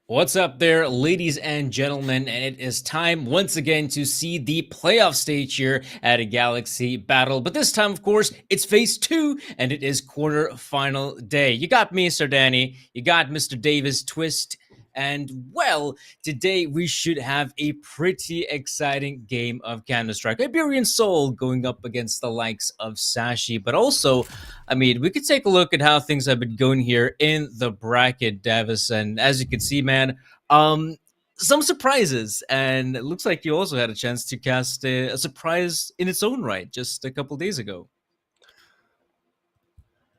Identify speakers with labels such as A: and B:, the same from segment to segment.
A: What's up there, ladies and gentlemen, and it is time once again to see the playoff stage here at a Galaxy Battle. But this time, of course, it's phase 2, and it is quarter-final day. You got me, Sir Danny, you got Mr. Davis Twist, and, well, today we should have a pretty exciting game of Counter-Strike. Iberian Soul going up against the likes of Sashi, but also, I mean, we could take a look at how things have been going here in the bracket, Davis, and as you can see, man, some surprises, and it looks like you also had a chance to cast a surprise in its own right just a couple days ago.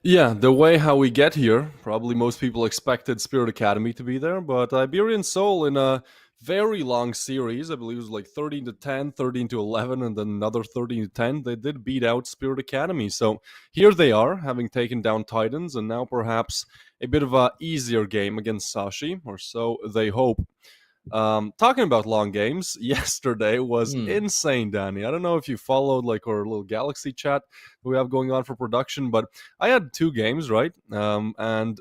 B: Yeah, the way how we get here, probably most people expected Spirit Academy to be there, but Iberian Soul in a very long series, I believe it was like 13 to 10, 13 to 11, and then another 13 to 10, they did beat out Spirit Academy. So here they are, having taken down Titans, and now perhaps a bit of a easier game against Sashi, or so they hope. Talking about long games, yesterday was insane, Danny. I don't know if you followed like our little Galaxy chat we have going on for production, but I had 2 games, right? And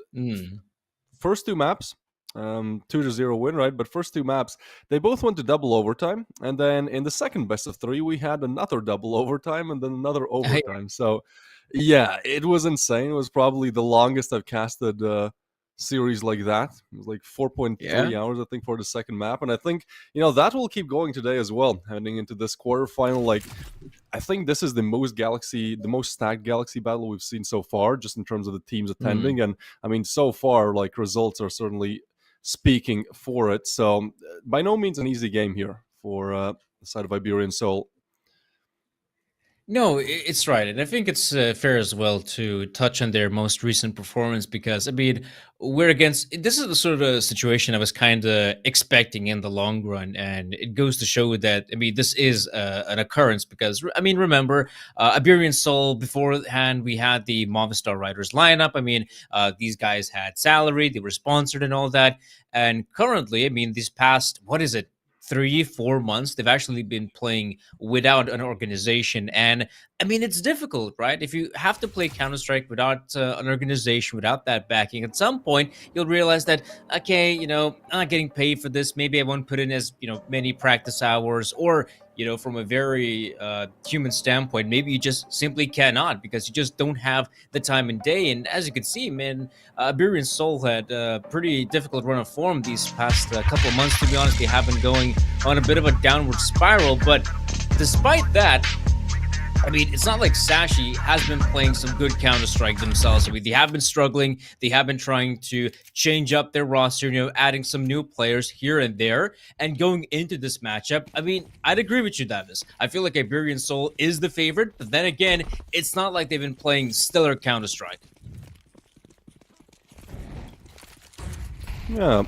B: first 2 maps, 2-0 win, right? But first 2 maps, they both went to double overtime, and then in the second best of 3, we had another double overtime and then another overtime. So, yeah, it was insane. It was probably the longest I've casted series like that. It was like 4.3 hours, I think, for the second map, and I think that will keep going today as well, heading into this quarterfinal. Like, I think this is the most stacked Galaxy battle we've seen so far, just in terms of the teams attending. And I mean, so far, like, results are certainly speaking for it. So by no means an easy game here for the side of Iberian Soul.
A: No, it's right. And I think it's fair as well to touch on their most recent performance because, I mean, this is the sort of situation I was kind of expecting in the long run. And it goes to show that, I mean, this is an occurrence because, I mean, remember, Iberian Soul, beforehand, we had the Movistar Riders lineup. I mean, these guys had salary, they were sponsored and all that. And currently, I mean, these past, 3-4 months, they've actually been playing without an organization. And I mean, it's difficult, right? If you have to play Counter-Strike without an organization, without that backing, at some point you'll realize that, okay, I'm not getting paid for this. Maybe I won't put in as many practice hours, or from a very human standpoint, maybe you just simply cannot because you just don't have the time and day. And as you can see, man, Iberian Soul had a pretty difficult run of form these past couple of months. To be honest, they have been going on a bit of a downward spiral. But despite that, I mean, it's not like Sashi has been playing some good Counter-Strike themselves. I mean, they have been struggling. They have been trying to change up their roster, adding some new players here and there. And going into this matchup, I mean, I'd agree with you, Davis. I feel like Iberian Soul is the favorite. But then again, it's not like they've been playing stellar Counter-Strike.
B: Yeah,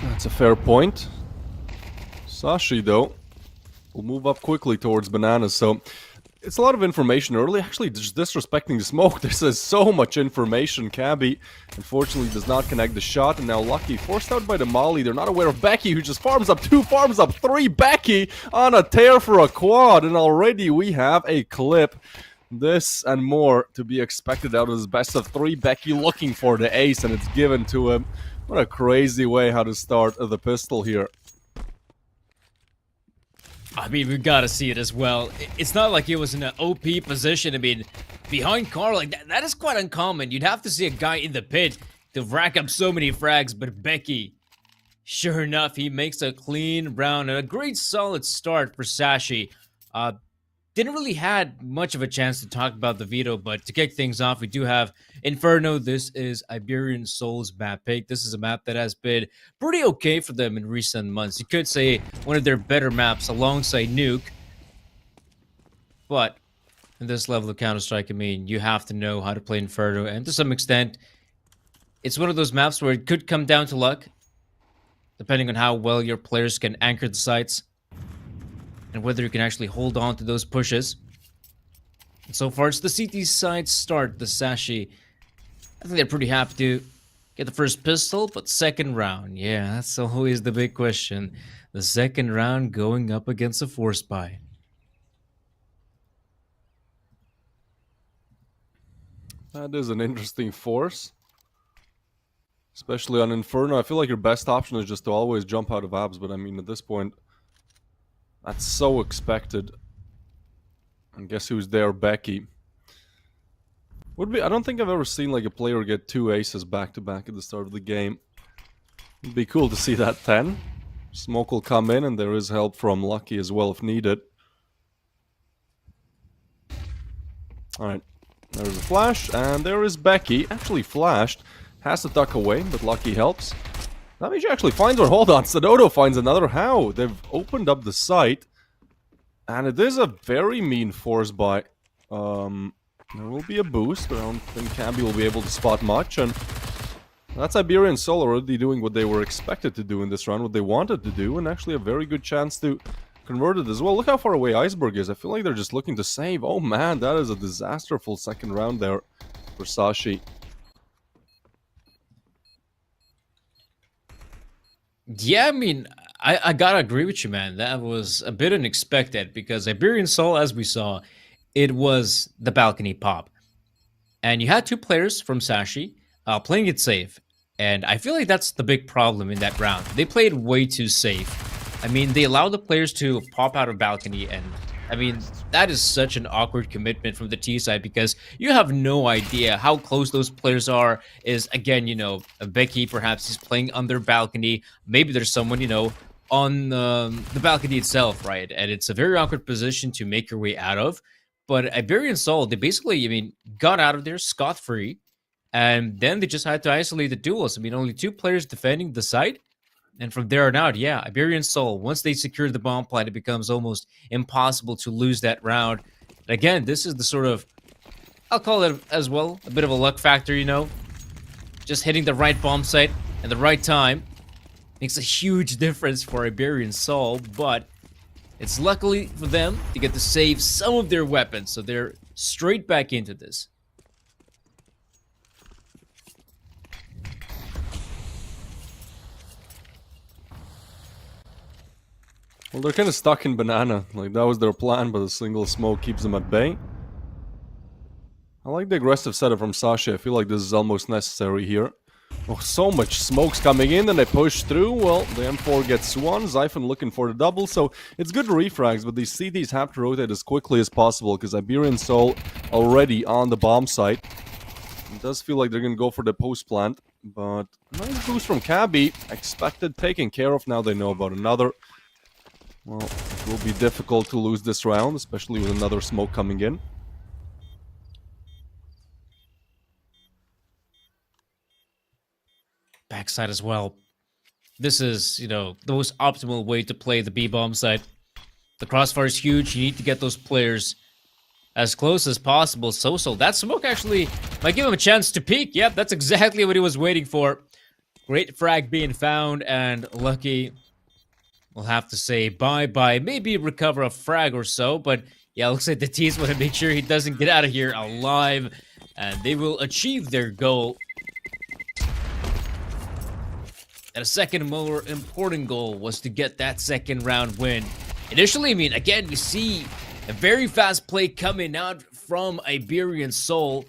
B: that's a fair point. Sashi, though, will move up quickly towards Bananas, so it's a lot of information early. Actually, just disrespecting the smoke. This is so much information. Cabby, unfortunately, does not connect the shot. And now Lucky, forced out by the Molly. They're not aware of Becky, who just farms up 2, farms up 3. Becky on a tear for a quad. And already we have a clip. This and more to be expected out of his best of 3. Becky looking for the ace, and it's given to him. What a crazy way how to start the pistol here.
A: I mean, we gotta see it as well. It's not like he was in an OP position. I mean, behind Carl, like that is quite uncommon. You'd have to see a guy in the pit to rack up so many frags, but Becky, sure enough, he makes a clean round and a great solid start for Sashi. Didn't really had much of a chance to talk about the veto, but to kick things off, we do have Inferno. This is Iberian Soul's map pick. This is a map that has been pretty okay for them in recent months. You could say one of their better maps alongside Nuke. But in this level of Counter-Strike, I mean, you have to know how to play Inferno. And to some extent, it's one of those maps where it could come down to luck, depending on how well your players can anchor the sites. and whether you can actually hold on to those pushes. And so far, it's the CT side start, the Sashi. I think they're pretty happy to get the first pistol, but second round, yeah, that's always the big question. The second round going up against a force buy.
B: That is an interesting force. Especially on Inferno. I feel like your best option is just to always jump out of abs, but I mean, at this point, that's so expected. And guess who's there? Becky. I don't think I've ever seen like a player get 2 aces back to back at the start of the game. It'd be cool to see that 10. Smoke will come in, and there is help from Lucky as well if needed. Alright, there's a flash, and there is Becky. Actually flashed. Has to duck away, but Lucky helps. That means she actually finds her. Hold on, Sadodo finds another. How? They've opened up the site. And it is a very mean force buy. There will be a boost, but I don't think Camby will be able to spot much. And that's Iberian Soul already doing what they were expected to do in this round, what they wanted to do, and actually a very good chance to convert it as well. Look how far away Iceberg is. I feel like they're just looking to save. Oh man, that is a disasterful second round there for Sashi.
A: Yeah, I mean, I gotta agree with you, man. That was a bit unexpected because Iberian Soul, as we saw, it was the balcony pop. And you had two players from Sashi playing it safe. And I feel like that's the big problem in that round. They played way too safe. I mean, they allowed the players to pop out of balcony, and I mean, that is such an awkward commitment from the T side because you have no idea how close those players are. Is again, you know, Becky perhaps is playing on their balcony. Maybe there's someone, you know, on the balcony itself, right? And it's a very awkward position to make your way out of. But Iberian Soul, they basically, I mean, got out of there scot-free. And then they just had to isolate the duels. I mean, only two players defending the site. And from there on out, yeah, Iberian Soul, once they secure the bomb plant, it becomes almost impossible to lose that round. And again, this is the sort of, I'll call it as well, a bit of a luck factor, you know? Just hitting the right bomb site at the right time makes a huge difference for Iberian Soul, but it's luckily for them to get to save some of their weapons, so they're straight back into this.
B: Well, they're kind of stuck in banana. Like, that was their plan, but a single smoke keeps them at bay. I like the aggressive setup from Sashi. I feel like this is almost necessary here. Oh, so much smoke's coming in, and they push through. Well, the M4 gets one. Zyphon looking for the double, so it's good refrags, but these CTs have to rotate as quickly as possible, because Iberian Soul already on the bomb site. It does feel like they're going to go for the post plant, but nice boost from Cabby. Expected, taken care of. Now they know about another. Well, it will be difficult to lose this round, especially with another smoke coming in.
A: Backside as well. This is, you know, the most optimal way to play the B-bomb side. The crossfire is huge. You need to get those players as close as possible. So that smoke actually might give him a chance to peek. Yep, that's exactly what he was waiting for. Great frag being found, and Lucky will have to say bye-bye. Maybe recover a frag or so, but yeah, looks like the T's want to make sure he doesn't get out of here alive, and they will achieve their goal. And a second more important goal was to get that second round win. Initially, I mean, again, we see a very fast play coming out from Iberian Soul.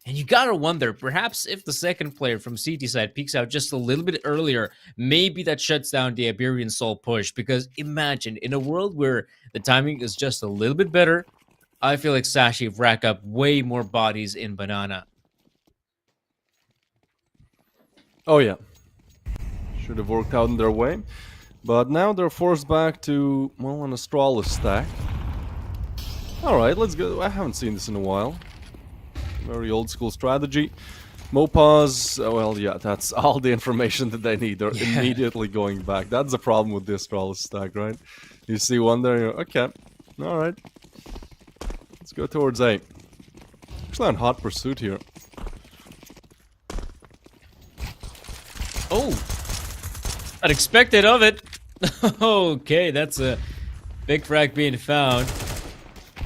A: And you gotta wonder, perhaps if the second player from CT side peeks out just a little bit earlier, maybe that shuts down the Iberian Soul push. Because imagine, in a world where the timing is just a little bit better, I feel like Sashi rack up way more bodies in Banana.
B: Oh yeah. Should have worked out in their way. But now they're forced back to, well, an Astralis stack. Alright, let's go. I haven't seen this in a while. Very old school strategy. Mopaz, well, yeah, that's all the information that they need. They're immediately going back. That's the problem with the Astralis stack, right? You see one there, you're, okay, alright. Let's go towards A. Actually on hot pursuit here.
A: Oh! Unexpected of it! Okay, that's a Big frag being found.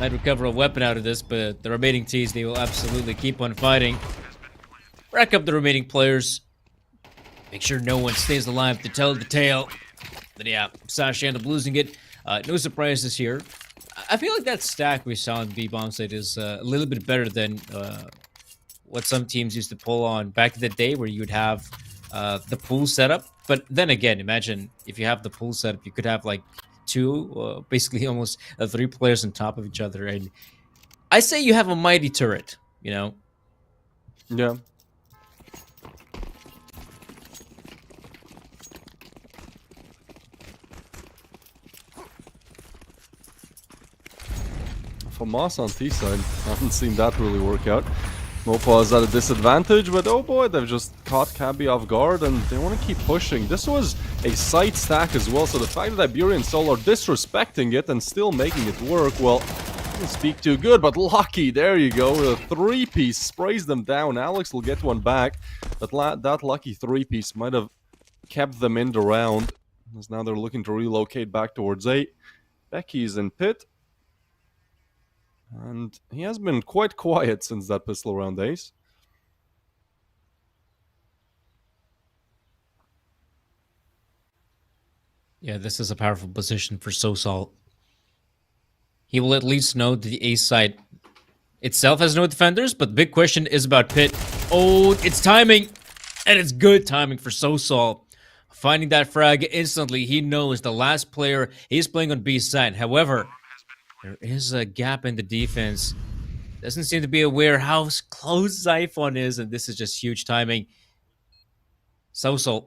A: Might recover a weapon out of this, but the remaining teams, they will absolutely keep on fighting. Rack up the remaining players. Make sure no one stays alive to tell the tale. But yeah, Sashi ends up losing it. No surprises here. I feel like that stack we saw on the B-bomb site is a little bit better than what some teams used to pull on back in the day, where you would have the pool setup. But then again, imagine if you have the pool setup, you could have like two, basically almost three players on top of each other. And I say you have a mighty turret, you know?
B: Yeah. Famas on T-side. I haven't seen that really work out. Mopa is at a disadvantage, but oh boy, they've just caught Cabby off guard and they want to keep pushing. This was a side stack as well, so the fact that Iberian Soul are disrespecting it and still making it work, well, doesn't speak too good, but lucky, there you go. A three-piece sprays them down. Alex will get one back, but that lucky three-piece might have kept them in the round, as now they're looking to relocate back towards 8. Becky's in pit. And he has been quite quiet since that pistol round, Ace.
A: Yeah, this is a powerful position for Sosal. He will at least know the A side itself has no defenders, but the big question is about Pit. Oh, it's timing! And it's good timing for Sosal. Finding that frag instantly, he knows the last player he's playing on B side. However, there is a gap in the defense. Doesn't seem to be aware how close Xiphon is, and this is just huge timing. Sosal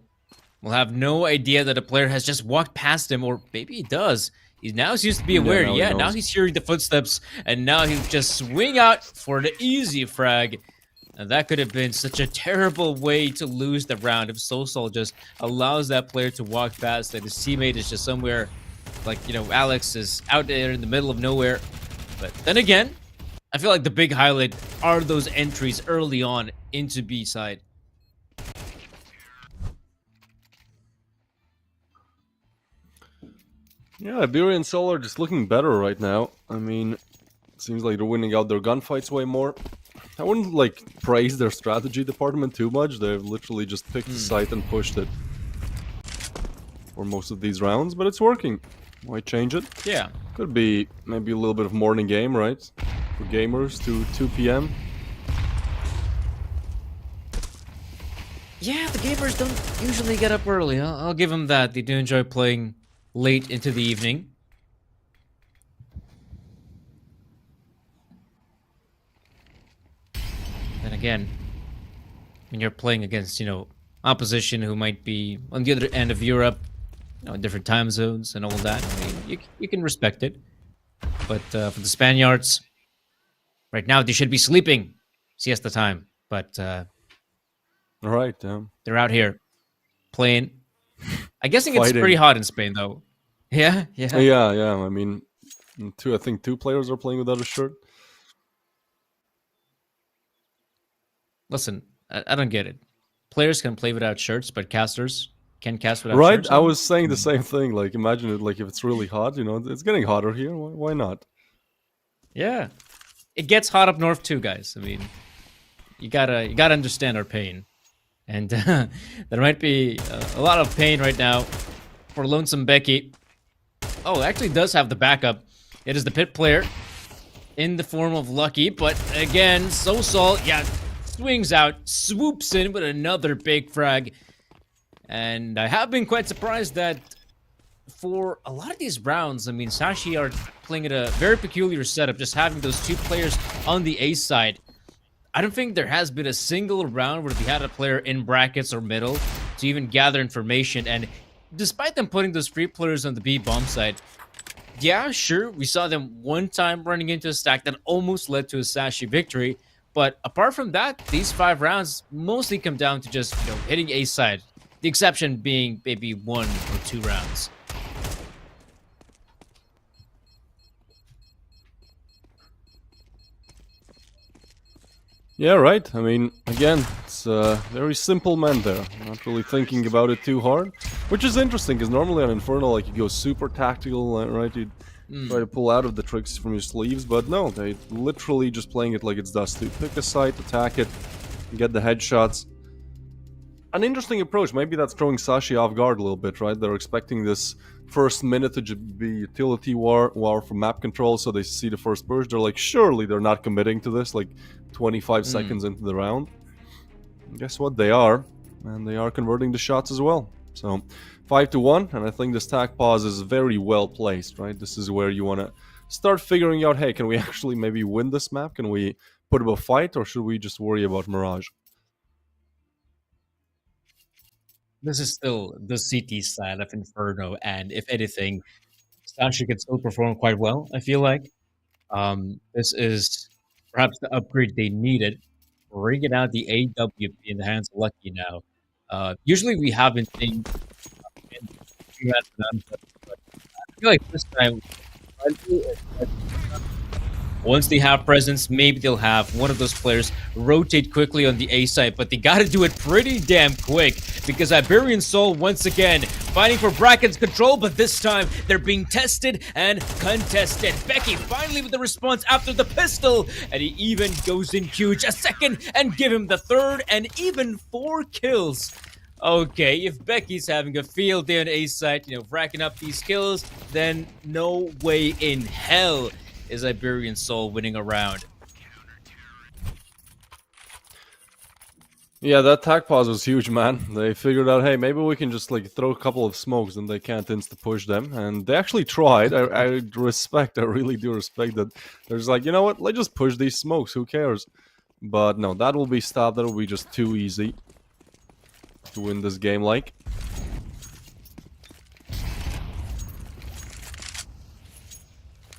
A: will have no idea that a player has just walked past him, or maybe he does. He now seems to be aware. Yeah, now he's hearing the footsteps, and now he'll just swing out for the easy frag. And that could have been such a terrible way to lose the round if Sosal just allows that player to walk past, and his teammate is just somewhere. Like, you know, Alex is out there in the middle of nowhere. But then again, I feel like the big highlight are those entries early on into B side.
B: Yeah, Iberian Soul are just looking better right now. I mean, it seems like they're winning out their gunfights way more. I wouldn't, like, praise their strategy department too much. They've literally just picked the site and pushed it for most of these rounds, but it's working. Why change it?
A: Yeah.
B: Could be maybe a little bit of morning game, right? For gamers to 2 p.m.
A: Yeah, the gamers don't usually get up early. I'll give them that. They do enjoy playing late into the evening. Then again, when you're playing against, you know, opposition who might be on the other end of Europe, you know, in different time zones and all that, I mean, you can respect it. But for the Spaniards, right now they should be sleeping siesta time. But
B: all right,
A: they're out here playing. I'm guessing it's pretty hot in Spain, though. Yeah.
B: Yeah. I mean, I think two players are playing without a shirt.
A: Listen, I don't get it. Players can play without shirts, but casters can cast without
B: Right,
A: shirts.
B: I was saying the same thing. Like, imagine it. Like, if it's really hot, you know, it's getting hotter here. Why not?
A: Yeah, it gets hot up north too, guys. I mean, you gotta understand our pain, and there might be a lot of pain right now for Lonesome Becky. Oh, it actually does have the backup. It is the pit player in the form of Lucky, but again, Sosal, yeah, swings out, swoops in with another big frag. And I have been quite surprised that for a lot of these rounds, I mean, Sashi are playing at a very peculiar setup, just having those two players on the A side. I don't think there has been a single round where they had a player in brackets or middle to even gather information. And despite them putting those three players on the B bomb side, yeah, sure, we saw them one time running into a stack that almost led to a Sashi victory. But apart from that, these 5 rounds mostly come down to just, you know, hitting A side. The exception being maybe 1 or 2 rounds.
B: Yeah, right. I mean, again, it's a very simple man there. Not really thinking about it too hard. Which is interesting, because normally on Infernal, like, you go super tactical, right? You try
A: Mm.
B: to pull out of the tricks from your sleeves, but no, they literally just playing it like it's Dusty. Pick a site, attack it, get the headshots. An interesting approach. Maybe that's throwing Sashi off guard a little bit, right? They're expecting this first minute to be utility war for map control, so they see the first burst. They're like, surely they're not committing to this, like 25
A: Mm.
B: seconds into the round. And guess what? They are, and they are converting the shots as well. So 5-1, and I think this tac pause is very well placed, right? This is where you want to start figuring out, hey, can we actually maybe win this map? Can we put up a fight, or should we just worry about Mirage?
A: This is still the CT side of Inferno, and if anything, Sashi could still perform quite well, I feel like. This is perhaps the upgrade they needed, bringing out the AWP in the hands of Lucky now. Usually we haven't seen in but I feel like this time, once they have presence, maybe they'll have one of those players rotate quickly on the A side, but they gotta do it pretty damn quick because Iberian Soul once again fighting for Bracken's control, but this time they're being tested and contested. Becky finally with the response after the pistol, and he even goes in huge a second and give him the third and even 4 kills. Okay, if Becky's having a field day on A side, racking up these kills, then no way in hell is Iberian Soul winning a round.
B: Yeah, that tac pause was huge, man. They figured out, hey, maybe we can just like throw a couple of smokes and they can't insta push them. And they actually tried. I really do respect that. They're just like, you know what? Let's just push these smokes. Who cares? But no, that will be stopped. That will be just too easy to win this game like.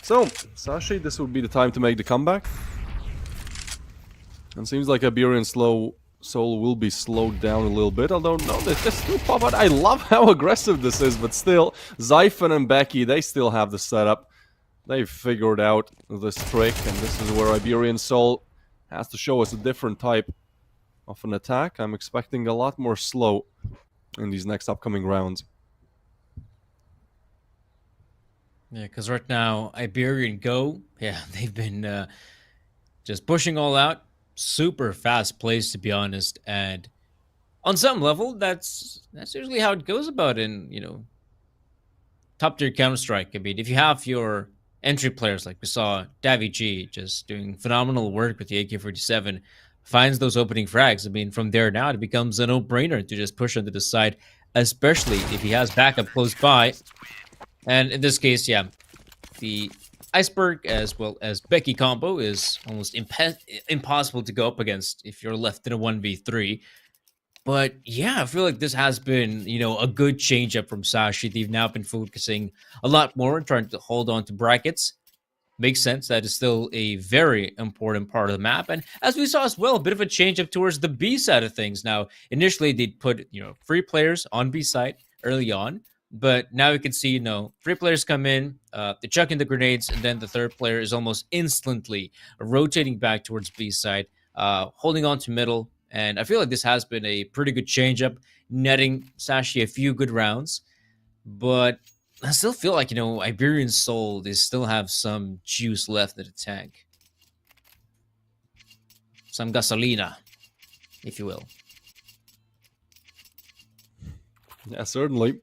B: So, Sashi, this would be the time to make the comeback. And seems like Iberian Soul will be slowed down a little bit, although no, they still pop out. I love how aggressive this is, but still, Zyphon and Becky, they still have the setup. They figured out this trick, and this is where Iberian Soul has to show us a different type of an attack. I'm expecting a lot more slow in these next upcoming rounds.
A: Yeah, because right now, Iberian Go, yeah, they've been just pushing all out. Super fast plays, to be honest. And on some level, that's usually how it goes about in, top tier Counter Strike. I mean, if you have your entry players like we saw Davy G just doing phenomenal work with the AK-47, finds those opening frags. I mean, from there now it becomes a no-brainer to just push onto the side, especially if he has backup close by. And in this case, yeah, the Iceberg as well as Becky combo is almost impossible to go up against if you're left in a 1v3. But yeah, I feel like this has been, a good change up from Sashi. They've now been focusing a lot more on trying to hold on to brackets. Makes sense. That is still a very important part of the map. And as we saw as well, a bit of a change up towards the B side of things. Now, initially they'd put, 3 players on B side early on. But now you can see, 3 players come in, they chuck in the grenades, and then the third player is almost instantly rotating back towards B side, holding on to middle. And I feel like this has been a pretty good change up, netting Sashi a few good rounds. But I still feel like, Iberian Soul, they still have some juice left in the tank. Some gasolina, if you will.
B: Yeah, certainly.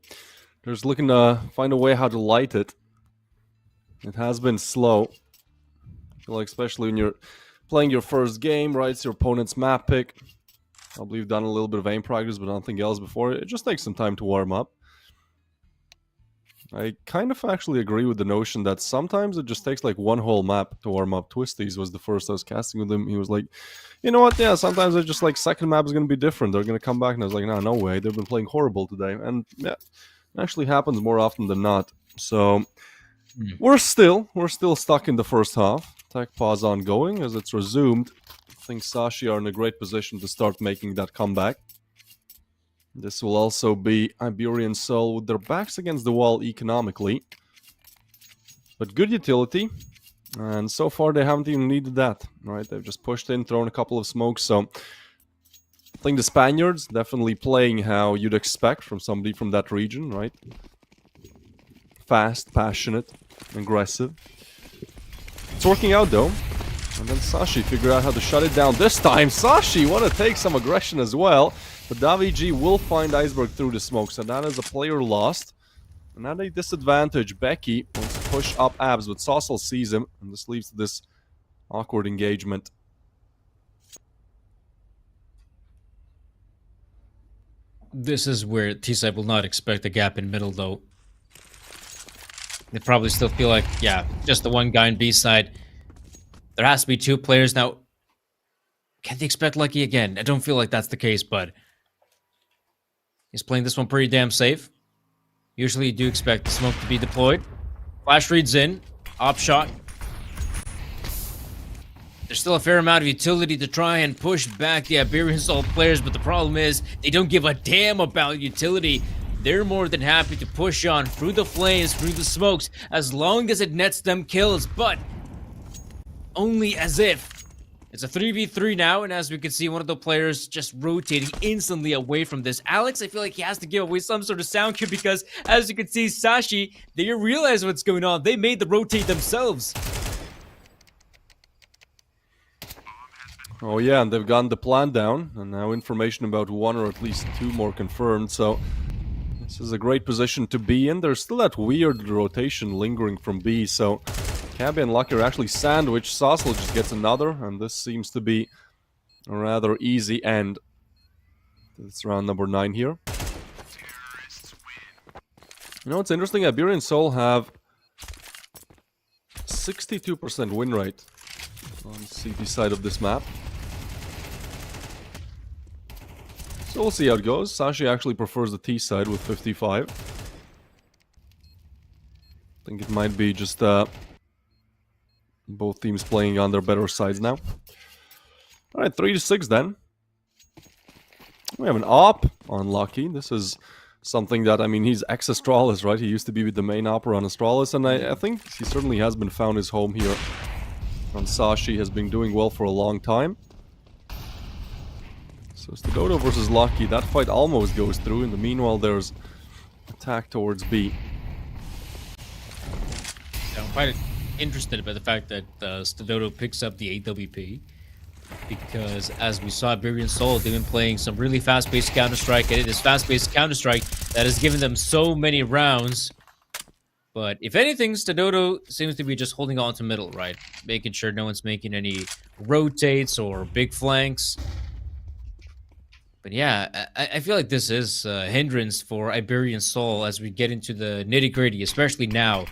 B: They're just looking to find a way how to light it. It has been slow. I feel like especially when you're playing your first game, right? It's your opponent's map pick. I believe you've done a little bit of aim practice, but nothing else before. It just takes some time to warm up. I kind of actually agree with the notion that sometimes it just takes like one whole map to warm up. Twisties was the first I was casting with him. He was like, you know what? Yeah, sometimes it's just like second map is going to be different. They're going to come back, and I was like, no way. They've been playing horrible today. And yeah, it actually happens more often than not. So we're still stuck in the first half. Tech pause ongoing as it's resumed. I think Sashi are in a great position to start making that comeback. This will also be Iberian Soul with their backs against the wall economically. But good utility. And so far they haven't even needed that, right? They've just pushed in, thrown a couple of smokes. So I think the Spaniards definitely playing how you'd expect from somebody from that region, right? Fast, passionate, aggressive. It's working out though. And then Sashi figured out how to shut it down this time. Sashi want to take some aggression as well. But Davig will find Iceberg through the smoke. So that is a player lost. And at a disadvantage, Becky wants to push up abs, but Saucel sees him. And this leads to this awkward engagement.
A: This is where T-Side will not expect a gap in middle, though. They probably still feel like, yeah, just the one guy in B side. There has to be two players now. Can they expect Lucky again? I don't feel like that's the case, but he's playing this one pretty damn safe. Usually you do expect the smoke to be deployed. Flash reads in. Op shot. There's still a fair amount of utility to try and push back the Iberian Soul players, but the problem is they don't give a damn about utility. They're more than happy to push on through the flames, through the smokes, as long as it nets them kills, but only as if. It's a 3v3 now, and as we can see, one of the players just rotating instantly away from this. Alex, I feel like he has to give away some sort of sound cue because, as you can see, Sashi, they realize what's going on. They made the rotate themselves.
B: Oh yeah, and they've gotten the plan down, and now information about one or at least two more confirmed, so this is a great position to be in. There's still that weird rotation lingering from B, so Cabby and Lucky are actually sandwiched. Saucel just gets another, and this seems to be a rather easy end. It's round number 9 here. You know what's interesting? Iberian Soul have 62% win rate on the CT side of this map. So we'll see how it goes. Sashi actually prefers the T side with 55. I think it might be just both teams playing on their better sides now. Alright, 3-6 then. We have an op on Lucky. This is something that, I mean, he's ex-Astralis, right? He used to be with the main opera on Astralis, and I think he certainly has been found his home here. And Sashi has been doing well for a long time. So Stadodo versus Lucky, that fight almost goes through. In the meanwhile, there's attack towards B.
A: Yeah, I'm quite interested about the fact that Stadodo picks up the AWP. Because as we saw Iberian Soul, they've been playing some really fast-paced Counter-Strike, and it is fast-paced Counter-Strike that has given them so many rounds. But if anything, Stadodo seems to be just holding on to middle, right? Making sure no one's making any rotates or big flanks. But yeah, I feel like this is a hindrance for Iberian Soul as we get into the nitty-gritty, especially now.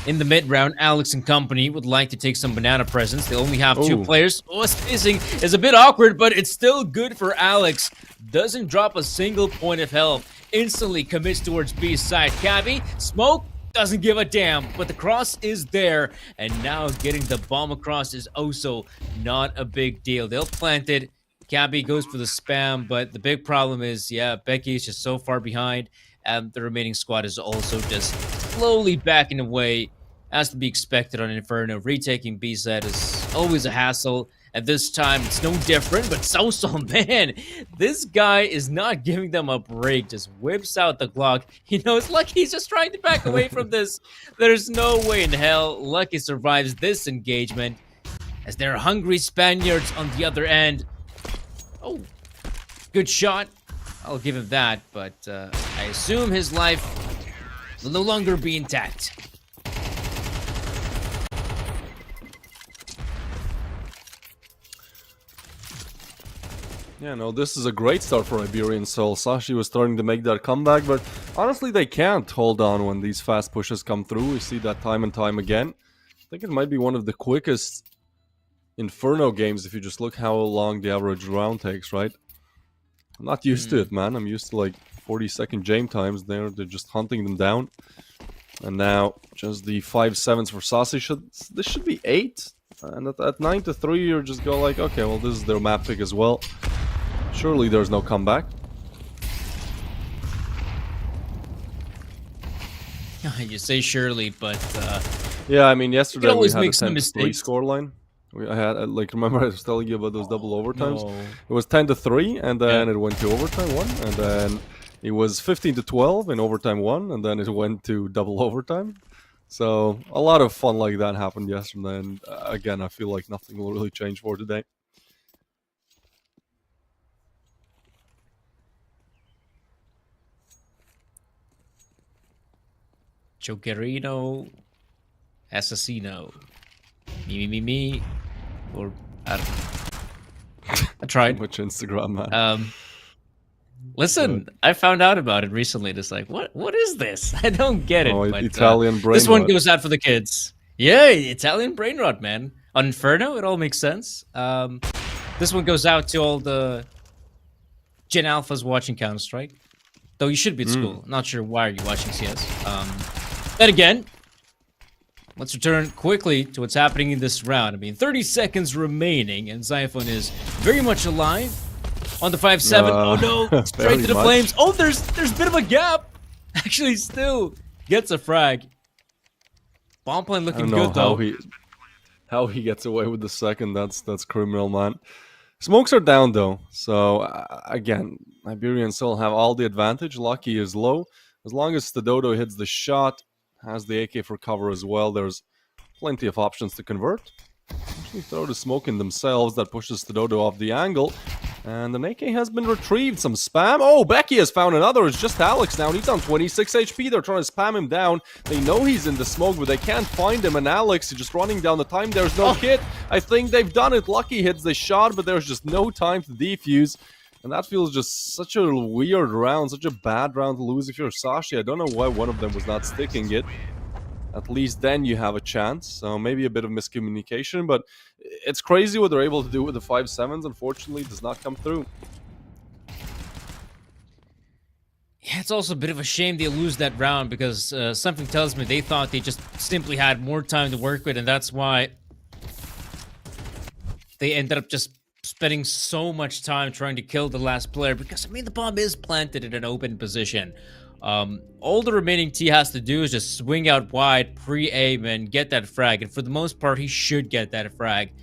A: In the mid-round, Alex and company would like to take some banana presents. They only have two players. Oh, spacing is a bit awkward, but it's still good for Alex. Doesn't drop a single point of health. Instantly commits towards B's side. Cabby, smoke, doesn't give a damn, but the cross is there. And now getting the bomb across is also not a big deal. They'll plant it. Cabby goes for the spam, but the big problem is, yeah, Becky is just so far behind. And the remaining squad is also just slowly backing away, as to be expected on Inferno. Retaking B set is always a hassle, and this time it's no different, but Saucel, man, this guy is not giving them a break, just whips out the Glock. You know, it's like he's just trying to back away from this. There's no way in hell Lucky survives this engagement, as there are hungry Spaniards on the other end. Oh, good shot. I'll give him that, but I assume his life will no longer be intact.
B: Yeah, no, this is a great start for Iberian Soul. Sashi was starting to make that comeback, but honestly they can't hold on when these fast pushes come through. We see that time and time again. I think it might be one of the quickest Inferno games if you just look how long the average round takes, right? I'm not used to it, man. I'm used to like 40-second jam times. They're just hunting them down. And now just the 5-7s for Sashi. This should be 8. And at 9-3, you just go like, okay, well, this is their map pick as well. Surely there's no comeback.
A: You say surely, but
B: yeah, I mean, yesterday we
A: always
B: had a
A: make some
B: 10-3
A: mistakes.
B: scoreline. I had like remember I was telling you about those double
A: Oh,
B: overtimes.
A: no.
B: It was 10-3, and
A: Yeah.
B: then it went to overtime one, and then it was 15-12 in overtime one, and then it went to double overtime. So a lot of fun like that happened yesterday, and again, I feel like nothing will really change for today.
A: Jokerino, Assassino. Me. Or, I don't know. I
B: Too
A: tried.
B: much Instagram, man.
A: Listen,
B: But,
A: I found out about it recently. It's like, what is this? I don't get
B: oh,
A: it. But
B: Italian brain
A: this one
B: rot.
A: goes out for the kids. Yeah, Italian brain rot, man. On Inferno, it all makes sense. This one goes out to all the Gen Alphas watching Counter Strike. Though you should be at
B: Mm.
A: school. Not sure why are you watching CS. Then again, let's return quickly to what's happening in this round. I mean, 30 seconds remaining, and Xiphon is very much alive. On the 5-7. Oh no! Straight
B: Very
A: to the
B: much.
A: flames. Oh, there's a bit of a gap. Actually, still gets a frag. Bomb plane
B: I
A: looking
B: don't know
A: good though.
B: how he gets away with the second. That's criminal, man. Smokes are down though, so again, Iberian still have all the advantage. Lucky is low. As long as Stadodo hits the shot, has the AK for cover as well, there's plenty of options to convert. Actually throw the smoke in themselves, that pushes Stadodo off the angle. And an AK has been retrieved. Some spam. Oh, Becky has found another. It's just Alex now. He's on 26 HP. They're trying to spam him down. They know he's in the smoke, but they can't find him. And Alex is just running down the time. There's no kit. I think they've done it. Lucky hits the shot, but there's just no time to defuse. And that feels just such a weird round, such a bad round to lose if you're Sashi. I don't know why one of them was not sticking it. At least then you have a chance. So maybe a bit of miscommunication, but it's crazy what they're able to do with the 5-7s. Unfortunately, it does not come through.
A: Yeah, it's also a bit of a shame they lose that round because something tells me they thought they just simply had more time to work with, and that's why they ended up just spending so much time trying to kill the last player. Because I mean, the bomb is planted in an open position. All the remaining T has to do is just swing out wide, pre-aim, and get that frag. And for the most part, he should get that frag.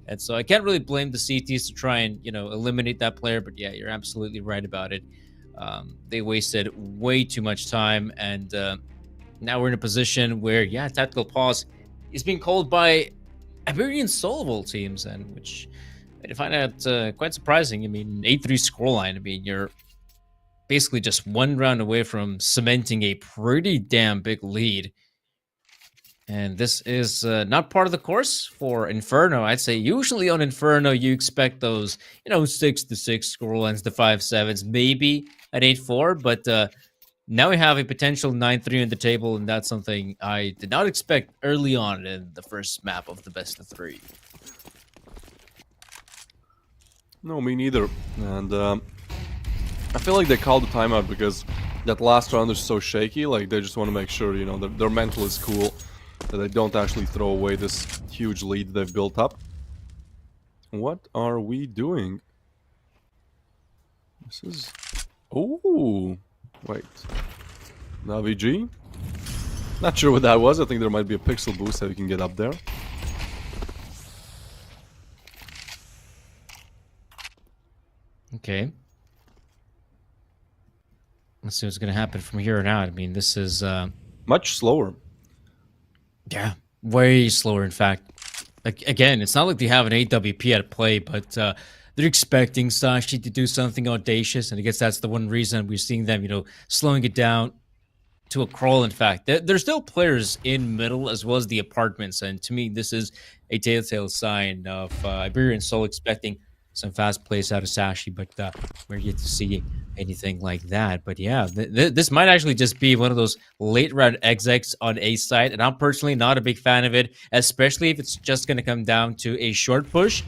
A: And so I can't really blame the CTs to try and, eliminate that player. But yeah, you're absolutely right about it. They wasted way too much time. And now we're in a position where, yeah, tactical pause is being called by Iberian solo teams, and which I find that quite surprising. I mean, 8-3 scoreline. I mean, you're basically just one round away from cementing a pretty damn big lead. And this is not part of the course for Inferno. I'd say usually on Inferno, you expect those, 6-6 scorelines, the 5-7s, maybe an 8-4. But now we have a potential 9-3 on the table, and that's something I did not expect early on in the first map of the best of 3.
B: No, me neither. And I feel like they called the timeout because that last round is so shaky. Like, they just want to make sure, their mental is cool, that they don't actually throw away this huge lead they've built up. What are we doing? This is... Oh, wait. Navi G? Not sure what that was. I think there might be a pixel boost that we can get up there.
A: Okay. Let's see what's going to happen from here on out. I mean, this is...
B: Much slower.
A: Yeah, way slower, in fact. Again, it's not like they have an AWP at play, but they're expecting Sashi to do something audacious, and I guess that's the one reason we're seeing them, slowing it down to a crawl, in fact. There's still players in middle as well as the apartments, and to me, this is a telltale sign of Iberian Soul expecting some fast plays out of Sashi, but we're yet to see anything like that. But yeah, this might actually just be one of those late round execs on A side, and I'm personally not a big fan of it, especially if it's just going to come down to a short push.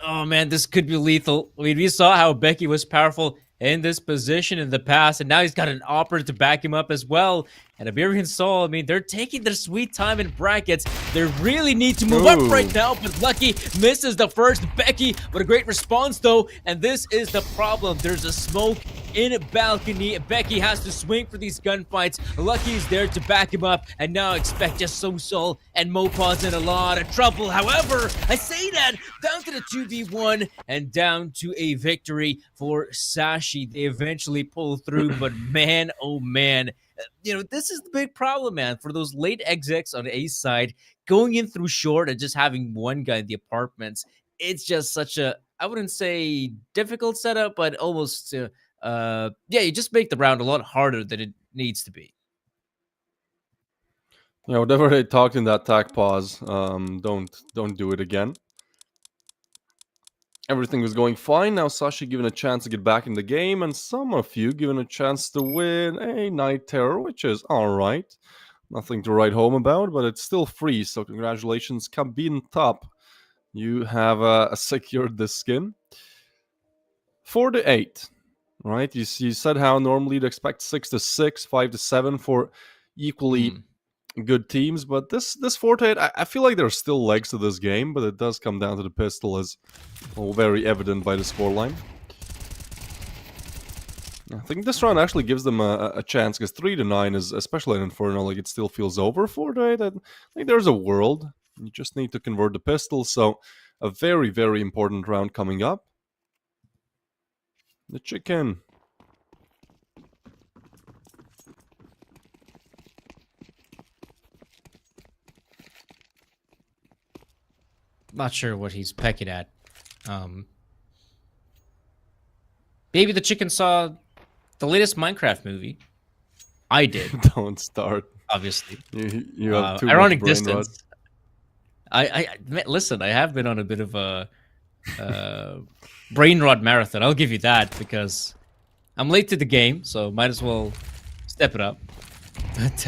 A: Oh man, this could be lethal. I mean, we saw how Becky was powerful in this position in the past, and now he's got an opera to back him up as well. And Iberian Soul, I mean, they're taking their sweet time in brackets. They really need to move up right
B: Ooh.
A: now, but Lucky misses the first. Becky, what a great response, though. And this is the problem. There's a smoke in a balcony. Becky has to swing for these gunfights. Lucky is there to back him up. And now expect just Soul and Mopaw's in a lot of trouble. However, I say that down to the 2v1 and down to a victory for Sashi. They eventually pull through, but man, oh man, this is the big problem, man. For those late execs on A side, going in through short and just having one guy in the apartments, it's just such a, I wouldn't say difficult setup, but almost, yeah, you just make the round a lot harder than it needs to be.
B: Yeah, whatever they talked in that tag pause, don't do it again. Everything was going fine. Now Sashi given a chance to get back in the game, and some of you given a chance to win a Night Terror, which is alright. Nothing to write home about, but it's still free, so congratulations, Cabin Top. You have secured this skin. 4-8, right? You said how normally you'd expect 6-6, 5-7 for equally good teams, but this 4-8, I feel like there's still legs to this game, but it does come down to the pistol, as well, very evident by the scoreline. I think this round actually gives them a chance, because 3-9 is, especially in Inferno, like it still feels over. 4-8, I think there's a world. You just need to convert the pistol, so a very, very important round coming up. The chicken.
A: Not sure what he's pecking at. Maybe the chicken saw the latest Minecraft movie. I did.
B: Don't start.
A: Obviously.
B: You have too
A: ironic
B: much brain
A: distance. I listen, I have been on a bit of a brain rot marathon. I'll give you that, because I'm late to the game, so might as well step it up. But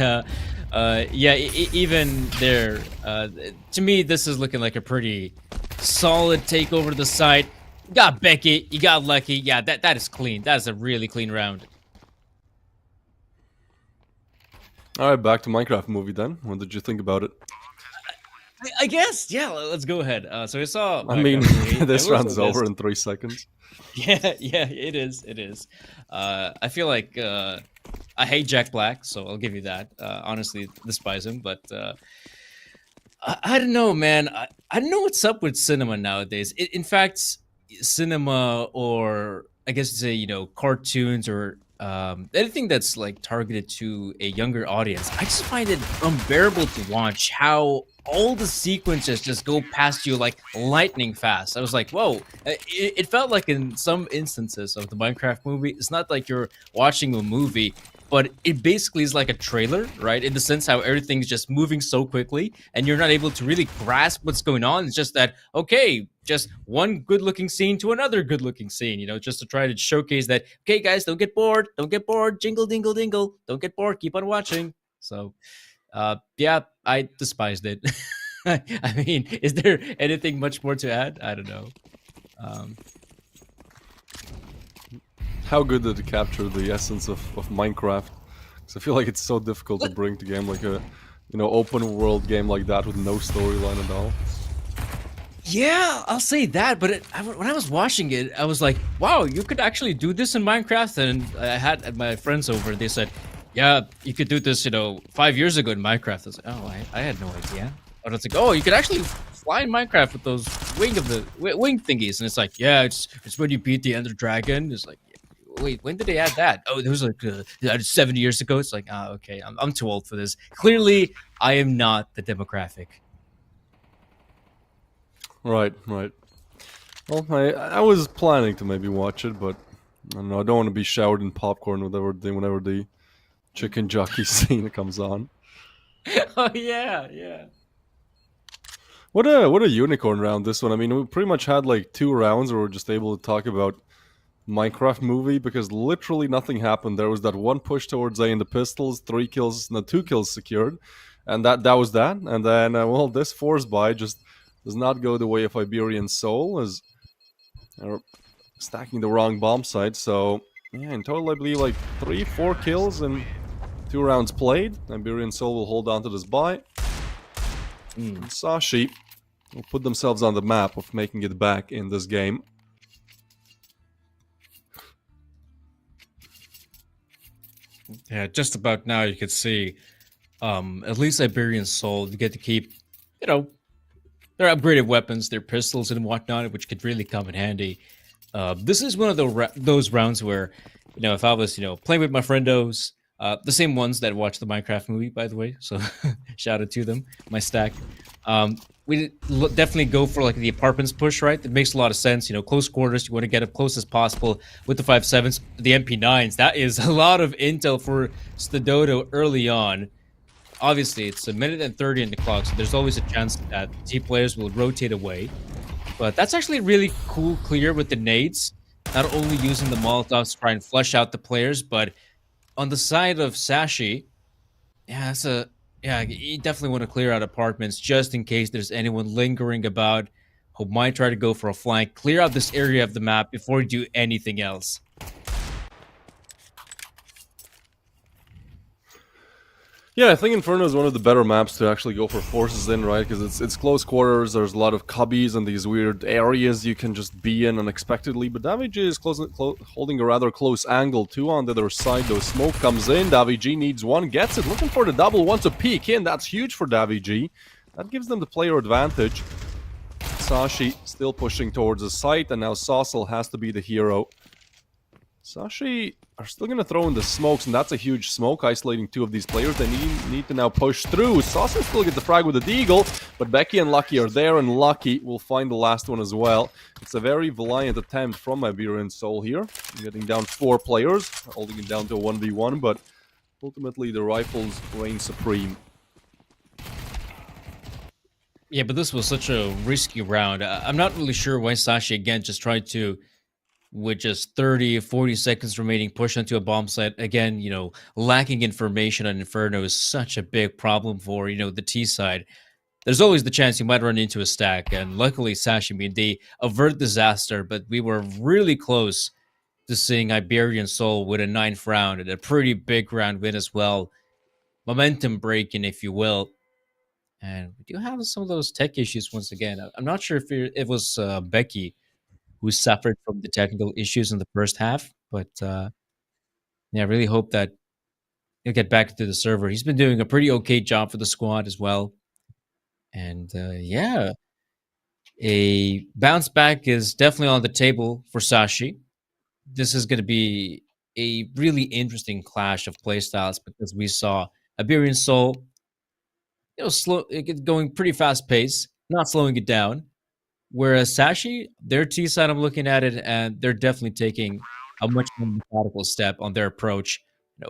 A: yeah, even there, to me, this is looking like a pretty solid takeover to the site. You got Becky, you got Lucky. Yeah, that is clean. That is a really clean round.
B: All right, back to Minecraft movie then. What did you think about it?
A: I guess, yeah. Let's go ahead. So I saw.
B: I mean, this round's over in 3 seconds.
A: Yeah, it is. It is. I feel like I hate Jack Black, so I'll give you that. Honestly, despise him, but I don't know, man. I don't know what's up with cinema nowadays. In fact, cinema, or I guess say, cartoons, or anything that's like targeted to a younger audience, I just find it unbearable to watch how all the sequences just go past you like lightning fast. I was like, whoa. It felt like in some instances of the Minecraft movie, it's not like you're watching a movie, but it basically is like a trailer, right? In the sense how everything's just moving so quickly and you're not able to really grasp what's going on. It's just that, okay, just one good looking scene to another good looking scene, just to try to showcase that, okay, guys, don't get bored. Don't get bored. Jingle, dingle, dingle. Don't get bored. Keep on watching. So, yeah, I despised it. I mean, is there anything much more to add? I don't know.
B: How good did it capture the essence of Minecraft? Because I feel like it's so difficult to bring to game like a, open world game like that with no storyline at all.
A: Yeah, I'll say that. But when I was watching it, I was like, wow, you could actually do this in Minecraft. And I had my friends over. They said, yeah, you could do this, 5 years ago in Minecraft. I was like, oh, I had no idea. But it's like, oh, you could actually fly in Minecraft with those wing thingies. And it's like, yeah, it's when you beat the Ender Dragon. It's like, wait, when did they add that? Oh, it was like 70 years ago. It's like, okay, I'm too old for this. Clearly, I am not the demographic.
B: Right. Well, I was planning to maybe watch it, but I don't know. I don't want to be showered in popcorn whenever the chicken jockey scene comes on.
A: Oh yeah.
B: What a unicorn round this one. I mean, we pretty much had like 2 rounds where we're just able to talk about Minecraft movie, because literally nothing happened. There was that one push towards A in the pistols, 3 kills, no, 2 kills secured, and that was that. And then, well, this force buy just does not go the way of Iberian Soul, as they're stacking the wrong bomb site. So yeah, in total, I believe like 3-4 kills in 2 rounds played. Iberian Soul will hold on to this buy.
A: Mm.
B: And Sashi will put themselves on the map of making it back in this game.
A: Yeah, just about now you could see at least Iberian Soul, you get to keep, you know, their upgraded weapons, their pistols and whatnot, which could really come in handy. This is one of those rounds where, if I was, playing with my friendos, the same ones that watch the Minecraft movie, by the way, so shout out to them, my stack. We definitely go for like the apartments push, right? That makes a lot of sense. Close quarters, you want to get up close as possible with the 5.7s, the MP9s. That is a lot of intel for Stadodo early on. Obviously, it's a minute and 30 in the clock, so there's always a chance that T players will rotate away. But that's actually really cool, clear with the nades. Not only using the Molotovs to try and flush out the players, but on the side of Sashi, you definitely want to clear out apartments just in case there's anyone lingering about who might try to go for a flank. Clear out this area of the map before you do anything else.
B: Yeah, I think Inferno is one of the better maps to actually go for forces in, right? Because it's close quarters, there's a lot of cubbies and these weird areas you can just be in unexpectedly, but Davy G is holding a rather close angle too on the other side, though smoke comes in, Davy G needs one, gets it, looking for the double, wants to peek in, that's huge for Davy G. That gives them the player advantage. Sashi still pushing towards the site, and now Saucel has to be the hero. Sashi are still going to throw in the smokes, and that's a huge smoke, isolating 2 of these players. They need to now push through. Saucel still gets the frag with the deagle, but Becky and Lucky are there, and Lucky will find the last one as well. It's a very valiant attempt from Iberian Soul here, getting down 4 players, holding it down to a 1v1, but ultimately the rifles reign supreme.
A: Yeah, but this was such a risky round. I'm not really sure why Sashi again just tried to, with just 30, 40 seconds remaining, push onto a bomb site. Again, lacking information on Inferno is such a big problem for, the T side. There's always the chance you might run into a stack, and luckily Sashi, they avert disaster, but we were really close to seeing Iberian Soul with a 9th round and a pretty big round win as well. Momentum breaking, if you will. And we do have some of those tech issues once again. I'm not sure if it was Becky who suffered from the technical issues in the first half. But yeah, I really hope that he'll get back to the server. He's been doing a pretty okay job for the squad as well. And yeah, a bounce back is definitely on the table for Sashi. This is going to be a really interesting clash of playstyles because we saw Iberian Soul, going pretty fast pace, not slowing it down. Whereas Sashi, their T side, I'm looking at it, and they're definitely taking a much more methodical step on their approach.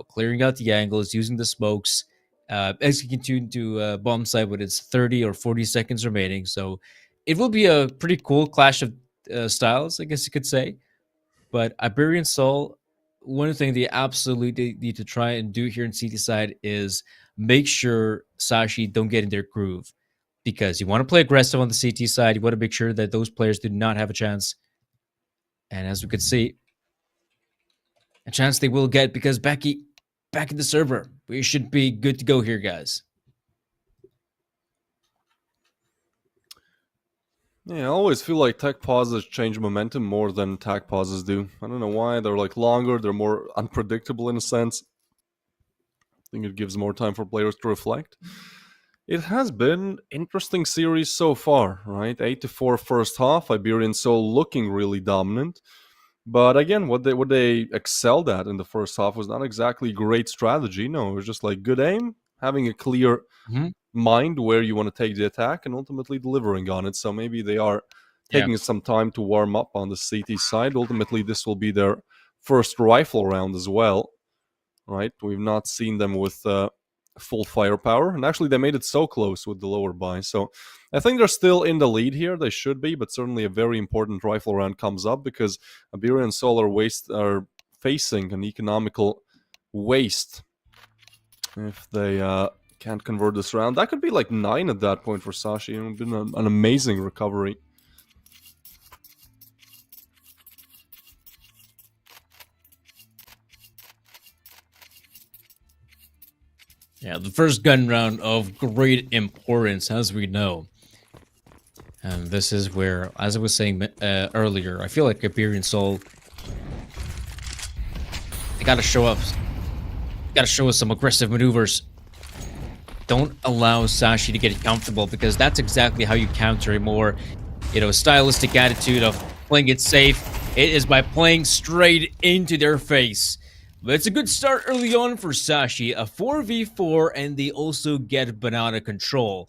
A: Clearing out the angles, using the smokes, executing to bomb site with its 30 or 40 seconds remaining. So it will be a pretty cool clash of styles, I guess you could say. But Iberian Soul, one thing they absolutely need to try and do here in CT side is make sure Sashi don't get in their groove, because you want to play aggressive on the CT side. You want to make sure that those players do not have a chance. And as we could see, a chance they will get because Becky back in the server. We should be good to go here, guys.
B: Yeah, I always feel like tech pauses change momentum more than tag pauses do. I don't know why. They're like longer, they're more unpredictable in a sense. I think it gives more time for players to reflect. It has been interesting series so far, right? 8-4 first half, Iberian Soul looking really dominant. But again, what they excelled at in the first half was not exactly great strategy. No, it was just like good aim, having a clear
A: Mhm.
B: mind where you want to take the attack, and ultimately delivering on it. So maybe they are
A: Yeah.
B: taking some time to warm up on the CT side. Ultimately, this will be their first rifle round as well, right? We've not seen them with full firepower, and actually they made it so close with the lower buy. So I think they're still in the lead here. They should be, but certainly a very important rifle round comes up because Iberian and Solar Waste are facing an economical waste if they can't convert this round. That could be like 9 at that point for Sashi. It would have been an amazing recovery.
A: Yeah, the first gun round of great importance, as we know. And this is where, as I was saying earlier, I feel like Iberian Soul, they gotta show up. Gotta show us some aggressive maneuvers. Don't allow Sashi to get comfortable, because that's exactly how you counter a more, stylistic attitude of playing it safe. It is by playing straight into their face. But it's a good start early on for Sashi, a 4v4, and they also get banana control.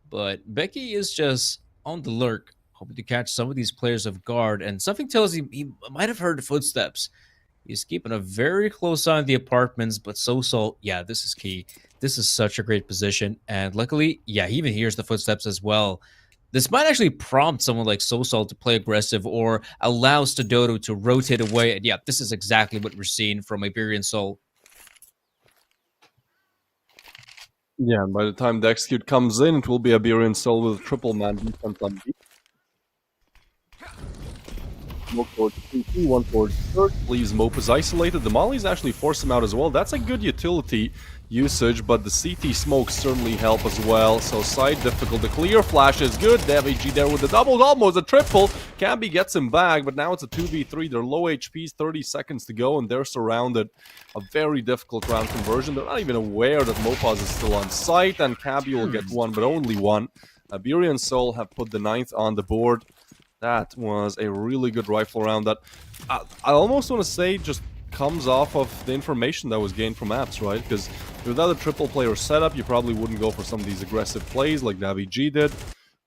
A: But Becky is just on the lurk, hoping to catch some of these players off guard, and something tells him he might have heard footsteps. He's keeping a very close eye on the apartments, but So, yeah, this is key. This is such a great position, and luckily, yeah, he even hears the footsteps as well. This might actually prompt someone like So to play aggressive or allow Stadodo to rotate away, and yeah, this is exactly what we're seeing from Iberian Soul.
B: Yeah, and by the time the execute comes in, it will be Iberian Soul with a triple man defense on B. Smoke towards 2-2, one towards third. Leaves Mopus isolated. The mollies actually force him out as well. That's a good utility usage, but the CT smokes certainly help as well. So side difficult. The clear flash is good. DevAG there with the double, almost a triple. Camby gets him back, but now it's a 2v3. They're low HPs, 30 seconds to go, and they're surrounded. A very difficult round conversion. They're not even aware that Mopaz is still on site, and Camby will get one, but only one. Iberian Soul have put the 9th on the board. That was a really good rifle round that I almost want to say just comes off of the information that was gained from apps, right? Because without a triple player setup, you probably wouldn't go for some of these aggressive plays like DaVG did.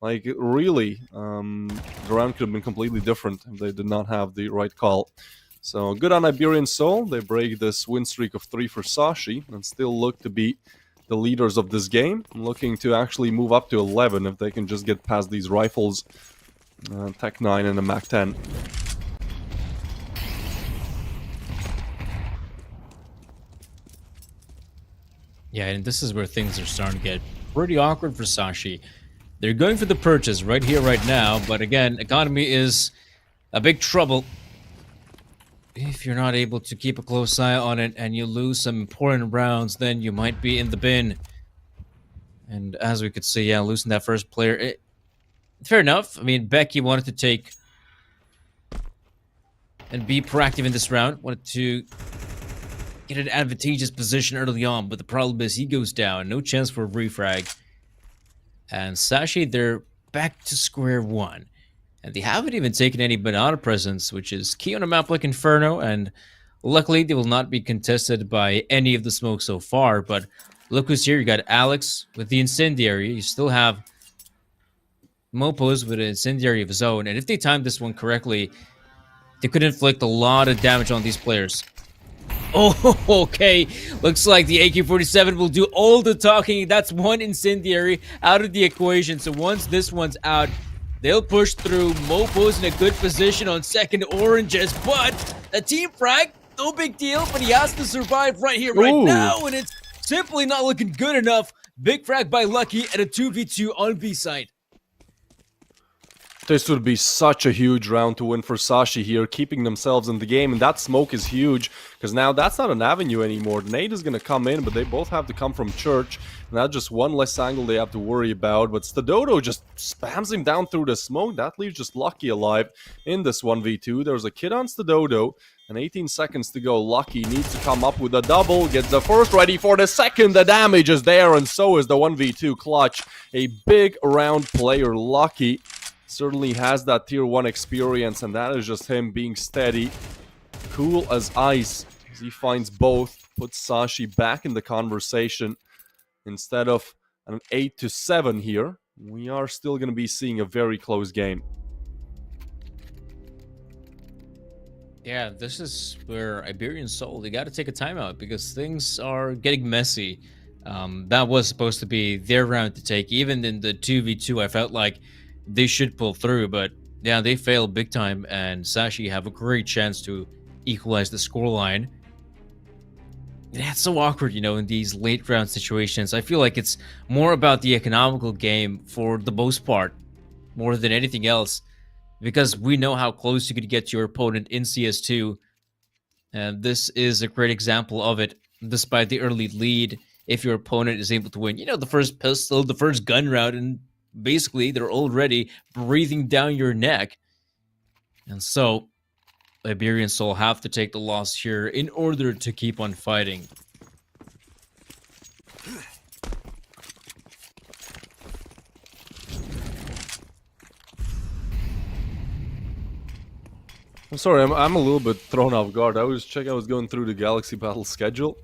B: Like, really, the round could have been completely different if they did not have the right call. So, good on Iberian Soul. They break this win streak of 3 for Sashi and still look to be the leaders of this game. Looking to actually move up to 11 if they can just get past these rifles. Tech 9 and a Mac 10.
A: Yeah, and this is where things are starting to get pretty awkward for Sashi. They're going for the purchase right here, right now, but again, economy is a big trouble. If you're not able to keep a close eye on it and you lose some important rounds, then you might be in the bin. And as we could see, yeah, losing that first player, fair enough. I mean, Becky wanted to take and be proactive in this round. Wanted to get an advantageous position early on, but the problem is he goes down. No chance for a refrag. And Sashi, they're back to square one. And they haven't even taken any banana presence, which is key on a map like Inferno. And luckily, they will not be contested by any of the smoke so far. But look who's here. You got Alex with the incendiary. You still have Mopos with an incendiary of his own, and if they time this one correctly, they could inflict a lot of damage on these players. Oh, okay. Looks like the AK-47 will do all the talking. That's one incendiary out of the equation. So once this one's out, they'll push through. Mopo's in a good position on second oranges, but the team frag, no big deal, but he has to survive right here, right now, and it's simply not looking good enough. Big frag by Lucky at a 2v2 on B side.
B: This would be such a huge round to win for Sashi here, keeping themselves in the game, and that smoke is huge, because now that's not an avenue anymore. Nade is going to come in, but they both have to come from church, and that's just one less angle they have to worry about, but Stadodo just spams him down through the smoke. That leaves just Lucky alive in this 1v2. There's a kid on Stadodo, and 18 seconds to go. Lucky needs to come up with a double, gets the first, ready for the second. The damage is there, and so is the 1v2 clutch. A big round player, Lucky. Certainly has that tier 1 experience, and that is just him being steady, cool as ice, as he finds both, puts Sashi back in the conversation. Instead of an 8-7 here, we are still going to be seeing a very close game.
A: Yeah, this is where Iberian Soul, they got to take a timeout because things are getting messy. That was supposed to be their round to take. Even in the 2v2, I felt like they should pull through, but yeah, they failed big time, and Sashi have a great chance to equalize the scoreline. It's so awkward, in these late round situations. I feel like it's more about the economical game for the most part, more than anything else, because we know how close you could get to your opponent in CS2, and this is a great example of it. Despite the early lead, if your opponent is able to win, the first pistol, the first gun round, and basically they're already breathing down your neck. And so Iberian Soul have to take the loss here in order to keep on fighting.
B: I'm sorry, I'm a little bit thrown off guard. I was going through the Galaxy Battle schedule,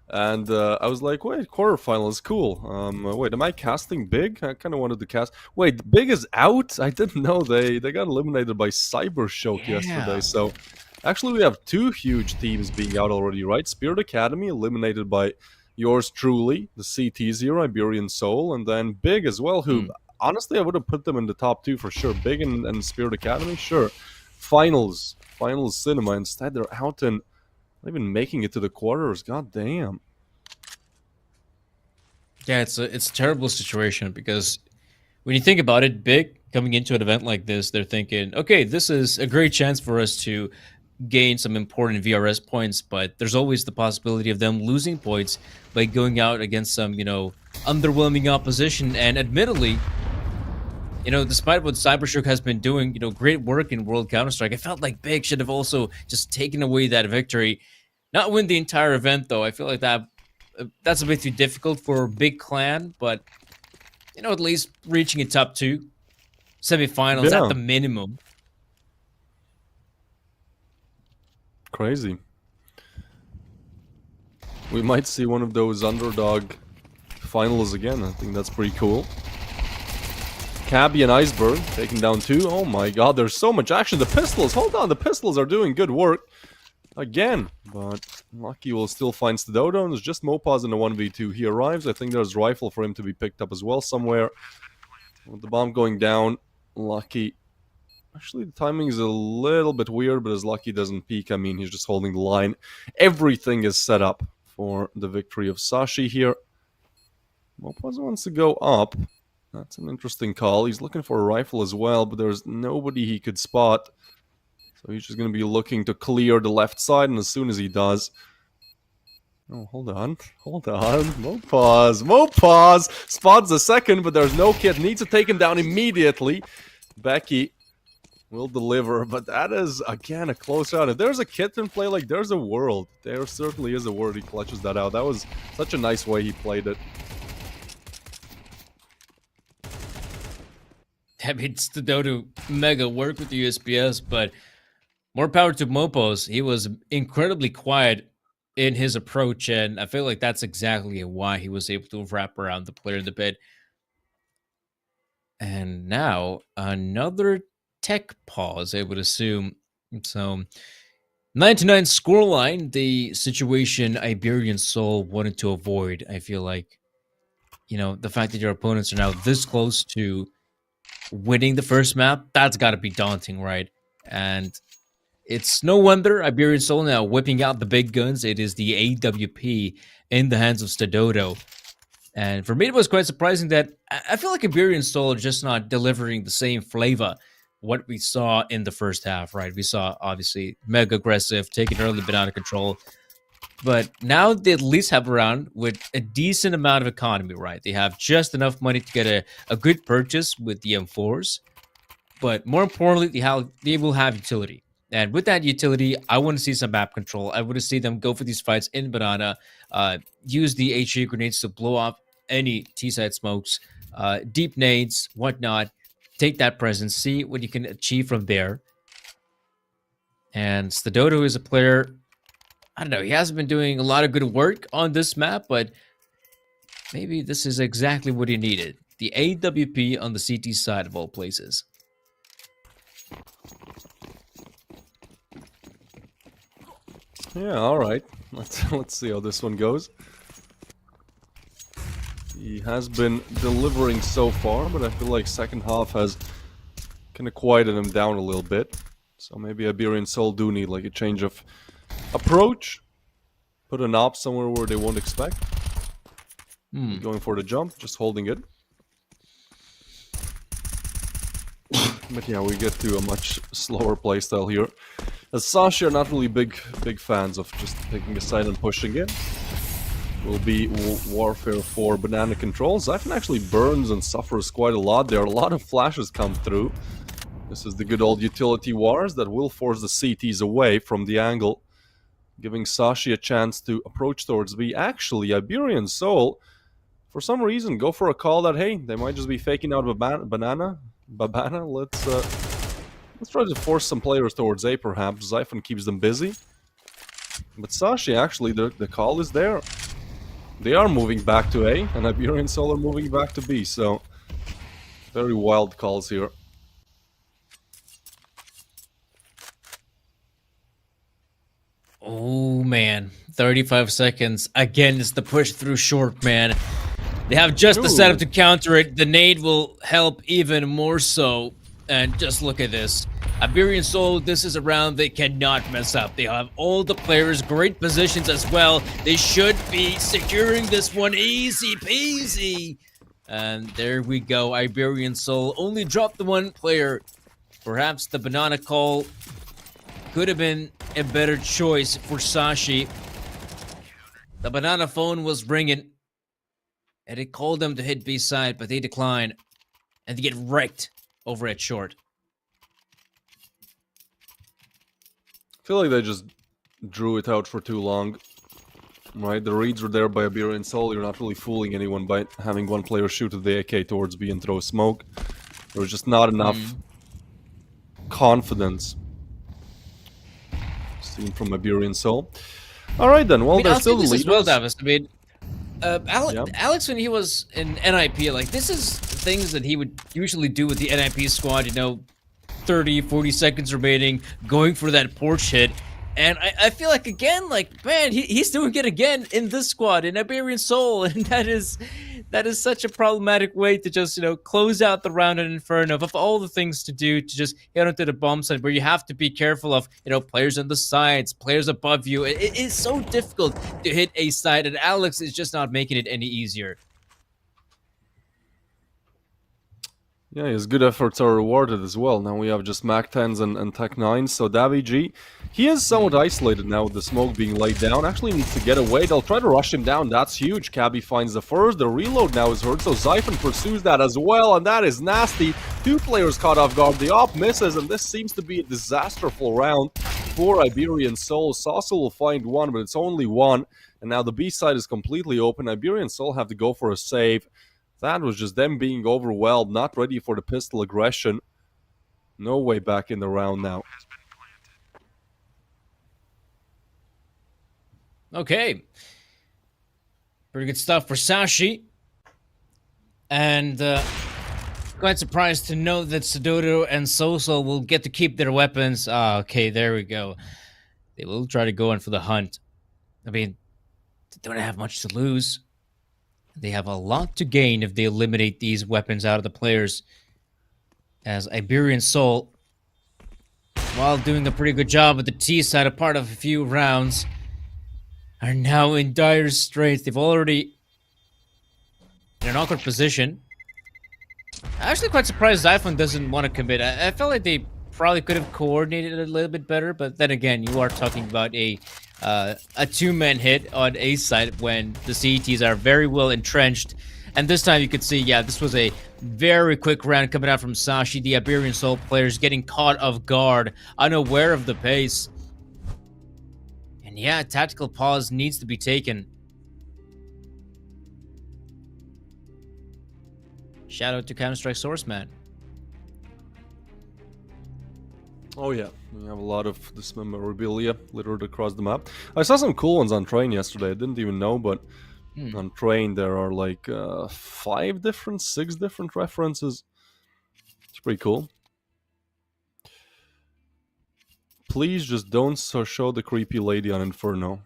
B: and I was like, wait, quarterfinal is cool. Wait, am I casting Big? I kind of wanted to cast. Wait, Big is out? I didn't know they got eliminated by Cybershock yesterday.
A: Yeah.
B: So actually, we have two huge teams being out already, right? Spirit Academy eliminated by yours truly, the CT0, Iberian Soul, and then Big as well, who honestly I would have put them in the top two for sure. Big and Spirit Academy, sure. Finals cinema. Instead, they're out and not even making it to the quarters. God damn.
A: Yeah, it's a terrible situation because when you think about it, Big coming into an event like this, they're thinking, okay, this is a great chance for us to gain some important VRS points, but there's always the possibility of them losing points by going out against some, underwhelming opposition. And admittedly, despite what Cybershock has been doing, great work in World Counter-Strike, I felt like Big should have also just taken away that victory. Not win the entire event, though. I feel like that's a bit too difficult for Big Clan, but, at least reaching a top two, semifinals at
B: Yeah,
A: the minimum.
B: crazy. We might see one of those underdog finals again. I think that's pretty cool. Cabby and Iceberg taking down two. Oh my god, there's so much action. The pistols, hold on, the pistols are doing good work. Again, but Lucky will still find Stododo, and there's just Mopaz in the 1v2. He arrives, I think there's rifle for him to be picked up as well somewhere. With the bomb going down, Lucky... Actually, the timing is a little bit weird, but as Lucky doesn't peek, I mean, he's just holding the line. Everything is set up for the victory of Sashi here. Mopaz wants to go up. That's an interesting call. He's looking for a rifle as well, but there's nobody he could spot. So he's just going to be looking to clear the left side, and as soon as he does... Oh, hold on. Mopaz! Spots the second, but there's no kit. Needs to take him down immediately. Becky will deliver, but that is, again, a close round. If there's a kit in play, like, there's a world. There certainly is a world. He clutches that out. That was such a nice way he played it.
A: I mean, Stododo mega work with the USPS, but more power to Mopos. He was incredibly quiet in his approach, and I feel like that's exactly why he was able to wrap around the player in the pit. And now, another tech pause, I would assume. So, 9-9 scoreline, the situation Iberian Soul wanted to avoid, I feel like. The fact that your opponents are now this close to winning the first map, that's got to be daunting, right? And it's no wonder Iberian Soul now whipping out the big guns. It is the AWP in the hands of Stododo. And for me, it was quite surprising that I feel like Iberian Soul are just not delivering the same flavor what we saw in the first half, right? We saw, obviously, mega aggressive, taking early bit out of control. But now they at least have a round with a decent amount of economy, right? They have just enough money to get a good purchase with the M4s. But more importantly, they will have utility. And with that utility, I want to see some map control. I want to see them go for these fights in Banana, use the HE grenades to blow off any T-side smokes, deep nades, whatnot. Take that presence, see what you can achieve from there. And Stododo is a player, I don't know, he hasn't been doing a lot of good work on this map, but maybe this is exactly what he needed. The AWP on the CT side of all places.
B: Yeah, alright. Let's see how this one goes. He has been delivering so far, but I feel like second half has kind of quieted him down a little bit. So maybe Iberian Soul do need like a change of approach. Put an op somewhere where they won't expect. Going for the jump, just holding it. But yeah, we get to a much slower playstyle here. As Sashi are not really big fans of just taking a side and pushing it. will be warfare for banana control. Zyphon actually burns and suffers quite a lot. There are a lot of flashes come through. This is the good old utility wars that will force the CTs away from the angle, giving Sashi a chance to approach towards B. Actually, Iberian Soul, for some reason, go for a call that, hey, they might just be faking out a banana. Let's try to force some players towards A, perhaps. Zyphon keeps them busy. But Sashi, actually, the call is there. They are moving back to A, and Iberian Soul are moving back to B, so very wild calls here.
A: Oh man, 35 seconds. Again, it's the push through short, man. They have just the setup to counter it. The nade will help even more so. And just look at this. Iberian Soul, this is a round they cannot mess up. They have all the players, great positions as well. They should be securing this one easy peasy. And there we go. Iberian Soul only dropped the one player. Perhaps the banana call could have been a better choice for Sashi. The banana phone was ringing. And it called them to hit B side, but they decline. And they get wrecked over at short.
B: I feel like they just drew it out for too long. Right, the reads were there by Iberian Soul. You're not really fooling anyone by having one player shoot at the AK towards B and throw smoke. There was just not enough confidence seen from Iberian Soul. Alright then, well, they're still the leaders.
A: Well, Davis. I mean, Alex, when he was in NIP, like, this is things that he would usually do with the NIP squad, you know, 30, 40 seconds remaining, going for that porch hit. And I feel like, again, like, man, he's doing it again in this squad, in Iberian Soul, and that is such a problematic way to just, you know, close out the round in Inferno. Of all the things to do, to just get onto the bomb side, where you have to be careful of, you know, players on the sides, players above you. It is so difficult to hit a side, and Alex is just not making it any easier.
B: Yeah, his good efforts are rewarded as well. Now we have just Mac 10s and Tech 9s, so Davi G, he is somewhat isolated now with the smoke being laid down. Actually needs to get away. They'll try to rush him down. That's huge. Cabby finds the first. The reload now is heard, so Zyphon pursues that as well, and that is nasty. Two players caught off guard. The op misses, and this seems to be a disasterful round for Iberian Soul. Saucer will find one, but it's only one, and now the B side is completely open. Iberian Soul have to go for a save. That was just them being overwhelmed, not ready for the pistol aggression. No way back in the round now.
A: Okay. Pretty good stuff for Sashi. And quite surprised to know that Sudodo and Soso will get to keep their weapons. Ah, okay, there we go. They will try to go in for the hunt. I mean, they don't have much to lose. They have a lot to gain if they eliminate these weapons out of the players. As Iberian Soul, while doing a pretty good job at the T side, a part of a few rounds, are now in dire straits. They've already in an awkward position. I'm actually quite surprised Zyphon doesn't want to commit. I felt like they probably could have coordinated it a little bit better, but then again, you are talking about a two-man hit on A side when the CETs are very well entrenched. And this time you could see, yeah, this was a very quick round coming out from Sashi. The Iberian Soul players getting caught off guard, unaware of the pace. And yeah, tactical pause needs to be taken. Shout out to Counter-Strike Sourceman.
B: Oh yeah, we have a lot of this memorabilia littered across the map. I saw some cool ones on Train yesterday. I didn't even know, but on Train there are like 6 different references. It's pretty cool. Please just don't show the creepy lady on Inferno.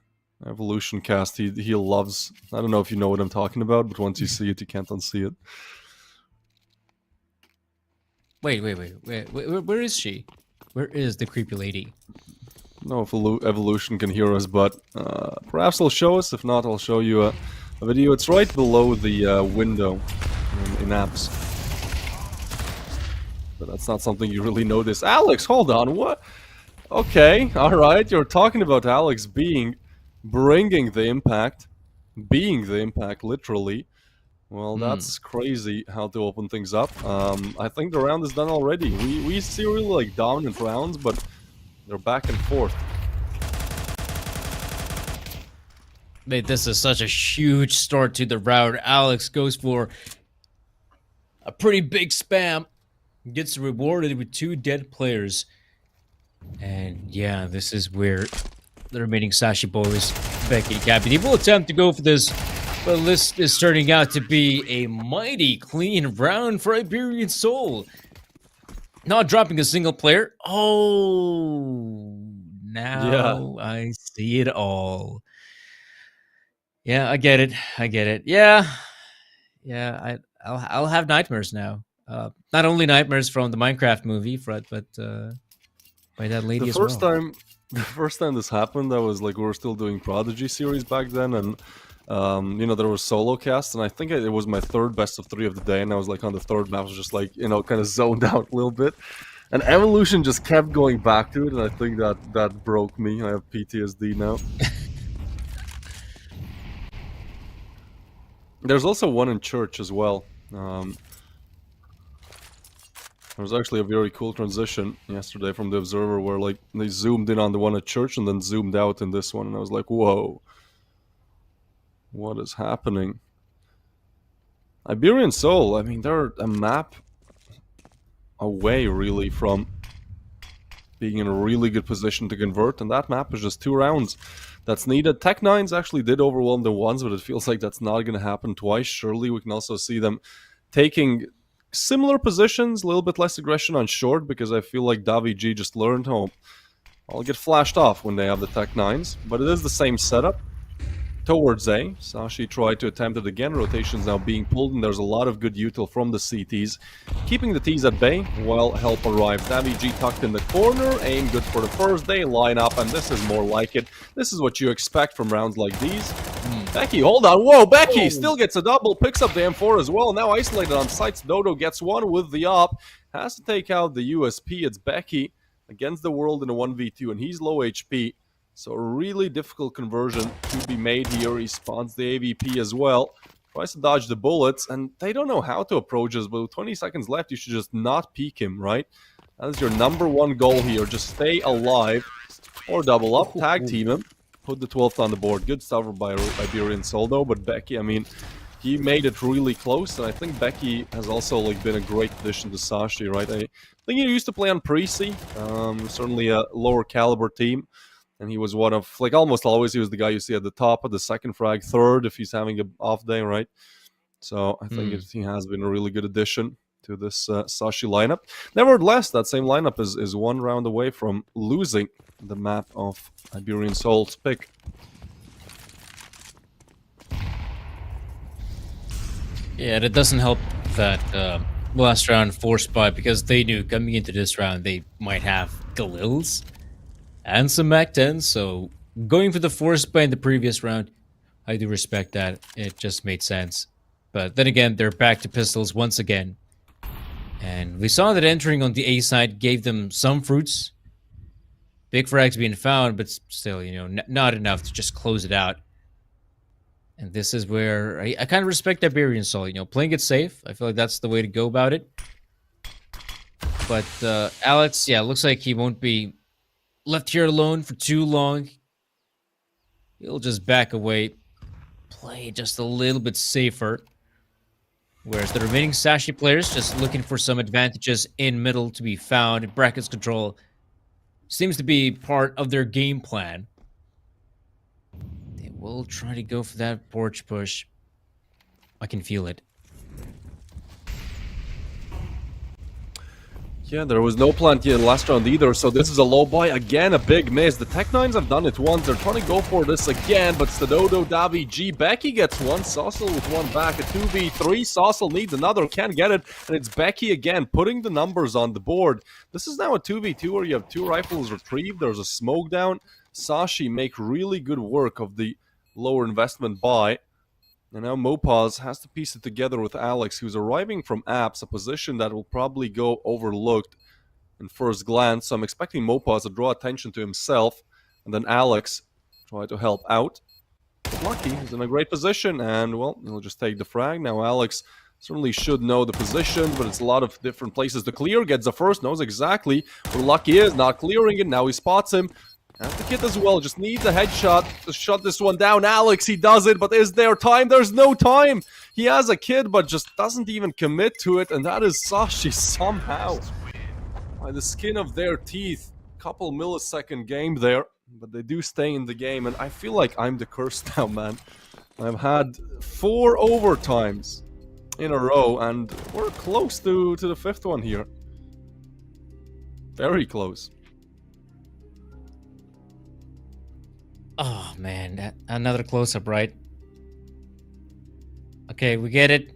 B: Evolution Cast, he loves... I don't know if you know what I'm talking about, but once you see it, you can't unsee it.
A: Wait. Where is she? Where is the creepy lady?
B: I don't know if Evolution can hear us, but perhaps they'll show us. If not, I'll show you a video. It's right below the window in apps. But that's not something you really notice. Alex, hold on, what? Okay, alright, you're talking about Alex bringing the impact. being the impact, literally. Well,
A: Hmm.
B: that's crazy how to open things up. I think the round is done already. We see really like dominant rounds, but they're back and forth.
A: Mate, this is such a huge start to the round. Alex goes for a pretty big spam, gets rewarded with two dead players. And yeah, this is where the remaining Sashi boys, Becky and Gabby, they will attempt to go for this, but this is turning out to be a mighty clean round for Iberian Soul. Not dropping a single player. Oh,
B: Yeah,
A: now I see it all. Yeah, I get it. I get it. Yeah, yeah. I'll have nightmares now. Not only nightmares from the Minecraft movie, but by that
B: the
A: lady as
B: first
A: well.
B: time, the first time this happened, I was like, we were still doing Prodigy series back then, and there was solo cast, and I think it was my third best of three of the day, and I was like on the third map, I was just like, kind of zoned out a little bit, and Evolution just kept going back to it, and I think that broke me. I have PTSD now. There's also one in church as well. There was actually a very cool transition yesterday from the Observer where like they zoomed in on the one at church and then zoomed out in this one, and I was like, whoa, what is happening? Iberian Soul, I mean, they're a map away really from being in a really good position to convert, and that map is just 2 rounds that's needed. Tech Nines actually did overwhelm the ones, but it feels like that's not going to happen twice. Surely we can also see them taking similar positions, a little bit less aggression on short, because I feel like Davi G just learned, I'll get flashed off when they have the Tech Nines, but it is the same setup. Towards A, Sashi tried to attempt it again. Rotation's now being pulled, and there's a lot of good util from the CTs. Keeping the Ts at bay while help arrives. Davi G tucked in the corner. Aim good for the first. They line up, and this is more like it. This is what you expect from rounds like these.
A: Hmm.
B: Becky, hold on. Whoa, Becky
A: Oh,
B: still gets a double. Picks up the M4 as well. Now isolated on sights. Dodo gets one with the op. Has to take out the USP. It's Becky against the world in a 1v2, and he's low HP. So a really difficult conversion to be made here. He spawns the AVP as well. Tries to dodge the bullets, and they don't know how to approach us, but with 20 seconds left, you should just not peek him, right? That is your number one goal here. Just stay alive or double up, tag team him, put the 12th on the board. Good stuff by Iberian Soldo, but Becky, I mean, he made it really close, and I think Becky has also like been a great addition to Sashi, right? I think he used to play on Preci, certainly a lower caliber team. And he was one of, like, almost always he was the guy you see at the top of the second frag, third if he's having an off day, right? So I think
A: hmm.
B: he has been a really good addition to this Sashi lineup. Nevertheless, that same lineup is 1 round away from losing the map of Iberian Soul's pick.
A: Yeah, and it doesn't help that last round forced by because they knew coming into this round they might have Galils and some Mac 10s. So going for the force buy in the previous round, I do respect that. It just made sense. But then again, they're back to pistols once again. And we saw that entering on the A side gave them some fruits. Big frags being found, but still, not enough to just close it out. And this is where I kind of respect Iberian Soul. Playing it safe. I feel like that's the way to go about it. But Alex, yeah, looks like he won't be left here alone for too long. He'll just back away, play just a little bit safer. Whereas the remaining Sashi players just looking for some advantages in middle to be found. Brackets control seems to be part of their game plan. They will try to go for that porch push. I can feel it.
B: Yeah, there was no plant yet last round either, so this is a low buy. Again, a big miss. The Tech Nines have done it once. They're trying to go for this again, but Stadodo, Davi G, Becky gets one. Saucel with one back. A 2v3. Saucel needs another. Can't get it. And it's Becky again, putting the numbers on the board. This is now a 2v2 where you have two rifles retrieved. There's a smoke down. Sashi make really good work of the lower investment buy. And now Mopaz has to piece it together with Alex, who's arriving from Apps, a position that will probably go overlooked in first glance. So I'm expecting Mopaz to draw attention to himself, and then Alex try to help out. But Lucky is in a great position, and well, he'll just take the frag. Now Alex certainly should know the position, but it's a lot of different places to clear. Gets the first, knows exactly where Lucky is, not clearing it. Now he spots him. And the kid as well, just needs a headshot to shut this one down. Alex, he does it, but is there time? There's no time. He has a kid, but just doesn't even commit to it, and that is Sashi somehow. By the skin of their teeth. Couple millisecond game there, but they do stay in the game, and I feel like I'm the curse now, man. I've had 4 overtimes in a row, and we're close to the 5th one here. Very close.
A: Oh man, another close-up, right? Okay, we get it.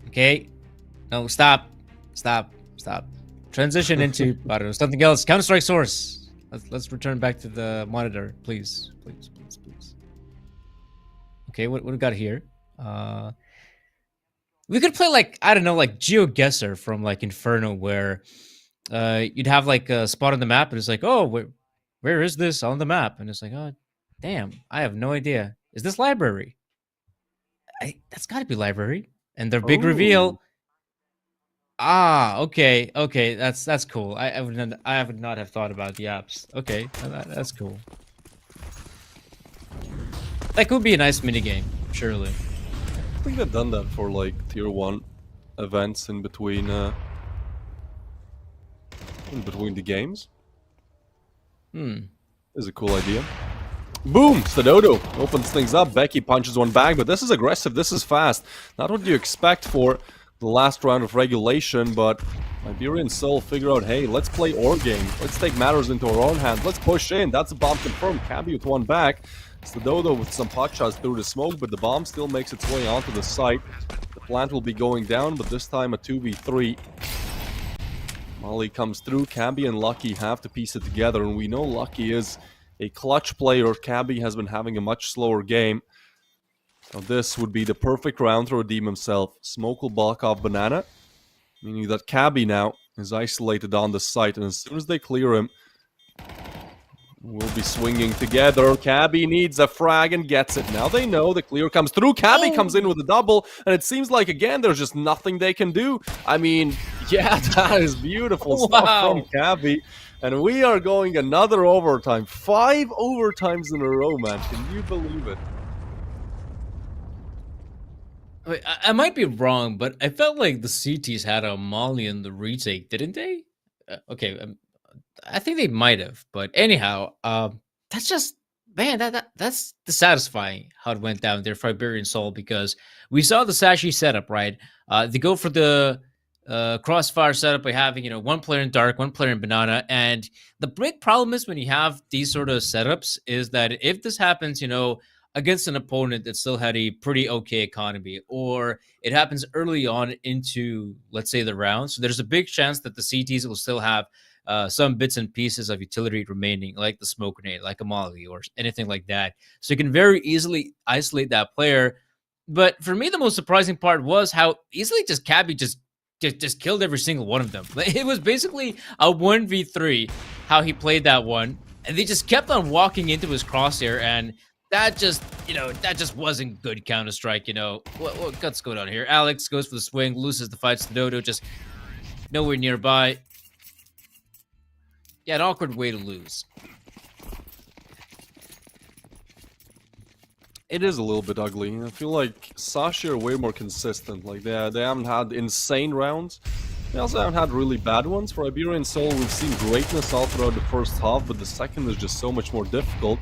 A: Okay. No, stop. Stop. Transition into, I don't know, something else. Counter-Strike source. Let's return back to the monitor, please. Please. Okay, what we got here? We could play like, I don't know, like GeoGuessr from like Inferno, where you'd have like a spot on the map and it's like, oh, where is this on the map? And it's like, oh, damn, I have no idea. Is this library? That's got to be library. And their big reveal. Ah, okay, that's cool. I would not have thought about the apps. Okay, that's cool. That could be a nice minigame, surely.
B: I think they've done that for like tier 1 events in between the games. Is a cool idea. Boom! Stadodo opens things up. Becky punches one back, but this is aggressive, this is fast. Not what you expect for the last round of regulation, but Iberian Soul figure out, hey, let's play our game. Let's take matters into our own hands. Let's push in. That's a bomb confirmed. Cabby with one back. Stadodo with some pot shots through the smoke, but the bomb still makes its way onto the site. The plant will be going down, but this time a 2v3. Molly comes through. Cabby and Lucky have to piece it together, and we know Lucky is a clutch player. Cabby has been having a much slower game. So this would be the perfect round to redeem himself. Smoke will block off Banana, meaning that Cabby now is isolated on the site, and as soon as they clear him, we'll be swinging together. Cabby needs a frag and gets it. Now they know the clear comes through. Cabby comes in with a double, and it seems like, again, there's just nothing they can do. I mean, yeah, that is beautiful stuff from Cabby. And we are going another overtime. 5 overtimes in a row, man. Can you believe it?
A: Wait, I might be wrong, but I felt like the CTs had a Molly in the retake, didn't they? Okay, I think they might have, but anyhow, that's just, man, that's dissatisfying how it went down there for Iberian Soul, because we saw the Sashi setup, right? They go for the crossfire setup by having, one player in dark, one player in banana, and the big problem is when you have these sort of setups is that if this happens, against an opponent that still had a pretty okay economy, or it happens early on into, let's say, the round, so there's a big chance that the CTs will still have some bits and pieces of utility remaining, like the smoke grenade, like a molly, or anything like that. So you can very easily isolate that player. But for me, the most surprising part was how easily just Cabby just killed every single one of them. It was basically a 1v3, how he played that one. And they just kept on walking into his crosshair, and that just wasn't good Counter-Strike, What's going on here? Alex goes for the swing, loses the fight. Stadodo just nowhere nearby. Yeah, an awkward way to lose.
B: It is a little bit ugly. I feel like Sashi are way more consistent. Like, they haven't had insane rounds. They also haven't had really bad ones. For Iberian Soul, we've seen greatness all throughout the first half, but the second is just so much more difficult.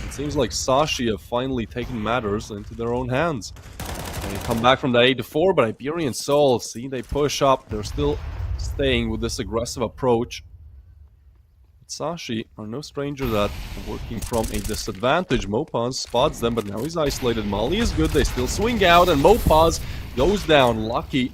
B: It seems like Sashi have finally taken matters into their own hands. They come back from that 8-4, but Iberian Soul, see, they push up. They're still staying with this aggressive approach. Sashi are no stranger that working from a disadvantage. Mopaz spots them, but now he's isolated. Molly is good, they still swing out, and Mopaz goes down. Lucky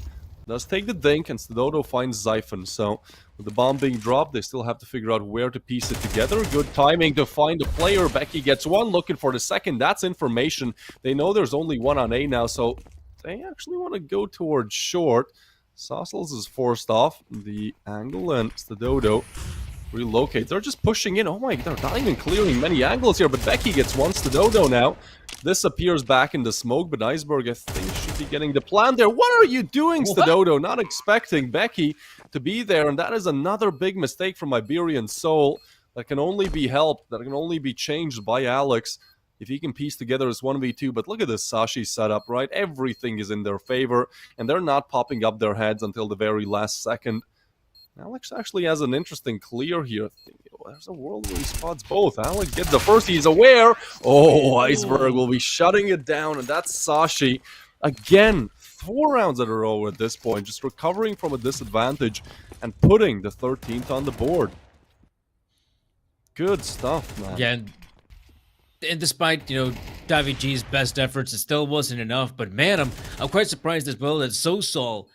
B: does take the dink, and Stadodo finds Zyphon. So, with the bomb being dropped, they still have to figure out where to piece it together. Good timing to find a player. Becky gets one, looking for the second. That's information. They know there's only one on A now, so they actually want to go towards short. Saucels is forced off the angle, and Stadodo relocate. They're just pushing in. Oh my, they're not even clearing many angles here, but Becky gets one. Dodo now disappears back in the smoke, but Iceberg, I think, should be getting the plan there. What are you doing, Dodo? Not expecting Becky to be there, and that is another big mistake from Iberian Soul that can only be helped, that can only be changed by Alex if he can piece together his 1v2. But look at this Sashi setup, right? Everything is in their favor, and they're not popping up their heads until the very last second. Alex actually has an interesting clear here. There's a world where he spots both. Alex gets the first. He's aware. Oh, Iceberg will be shutting it down, and that's Sashi. Again, 4 rounds in a row at this point, just recovering from a disadvantage and putting the 13th on the board. Good stuff, man.
A: Yeah, and despite, Davi G's best efforts, it still wasn't enough. But man, I'm quite surprised as well that Sosol,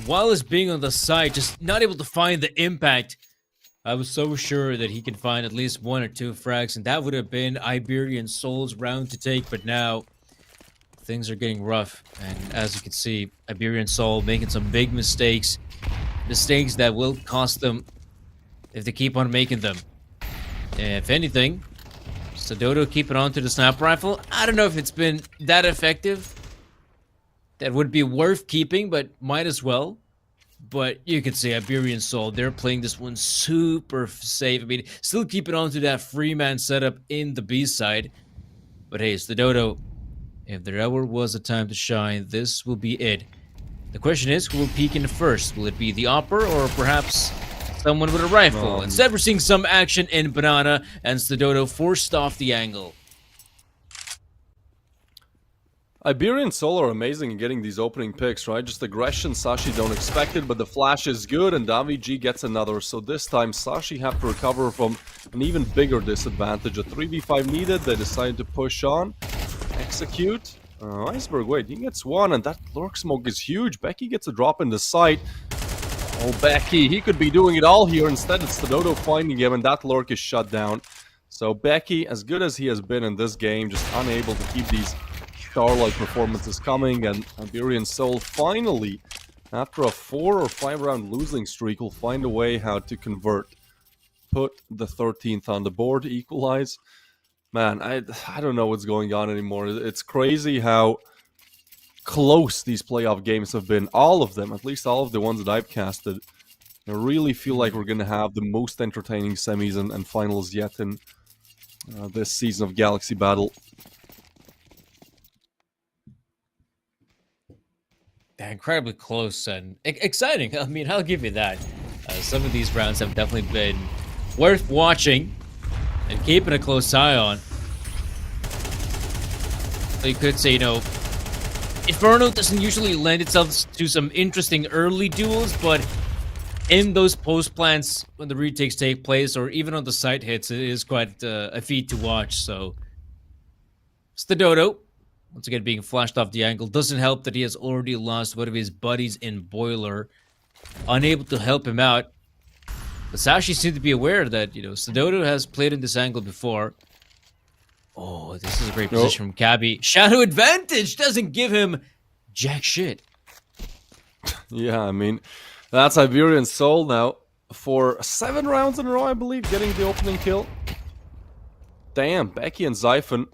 A: while he's being on the side, just not able to find the impact. I was so sure that he could find at least 1 or 2 frags, and that would have been Iberian Soul's round to take. But now, things are getting rough. And as you can see, Iberian Soul making some big mistakes. Mistakes that will cost them if they keep on making them. If anything, Dodo keeping on to the sniper rifle. I don't know if it's been that effective. That would be worth keeping, but might as well. But you can see Iberian Soul, they're playing this one super safe. I mean, still keeping on to that free man setup in the B side. But hey, it's the Dodo. If there ever was a time to shine, this will be it. The question is, who will peek in first? Will it be the Opper or perhaps someone with a rifle? Instead, we're seeing some action in Banana, and Dodo forced off the angle.
B: Iberian Soul are amazing in getting these opening picks, right? Just aggression, Sashi don't expect it, but the flash is good, and Davi G gets another. So this time, Sashi have to recover from an even bigger disadvantage. A 3v5 needed, they decided to push on, execute. Iceberg, wait, he gets one, and that lurk smoke is huge. Becky gets a drop in the sight. Oh, Becky, he could be doing it all here. Instead, it's Dodo finding him, and that lurk is shut down. So Becky, as good as he has been in this game, just unable to keep these star-like performances coming, and Iberian Soul finally, after a 4 or 5 round losing streak, will find a way how to convert. Put the 13th on the board, equalize. Man, I don't know what's going on anymore. It's crazy how close these playoff games have been. All of them, at least all of the ones that I've casted. I really feel like we're going to have the most entertaining semis and finals yet in this season of Galaxy Battle.
A: They're incredibly close and exciting. I mean, I'll give you that. Some of these rounds have definitely been worth watching and keeping a close eye on. You could say, Inferno doesn't usually lend itself to some interesting early duels, but in those post plants, when the retakes take place, or even on the site hits, it is quite a feat to watch. So, it's the Dodo. Once again, being flashed off the angle. Doesn't help that he has already lost one of his buddies in Boiler. Unable to help him out. But Sashi seemed to be aware that, Dodo has played in this angle before. Oh, this is a great position from Cabby. Shadow advantage doesn't give him jack shit.
B: Yeah, I mean, that's Iberian Soul now for 7 rounds in a row, I believe, getting the opening kill. Damn, Becky and Zyphon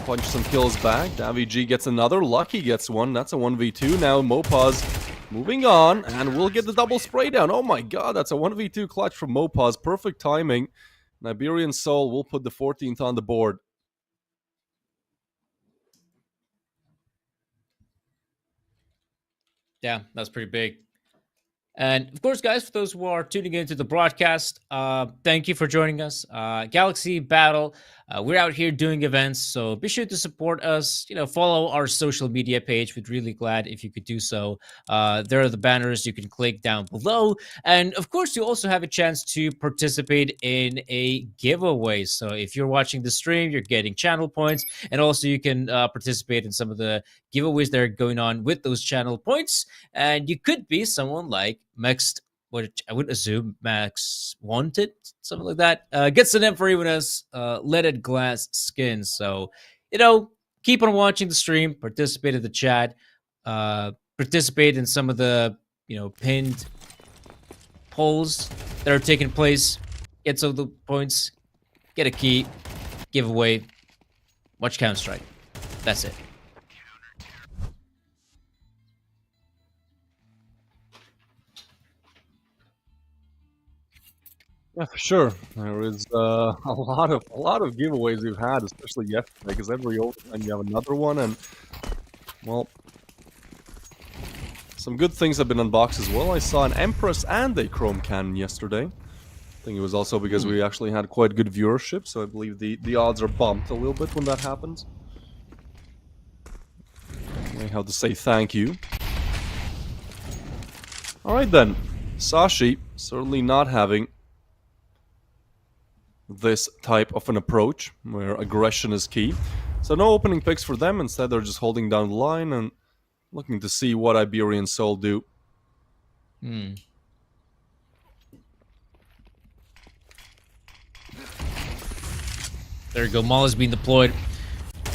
B: punch some kills back. Davi G gets another. Lucky gets one. That's a 1v2. Now Mopaz moving on, and we'll get the double spray down. Oh my god, that's a 1v2 clutch from Mopaz. Perfect timing. And Iberian Soul will put the 14th on the board.
A: Yeah, that's pretty big. And of course, guys, for those who are tuning into the broadcast, thank you for joining us. Galaxy Battle, we're out here doing events, so be sure to support us. Follow our social media page. We'd really glad if you could do so. There are the banners you can click down below, and of course, you also have a chance to participate in a giveaway. So if you're watching the stream, you're getting channel points, and also you can participate in some of the giveaways that are going on with those channel points, and you could be someone like Max, which I would assume Max Wanted, something like that. Gets an M for even as leaded glass skin. So, keep on watching the stream, participate in the chat, participate in some of the, pinned polls that are taking place. Get some of the points, get a key, give away, watch Counter-Strike. That's it.
B: Yeah, for sure. There is a lot of giveaways we've had, especially yesterday, because every overtime you have another one, and well, some good things have been unboxed as well. I saw an Empress and a Chrome Cannon yesterday. I think it was also because we actually had quite good viewership, so I believe the odds are bumped a little bit when that happens. I have to say thank you. Alright then, Sashi certainly not having this type of an approach where aggression is key. So no opening picks for them, instead they're just holding down the line and looking to see what Iberian Soul do.
A: There you go, Maul is being deployed.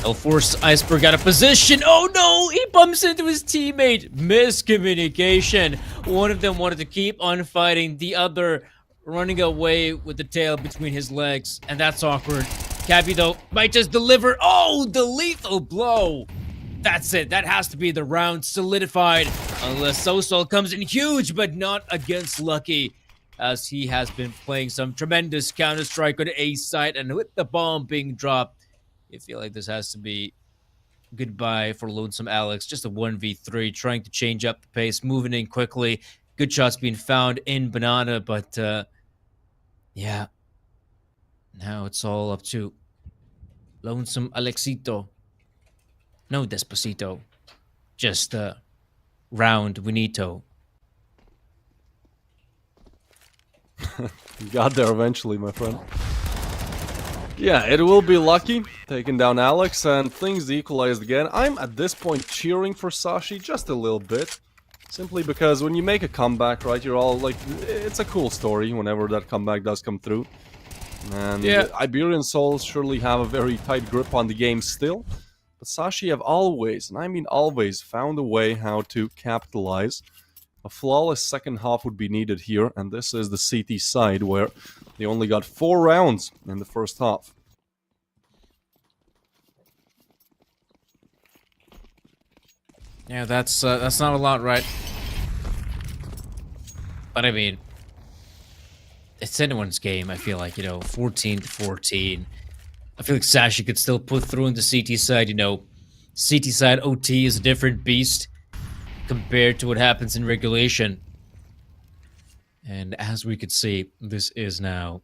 A: They'll force Iceberg out of position. Oh no, he bumps into his teammate. Miscommunication. One of them wanted to keep on fighting, the other running away with the tail between his legs, and that's awkward. Cappy, though, might just deliver. Oh, the lethal blow. That's it. That has to be the round solidified. Unless Sosol comes in huge, but not against Lucky, as he has been playing some tremendous Counter-Strike on A side, and with the bomb being dropped, I feel like this has to be goodbye for Lonesome Alex. Just a 1v3, trying to change up the pace, moving in quickly. Good shots being found in Banana, but yeah. Now it's all up to Lonesome Alexito. No Despacito. Just round Winito.
B: You got there eventually, my friend. Yeah, it will be Lucky taking down Alex, and things equalized again. I'm at this point cheering for Sashi just a little bit. Simply because when you make a comeback, right, you're all like, it's a cool story whenever that comeback does come through. And
A: yeah,
B: Iberian Souls surely have a very tight grip on the game still. But Sashi have always, and I mean always, found a way how to capitalize. A flawless second half would be needed here, and this is the CT side where they only got 4 rounds in the first half.
A: Yeah, that's not a lot, right? But I mean, it's anyone's game. I feel like, 14-14. I feel like Sashi could still put through in the CT side. CT side OT is a different beast compared to what happens in regulation. And as we could see, this is now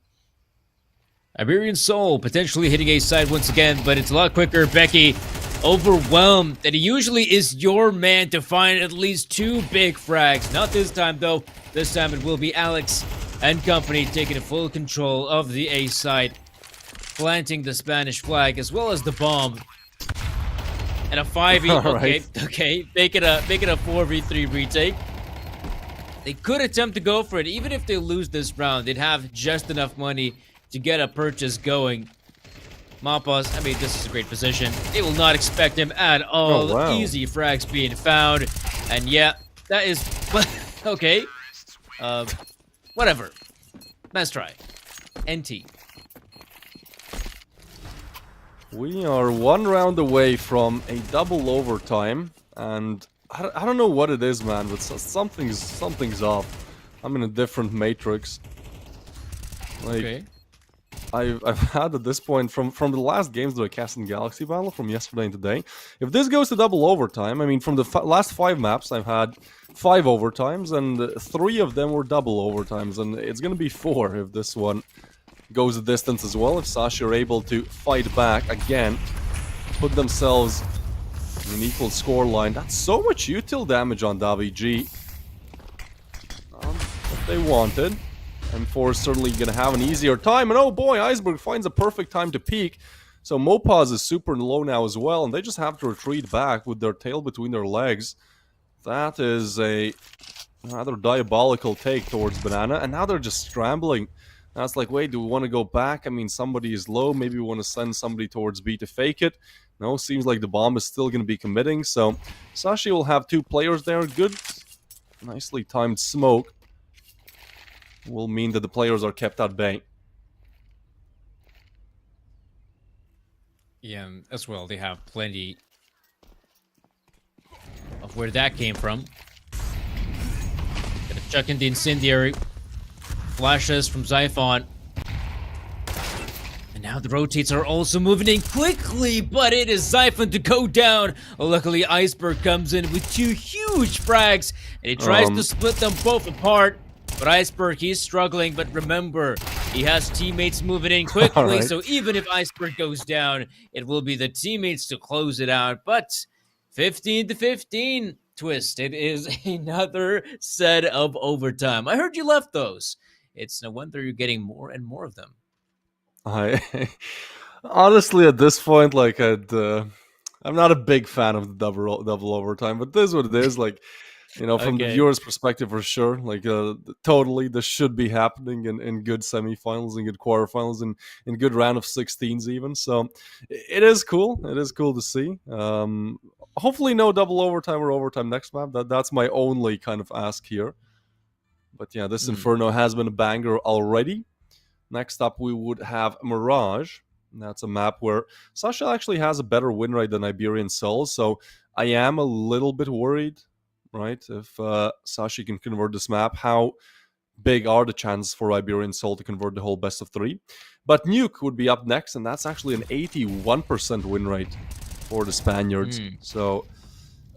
A: Iberian Soul potentially hitting A side once again, but it's a lot quicker. Becky overwhelmed that he usually is your man to find at least 2 big frags. Not this time, though. This time it will be Alex and company taking full control of the A side, planting the Spanish flag as well as the bomb. And a 5v. Okay. Make it a 4v3 retake. They could attempt to go for it. Even if they lose this round, they'd have just enough money to get a purchase going. Mapas, I mean, this is a great position. They will not expect him at all.
B: Oh, wow.
A: Easy frags being found. And yeah, that is... okay. Whatever. Let's try. NT.
B: We are 1 round away from a double overtime, and I don't know what it is, man, but something's off. I'm in a different matrix. Like,
A: Okay.
B: I've had at this point, from the last games of the Cast and Galaxy battle from yesterday and today, if this goes to double overtime, I mean, from the last 5 maps, I've had 5 overtimes, and 3 of them were double overtimes, and it's gonna be 4 if this one goes the distance as well. If Sashi are able to fight back again, put themselves in an equal scoreline. That's so much util damage on Davi G. What they wanted. M4 is certainly going to have an easier time. And oh boy, Iceberg finds a perfect time to peek. So Mopaz is super low now as well. And they just have to retreat back with their tail between their legs. That is a rather diabolical take towards Banana. And now they're just scrambling. Now it's like, wait, do we want to go back? I mean, somebody is low. Maybe we want to send somebody towards B to fake it. No, seems like the bomb is still going to be committing. So Sashi will have 2 players there. Good, nicely timed smoke. will mean that the players are kept at bay.
A: Yeah, as well. They have plenty of where that came from. Gonna chuck in the incendiary. Flashes from Xiphon. And now the rotates are also moving in quickly, but it is Xiphon to go down. Luckily, Iceberg comes in with 2 huge frags, and he tries to split them both apart. But Iceberg, he's struggling, but remember, he has teammates moving in quickly,
B: Right.
A: so even if Iceberg goes down, it will be the teammates to close it out. But 15 to 15, Twist. It is another set of overtime. I heard you left those. It's no wonder you're getting more and more of them.
B: I honestly at this point, like I'm not a big fan of the double overtime, but this is what it is. Like, from the
A: Okay.
B: viewer's perspective, for sure. Like, totally, this should be happening in good semifinals, in good quarterfinals, and in good round of 16s, even. So, it is cool. It is cool to see. Hopefully, no double overtime or overtime next map. That's my only kind of ask here. But yeah, this
A: Hmm.
B: Inferno has been a banger already. Next up, we would have Mirage. That's a map where Sashi actually has a better win rate than Iberian Soul, so I am a little bit worried, right? If Sashi can convert this map, how big are the chances for Iberian Soul to convert the whole best of 3? But Nuke would be up next, and that's actually an 81% win rate for the Spaniards.
A: Hmm.
B: So,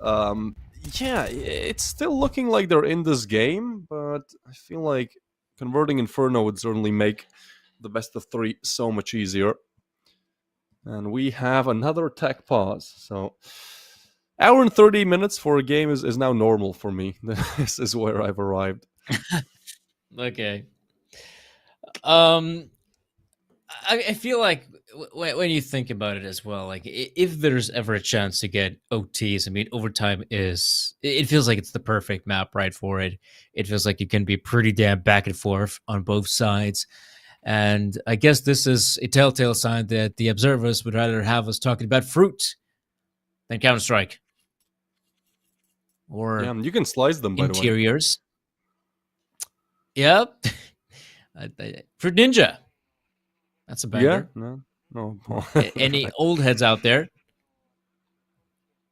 B: um, yeah, it's still looking like they're in this game, but I feel like converting Inferno would certainly make the best of 3 so much easier. And we have another tech pause. So, hour and 30 minutes for a game is now normal for me. This is where I've arrived.
A: Okay. Um, I feel like when you think about it as well, like if there's ever a chance to get OTs, I mean, overtime is, it feels like it's the perfect map, right, for it. It feels like you can be pretty damn back and forth on both sides. And I guess this is a telltale sign that the observers would rather have us talking about fruit than Counter Strike
B: Yeah,
A: or
B: you can slice them, by the way.
A: interiors. Yep. Fruit Ninja. That's a
B: Yeah,
A: banger.
B: no, no.
A: Any old heads out there?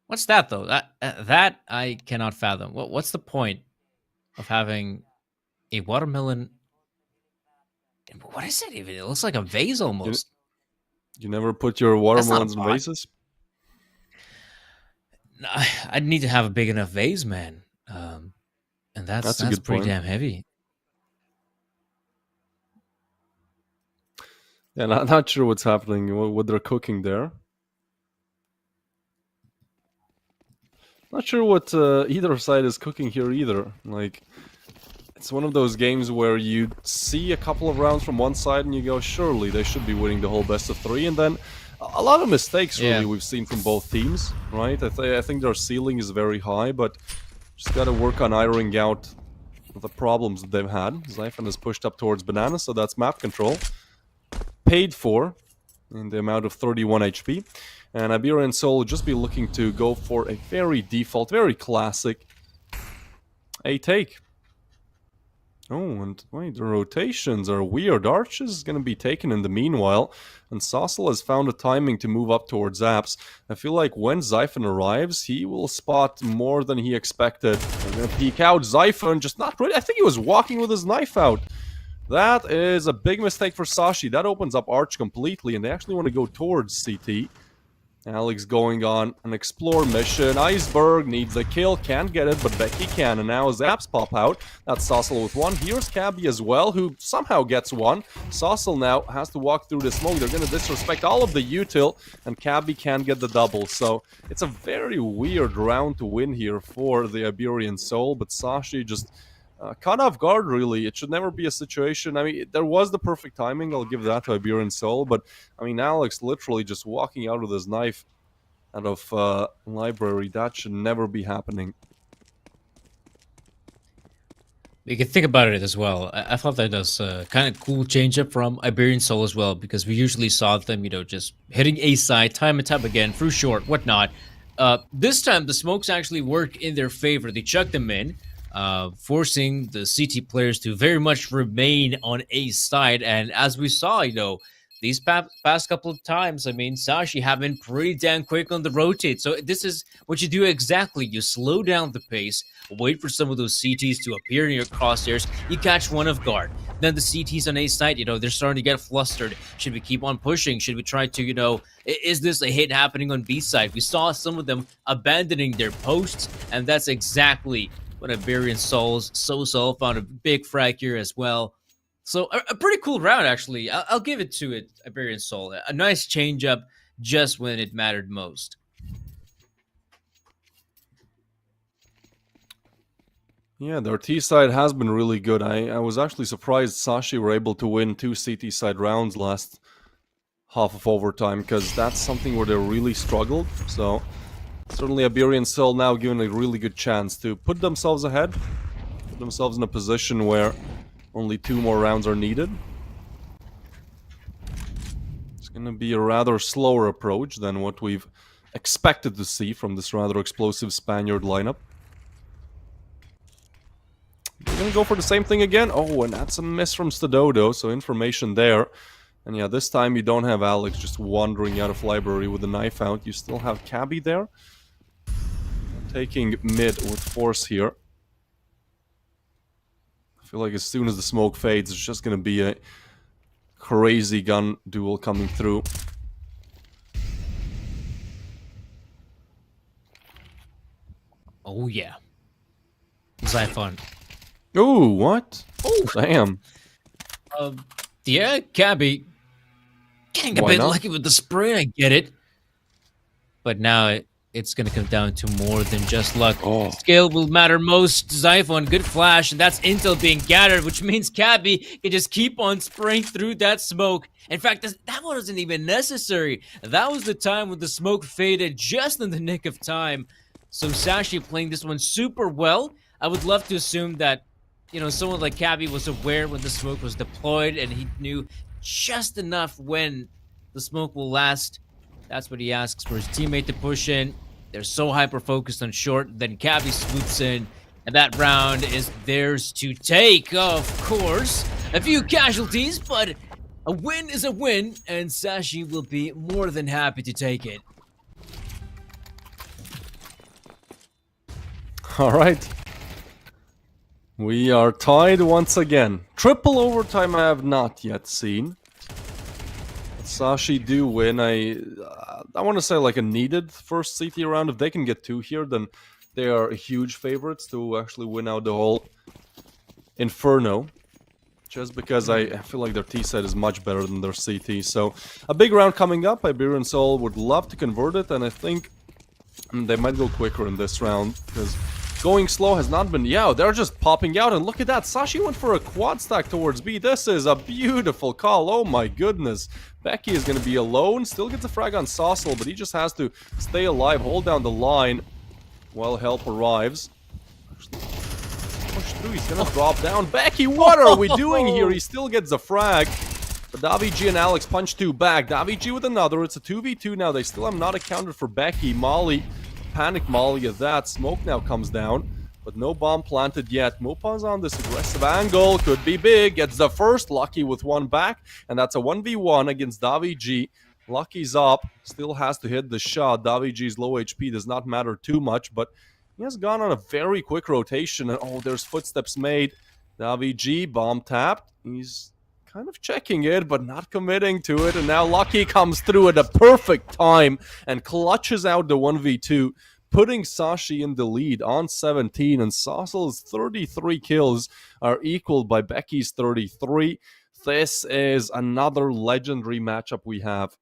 A: What's that though? That I cannot fathom. What's the point of having a watermelon? What is it even? It looks like a vase
B: you,
A: almost.
B: you never put your
A: That's not a
B: watermelons in
A: pot.
B: vases?
A: I'd need to have a big enough vase, man. And that's
B: That's a
A: that's
B: good
A: pretty
B: point.
A: damn heavy.
B: Yeah, not sure what's happening, what they're cooking there. Not sure what either side is cooking here either. Like, it's one of those games where you see a couple of rounds from one side and you go, surely they should be winning the whole best of 3, and then a lot of mistakes really
A: Yeah.
B: we've seen from both teams, right? I think their ceiling is very high, but just gotta work on ironing out the problems that they've had. Xiphon is pushed up towards Banana, so that's map control. Paid for in the amount of 31 HP. And Iberian Soul will just be looking to go for a very default, very classic A take. Oh, and wait, the rotations are weird. Arch is going to be taken in the meanwhile, and Sassel has found a timing to move up towards Zaps. I feel like when Xiphon arrives, he will spot more than he expected. I'm going to peek out. Xiphon just not ready. I think he was walking with his knife out. That is a big mistake for Sashi. That opens up Arch completely, and they actually want to go towards CT. Alex going on an explore mission. Iceberg needs the kill, can't get it, but Becky can, and now Zaps pop out. That's Sassel with one. Here's Cabby as well, who somehow gets one. Sassel now has to walk through the smoke. They're going to disrespect all of the util, and Cabby can't get the double. So it's a very weird round to win here for the Iberian Soul, but Sashi just caught off guard, really. It should never be a situation. I mean, there was the perfect timing. I'll give that to Iberian Soul. But, I mean, Alex literally just walking out with his knife out of library. That should never be happening.
A: You can think about it as well. I thought that was a kind of cool change up from Iberian Soul as well, because we usually saw them, just hitting A side time and time again through short, whatnot. This time, the smokes actually work in their favor. They chuck them in. forcing the CT players to very much remain on A side. And as we saw, these past couple of times, I mean, Sashi have been pretty damn quick on the rotate. So this is what you do exactly. You slow down the pace, wait for some of those CTs to appear in your crosshairs. You catch one of guard. Then the CTs on A side, they're starting to get flustered. Should we keep on pushing? Should we try to, is this a hit happening on B side? We saw some of them abandoning their posts, and that's exactly what Iberian Souls. So found a big frag here as well. So a pretty cool round, actually. I'll give it to it, Iberian Soul. A nice change up just when it mattered most.
B: Yeah, their T side has been really good. I was actually surprised Sashi were able to win 2 CT side rounds last half of overtime, because that's something where they really struggled. So certainly Iberian Soul now given a really good chance to put themselves ahead, put themselves in a position where only 2 more rounds are needed. It's going to be a rather slower approach than what we've expected to see from this rather explosive Spaniard lineup. They're going to go for the same thing again. Oh, and that's a miss from Stadodo, so information there. And yeah, this time you don't have Alex just wandering out of library with a knife out. You still have Cabby there. Taking mid with force here. I feel like as soon as the smoke fades, it's just going to be a crazy gun duel coming through.
A: Oh, yeah. Zyphon.
B: Ooh, what?
A: Oh,
B: damn.
A: Yeah, Cabby. Getting a
B: Why
A: bit
B: not?
A: lucky with the spray, I get it. But now it's going to come down to more than just luck.
B: Oh.
A: Skill will matter most. Zyphon, good flash, and that's intel being gathered, which means Cabby can just keep on spraying through that smoke. In fact, that wasn't even necessary. That was the time when the smoke faded just in the nick of time. So Sashi playing this one super well. I would love to assume that, someone like Cabby was aware when the smoke was deployed, and he knew just enough when the smoke will last. That's what he asks for his teammate to push in. They're so hyper-focused on short, then Cabby swoops in, and that round is theirs to take, of course. A few casualties, but a win is a win, and Sashi will be more than happy to take it.
B: All right. We are tied once again. Triple overtime I have not yet seen. Sashi do win. I want to say like a needed first CT round. If they can get 2 here, then they are huge favorites to actually win out the whole Inferno. Just because I feel like their T set is much better than their CT. So a big round coming up. Iberian Soul would love to convert it, and I think they might go quicker in this round, because going slow has not been... Yeah, they're just popping out, and look at that. Sashi went for a quad stack towards B. This is a beautiful call. Oh my goodness. Becky is going to be alone. Still gets a frag on Saucel, but he just has to stay alive, hold down the line while help arrives. Actually, push through. He's going to drop down. Becky, what are we doing here? He still gets the frag. But Davig and Alex punch 2 back. Davig with another. It's a 2v2 now. They still have not accounted for Becky. Molly, panic Molly at that. Smoke now comes down, but no bomb planted yet. Mopa's on this aggressive angle. Could be big. Gets the first. Lucky with 1 back. And that's a 1v1 against Davig. Lucky's up. Still has to hit the shot. Davig's low HP does not matter too much, but he has gone on a very quick rotation. And oh, there's footsteps made. Davig, bomb tapped. He's kind of checking it, but not committing to it. And now Lucky comes through at a perfect time and clutches out the 1v2, putting Sashi in the lead on 17. And Saucel's 33 kills are equaled by Becky's 33. This is another legendary matchup we have.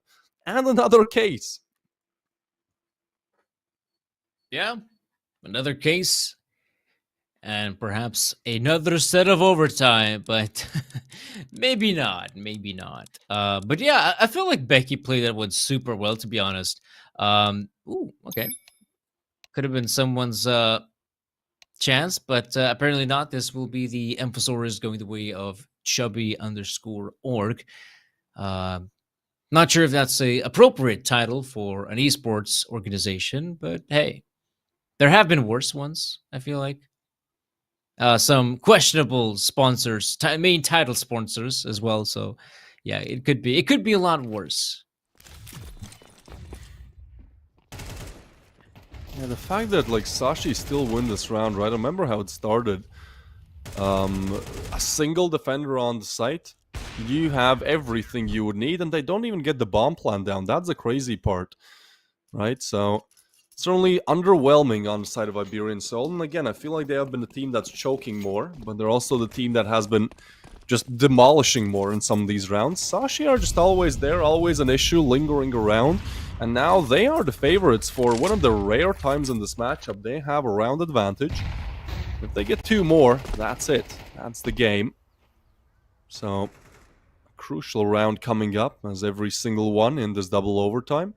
B: And another case.
A: Yeah, another case. And perhaps another set of overtime, but maybe not. But yeah, I feel like Becky played that one super well, to be honest. Ooh, okay. Could have been someone's chance, but apparently not. This will be the Emphasaurus going the way of chubby_org. Not sure if that's a appropriate title for an esports organization, but hey, there have been worse ones, I feel like. some questionable sponsors, main title sponsors as well. So, yeah, it could be a lot worse.
B: Yeah, the fact that like Sashi still win this round, right? I remember how it started. A single defender on the site, you have everything you would need, and they don't even get the bomb plan down. That's the crazy part, right? So certainly underwhelming on the side of Iberian Soul. And again, I feel like they have been the team that's choking more, but they're also the team that has been just demolishing more in some of these rounds. Sashi are just always there, always an issue lingering around. And now they are the favorites for one of the rare times in this matchup. They have a round advantage. If they get two more, that's it. That's the game. So, a crucial round coming up, as every single one in this double overtime.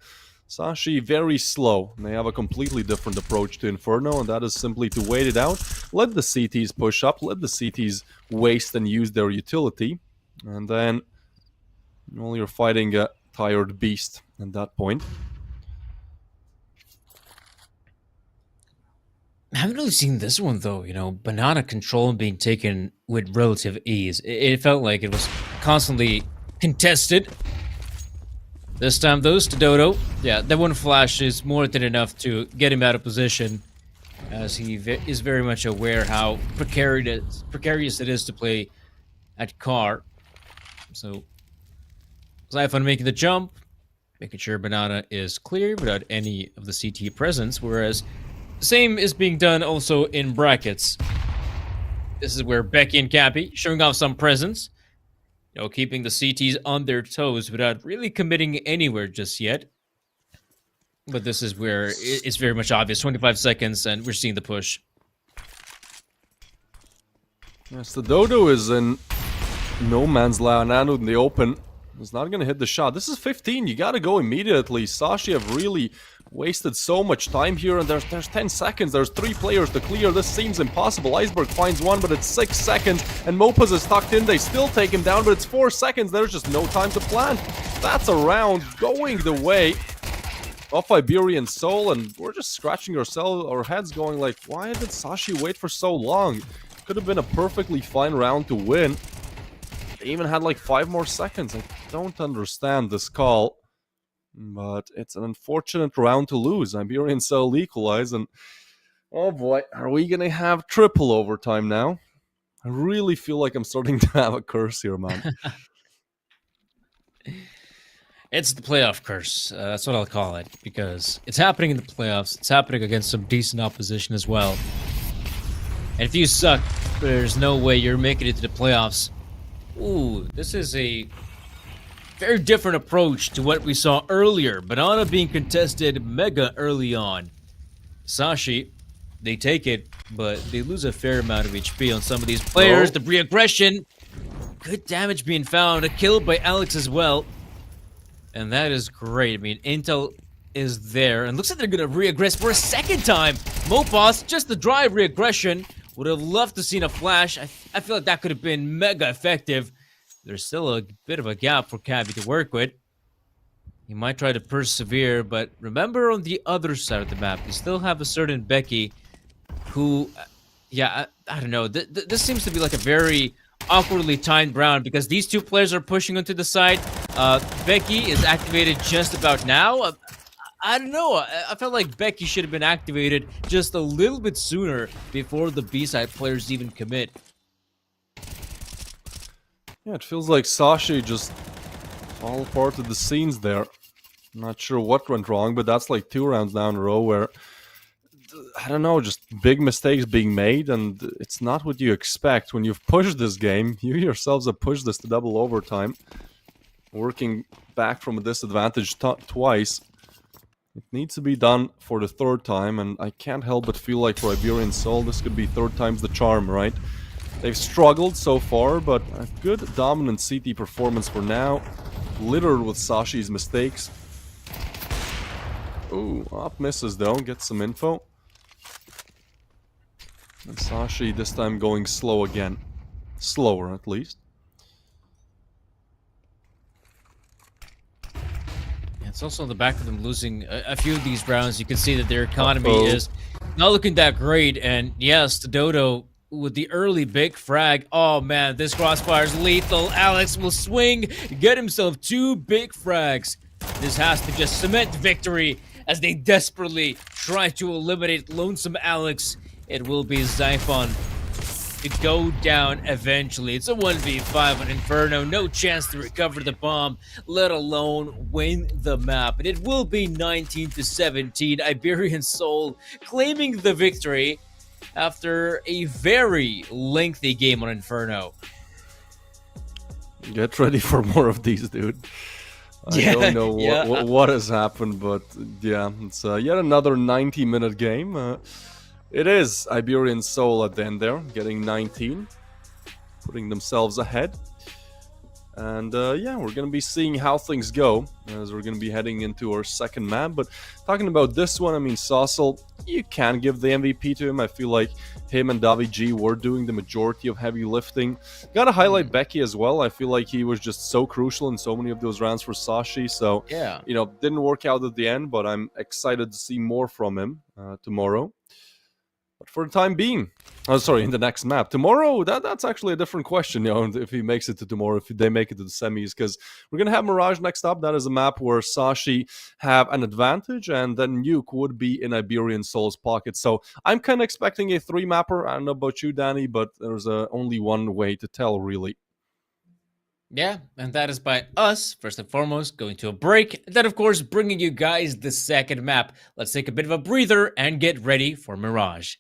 B: Sashi very slow. They have a completely different approach to Inferno, and that is simply to wait it out, let the CTs push up, let the CTs waste and use their utility, and then well, you're fighting a tired beast at that point.
A: I haven't really seen this one though. Banana control being taken with relative ease. It felt like it was constantly contested. This time, though, Dodo, yeah, that one flash is more than enough to get him out of position, as he is very much aware how precarious it is to play at car. So, Zyphon making the jump, making sure Banana is clear without any of the CT presence, whereas the same is being done also in brackets. This is where Becky and Cappy showing off some presence, keeping the CTs on their toes without really committing anywhere just yet. But this is where it's very much obvious. 25 seconds, and we're seeing the push.
B: Yes, the Dodo is in no man's land. Nanu in the open is not going to hit the shot. This is 15. You got to go immediately. Sashi have really wasted so much time here, and there's 10 seconds. There's 3 players to clear. This seems impossible. Iceberg finds one, but it's 6 seconds, and Mopaz is tucked in. They still take him down, but it's 4 seconds. There's just no time to plan. That's a round going the way of Iberian Soul, and we're just scratching our heads going like, why did Sashi wait for so long? Could have been a perfectly fine round to win. They even had like 5 more seconds. I don't understand this call, but it's an unfortunate round to lose. Iberian Soul equalize, and oh boy, are we gonna have triple overtime now? I really feel like I'm starting to have a curse here, man.
A: It's the playoff curse. That's what I'll call it, because it's happening in the playoffs. It's happening against some decent opposition as well. And if you suck, there's no way you're making it to the playoffs. Ooh, this is a very different approach to what we saw earlier. Banana being contested mega early on. Sashi, they take it, but they lose a fair amount of HP on some of these players. The re-aggression. Good damage being found. A kill by Alex as well. And that is great. I mean, Intel is there. And looks like they're going to re-aggress for a second time. Mopaz, just the dry re-aggression. Would have loved to seen a flash. I feel like that could have been mega effective. There's still a bit of a gap for Cavi to work with. He might try to persevere, but remember on the other side of the map, you still have a certain Becky who, yeah, I don't know. This seems to be like a very awkwardly timed round because these two players are pushing onto the side. Becky is activated just about now. I don't know. I felt like Becky should have been activated just a little bit sooner before the B-side players even commit.
B: Yeah, it feels like Sashi just fall apart at the scenes there. I'm not sure what went wrong, but that's like 2 rounds now in a row where, I don't know, just big mistakes being made, and it's not what you expect. When you've pushed this game, you yourselves have pushed this to double overtime, working back from a disadvantage twice. It needs to be done for the 3rd time, and I can't help but feel like for Iberian Soul, this could be 3rd time's the charm, right? They've struggled so far, but a good dominant CT performance for now, littered with Sashi's mistakes. Ooh, up misses though, get some info. And Sashi this time going slow again. Slower, at least.
A: It's also on the back of them losing a few of these rounds. You can see that their economy is not looking that great. And yes, the Dodo with the early big frag. Oh man, this crossfire is lethal. Alex will swing, get himself 2 big frags. This has to just cement victory as they desperately try to eliminate Lonesome Alex. It will be Xiphon to go down eventually. It's a 1v5 on Inferno. No chance to recover the bomb, let alone win the map. And it will be 19-17. Iberian Soul claiming the victory after a very lengthy game on Inferno.
B: Get ready for more of these, dude. I don't know what has happened, but yeah, it's yet another 90-minute game. It is Iberian Soul at the end there, getting 19, putting themselves ahead. And yeah, we're going to be seeing how things go as we're going to be heading into our second map. But talking about this one, I mean, Saucel, you can give the MVP to him. I feel like him and Davi G were doing the majority of heavy lifting. Gotta highlight Becky as well. I feel like he was just so crucial in so many of those rounds for Sashi. So,
A: Yeah.
B: you know, didn't work out at the end, but I'm excited to see more from him tomorrow. But for the time being, in the next map tomorrow, that's actually a different question. You know, if he makes it to tomorrow, if they make it to the semis, because we're gonna have Mirage next up. That is a map where Sashi have an advantage, and then Nuke would be in Iberian Soul's pocket. So I'm kind of expecting a 3-mapper. I don't know about you, Danny, but there's only one way to tell, really.
A: Yeah, and that is by us, first and foremost, going to a break. Then, of course, bringing you guys the second map. Let's take a bit of a breather and get ready for Mirage.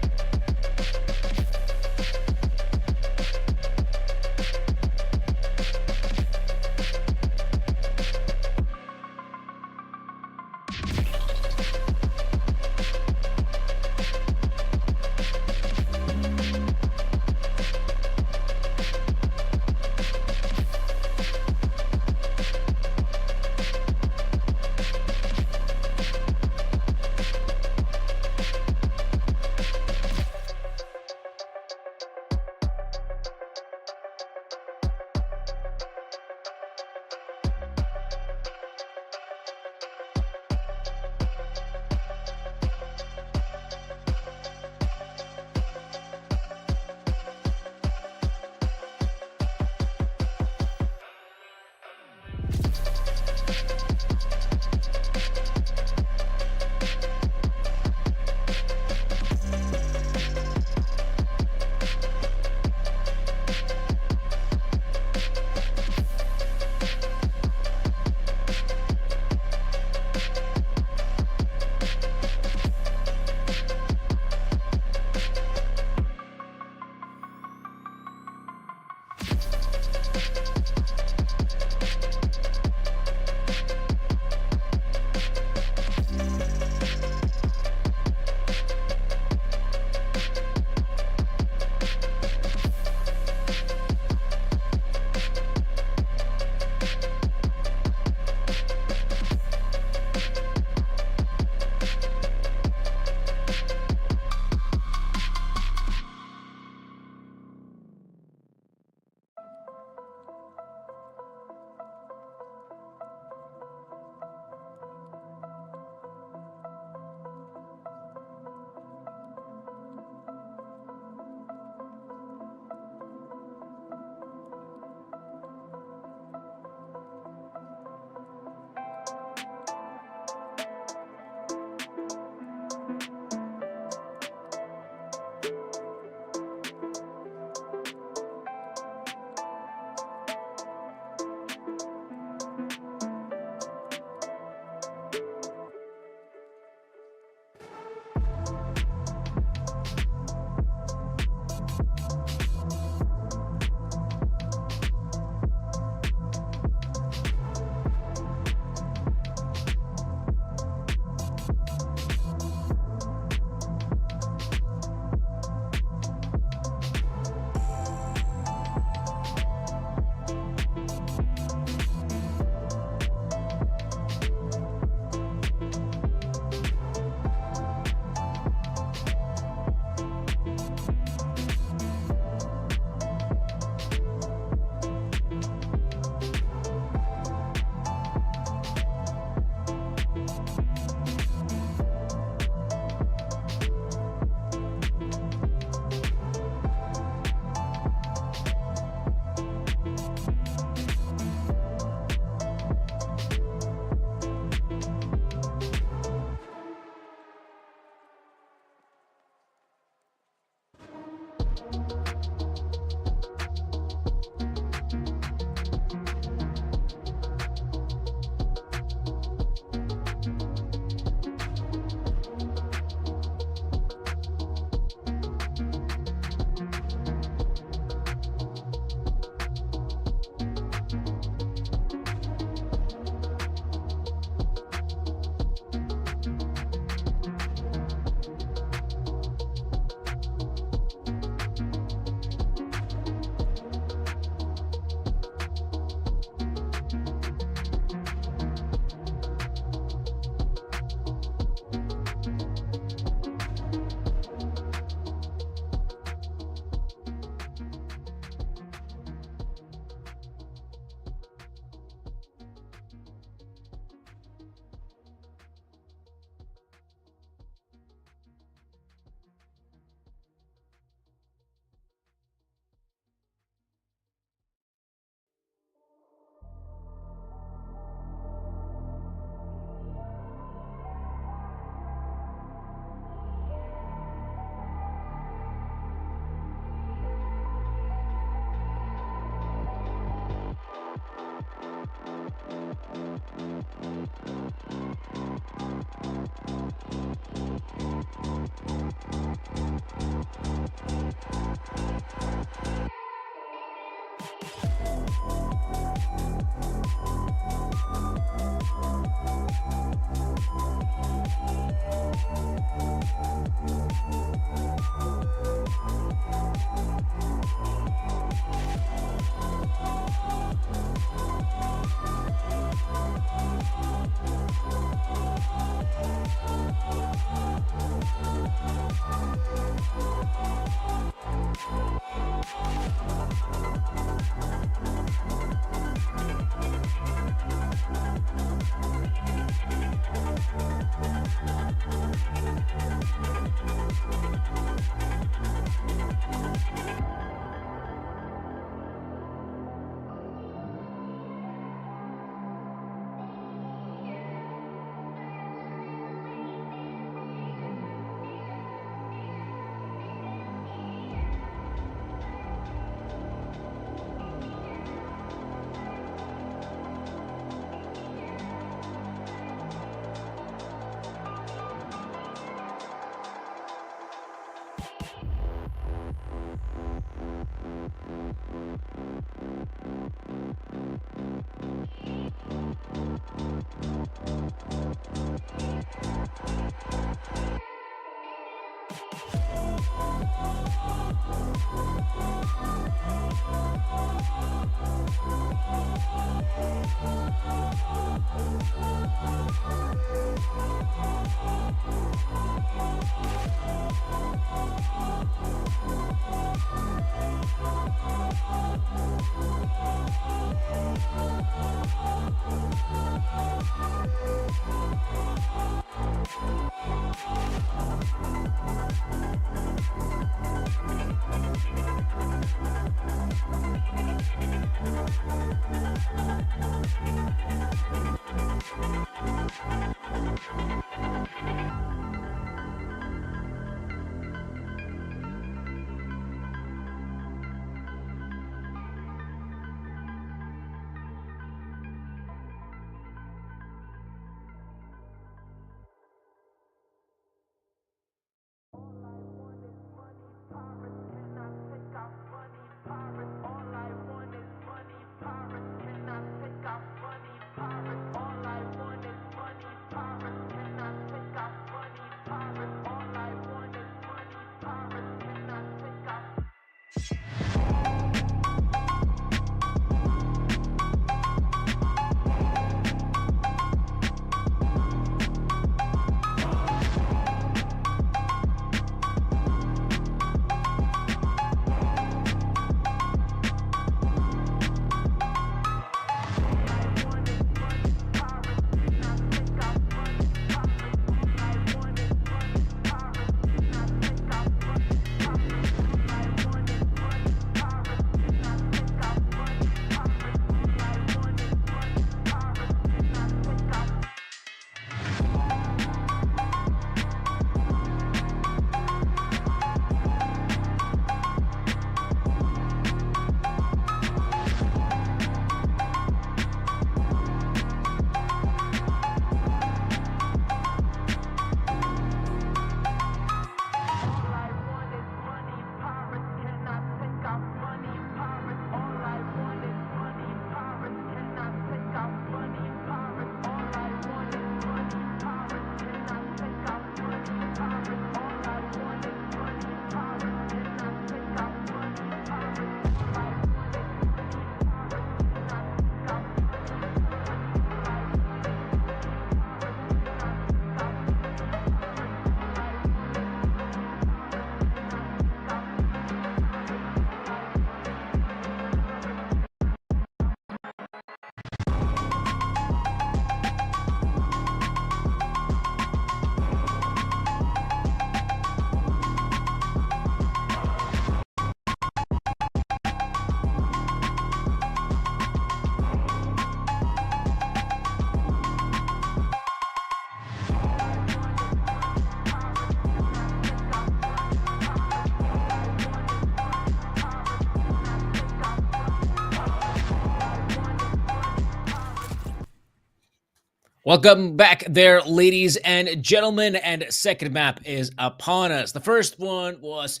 A: Welcome back there, ladies and gentlemen, and second map is upon us. The first one was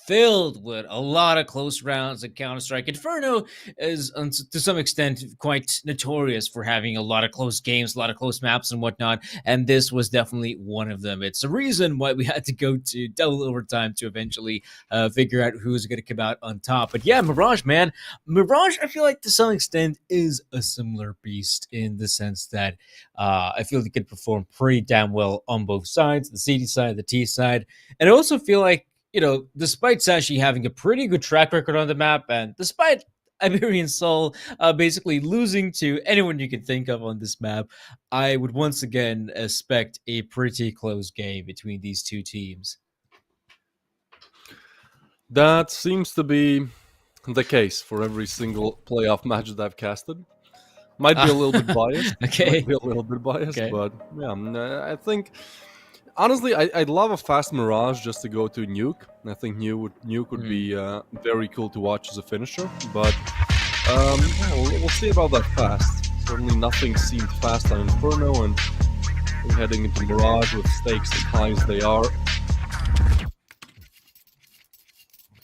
A: filled with a lot of close rounds at Counter-Strike. Inferno is, to some extent, quite notorious for having a lot of close games, a lot of close maps and whatnot, and this was definitely one of them. It's a reason why we had to go to double overtime to eventually figure out who's going to come out on top. But yeah, Mirage, man. Mirage, I feel like to some extent is a similar beast in the sense that I feel they could perform pretty damn well on both sides, the CD side, the T side. And I also feel like, despite Sashi having a pretty good track record on the map, and despite Iberian Soul basically losing to anyone you can think of on this map, I would once again expect a pretty close game between these two teams.
B: That seems to be the case for every single playoff match that I've casted. Might be a little bit biased.
A: Okay.
B: Might be a little bit biased,
A: Okay.
B: but yeah, I think honestly, I'd love a fast Mirage just to go to Nuke. I think Nuke would be very cool to watch as a finisher, but we'll see about that fast. Certainly nothing seemed fast on Inferno, and we're heading into Mirage with stakes as high as they are.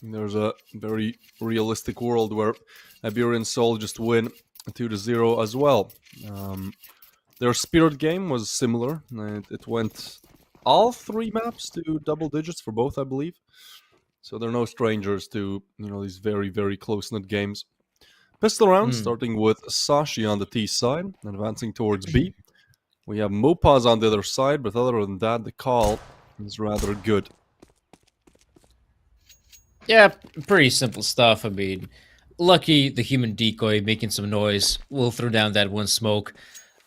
B: There's a very realistic world where Iberian Soul just win 2-0 as well. Their Spirit game was similar. It went all three maps to double digits for both, I believe. So they're no strangers to these very, very close-knit games. Pistol round, starting with Sashi on the T side, advancing towards B. We have Mopaz on the other side, but other than that, the call is rather good.
A: Yeah, pretty simple stuff. I mean, lucky the human decoy making some noise will throw down that one smoke.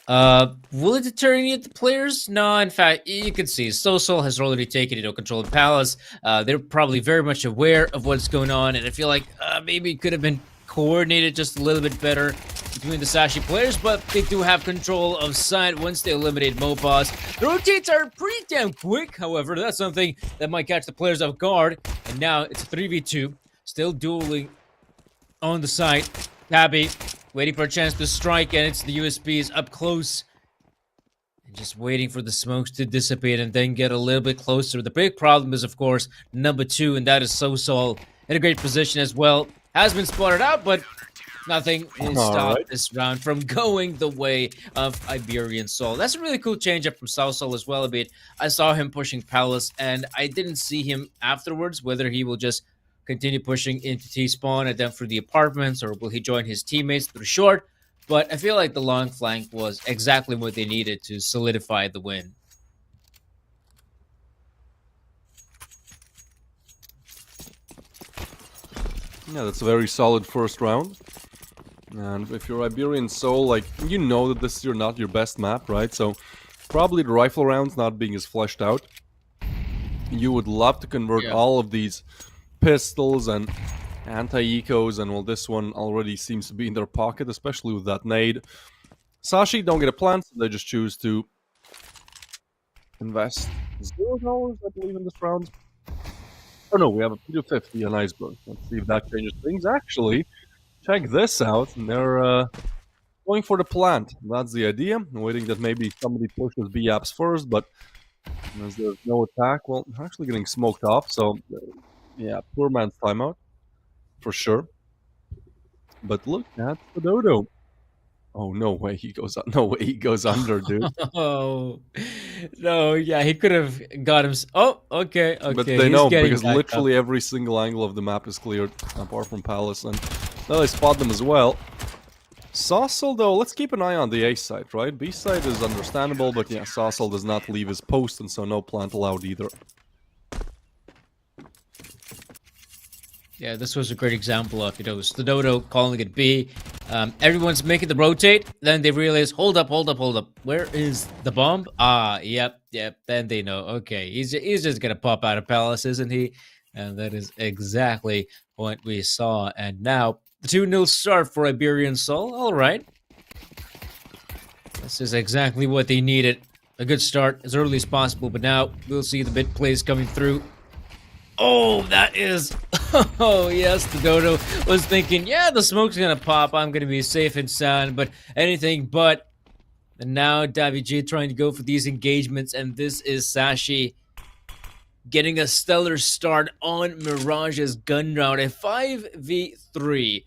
A: Will it deter any of the players? No, in fact, you can see Social has already taken control of Palace. They're probably very much aware of what's going on, and I feel like maybe it could have been coordinated just a little bit better between the Sashi players, but they do have control of side once they eliminate Mopaz. The rotates are pretty damn quick, however. That's something that might catch the players off guard. And now it's a 3v2, still dueling on the side. Tabby waiting for a chance to strike, and it's the USBs up close. Just waiting for the smokes to dissipate and then get a little bit closer. The big problem is, of course, number 2, and that is So in a great position as well. Has been spotted out, but nothing will
B: All
A: stop
B: right.
A: this round from going the way of Iberian Soul. That's a really cool changeup from Soul as well a bit. I saw him pushing Palace, and I didn't see him afterwards, whether he will just continue pushing into T-spawn and then through the apartments, or will he join his teammates through short. But I feel like the long flank was exactly what they needed to solidify the win.
B: Yeah, that's a very solid first round. And if you're Iberian Soul, like, you know that this is not your best map, right? So probably the rifle rounds not being as fleshed out. You would love to convert
A: Yeah.
B: all of these pistols and anti-ecos, and well, this one already seems to be in their pocket, especially with that nade. Sashi don't get a plant, so they just choose to invest $0, I believe, in this round. Oh no, we have a P250 on Iceberg. Let's see if that changes things. Actually, check this out. And they're going for the plant. That's the idea. I'm waiting that maybe somebody pushes B apps first, but as there's no attack, well, they're actually getting smoked off. So, yeah, poor man's timeout for sure. But look at the dodo. Oh, no way he goes no way he goes under, dude.
A: Oh no! Yeah, he could have got him. Oh, okay, okay.
B: But they
A: he's
B: know
A: getting
B: because
A: back
B: literally
A: up.
B: every single angle of the map is cleared, apart from Palace, and now they spot them as well. Saucel, though, let's keep an eye on the A side, right? B side is understandable, but yeah, Saucel does not leave his post, and so no plant allowed either.
A: Yeah, this was a great example of, the dodo calling it B. Everyone's making the rotate. Then they realize, hold up. Where is the bomb? Ah, yep. Then they know, okay, he's just gonna pop out of Palace, isn't he? And that is exactly what we saw. And now the 2-0 start for Iberian Soul. All right, this is exactly what they needed. A good start as early as possible, but now we'll see the bit plays coming through. Oh, that is... Oh, yes, the dodo was thinking, yeah, the smoke's gonna pop. I'm gonna be safe and sound, but anything but. And now Davij trying to go for these engagements, and this is Sashi getting a stellar start on Mirage's gun round. A 5v3.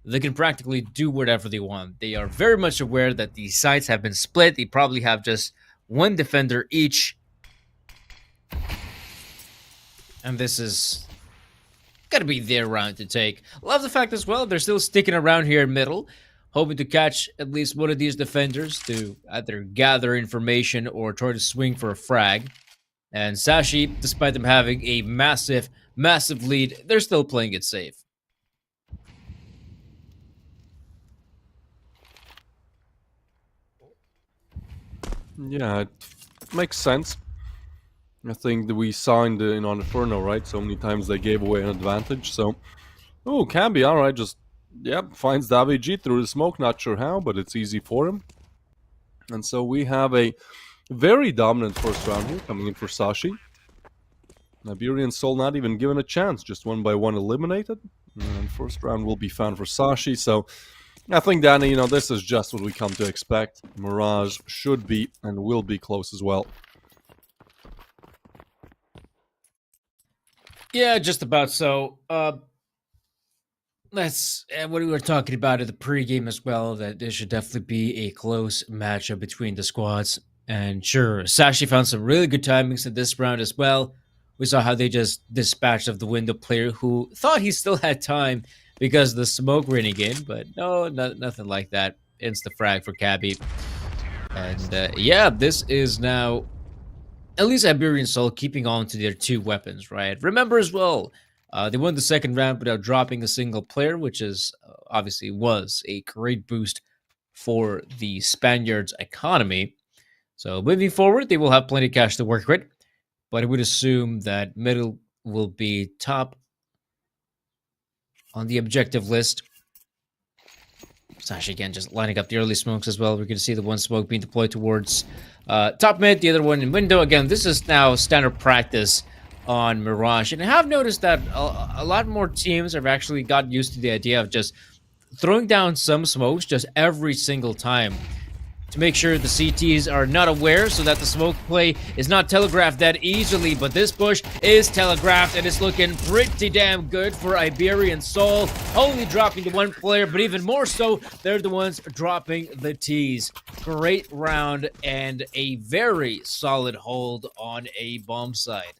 A: They can practically do whatever they want. They are very much aware that the sides have been split. They probably have just one defender each. And this is gotta be their round to take. Love the fact as well they're still sticking around here in middle, hoping to catch at least one of these defenders to either gather information or try to swing for a frag. And Sashi, despite them having a massive lead, they're still playing it safe.
B: Yeah, it makes sense. I think that we saw on Inferno, right? So many times they gave away an advantage. So, oh, Camby, all right, just finds Davij through the smoke. Not sure how, but it's easy for him. And so we have a very dominant first round here coming in for Sashi. Iberian Soul not even given a chance, just 1-by-1 eliminated. And first round will be found for Sashi. So I think, Danny, this is just what we come to expect. Mirage should be and will be close as well.
A: Yeah, just about so. That's what we were talking about at the pregame as well, that there should definitely be a close matchup between the squads. And sure, Sashi found some really good timings in this round as well. We saw how they just dispatched of the window player who thought he still had time because of the smoke raining in, but no, nothing like that. Insta frag for Cabby. And yeah, this is now at least Iberian Soul keeping on to their 2 weapons, right? Remember as well, they won the second round without dropping a single player, which is obviously was a great boost for the Spaniards' economy. So moving forward, they will have plenty of cash to work with, but I would assume that middle will be top on the objective list. Sashi again just lining up the early smokes as well. We're going to see the one smoke being deployed towards top mid, the other one in window. Again, this is now standard practice on Mirage. And I have noticed that a lot more teams have actually got used to the idea of just throwing down some smokes just every single time to make sure the CTs are not aware so that the smoke play is not telegraphed that easily. But this push is telegraphed and it's looking pretty damn good for Iberian Soul. Only dropping the one player, but even more so, they're the ones dropping the Ts. Great round and a very solid hold on a bomb site.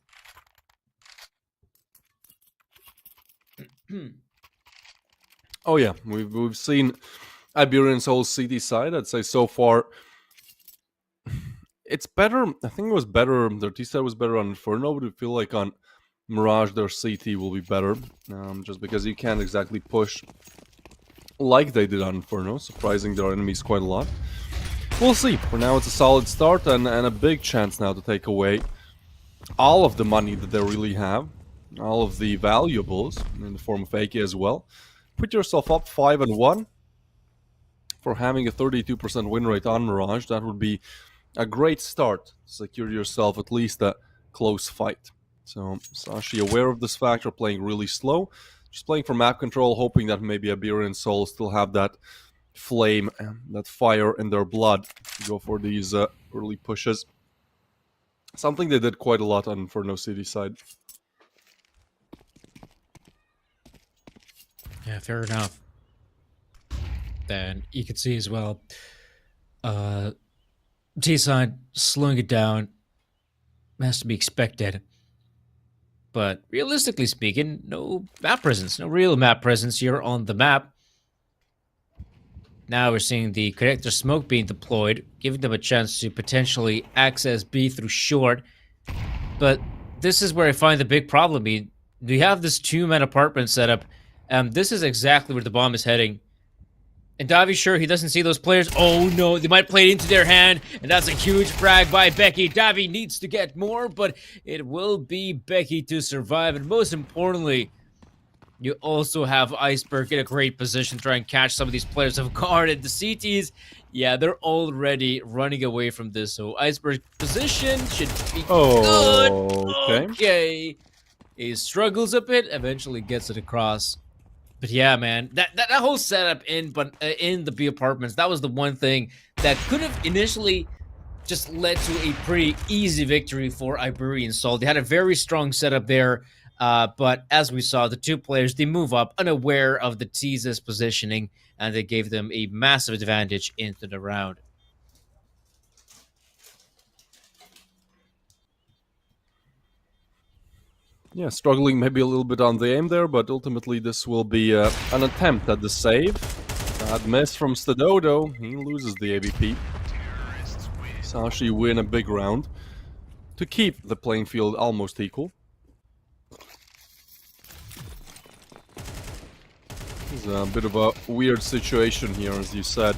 B: Oh yeah, we've seen Iberian Soul's CT side. I'd say so far it's better. I think it was better. Their T side was better on Inferno, but I feel like on Mirage their CT will be better, just because you can't exactly push like they did on Inferno, surprising their enemies quite a lot. We'll see. For now, it's a solid start and a big chance now to take away all of the money that they really have, all of the valuables in the form of AK as well. Put yourself up 5-1 for having a 32% win rate on Mirage. That would be a great start to secure yourself at least a close fight. So Sashi, aware of this factor, playing really slow, just playing for map control, hoping that maybe Iberian Soul still have that flame, that fire in their blood to go for these early pushes. Something they did quite a lot on Inferno City side.
A: Yeah, fair enough. Then you can see as well, T side slowing it down has to be expected. But realistically speaking, no map presence, no real map presence here on the map. Now we're seeing the connector smoke being deployed, giving them a chance to potentially access B through short. But this is where I find the big problem. We have this two-man apartment setup. This is exactly where the bomb is heading. And Davi's sure he doesn't see those players. Oh no, they might play it into their hand, and that's a huge frag by Becky. Davi needs to get more, but it will be Becky to survive. And most importantly, you also have Iceberg in a great position to try and catch some of these players have guarded. The CTs, yeah, they're already running away from this, so Iceberg's position should be good. Okay. He struggles a bit, eventually gets it across. But yeah, man, that whole setup in the B apartments, that was the one thing that could have initially just led to a pretty easy victory for Iberian Soul. They had a very strong setup there, but as we saw, the two players, they move up unaware of the T's positioning, and they gave them a massive advantage into the round.
B: Yeah, struggling maybe a little bit on the aim there, but ultimately this will be an attempt at the save. Bad miss from Stadodo. He loses the AVP. Sashi win a big round to keep the playing field almost equal. It's a bit of a weird situation here, as you said.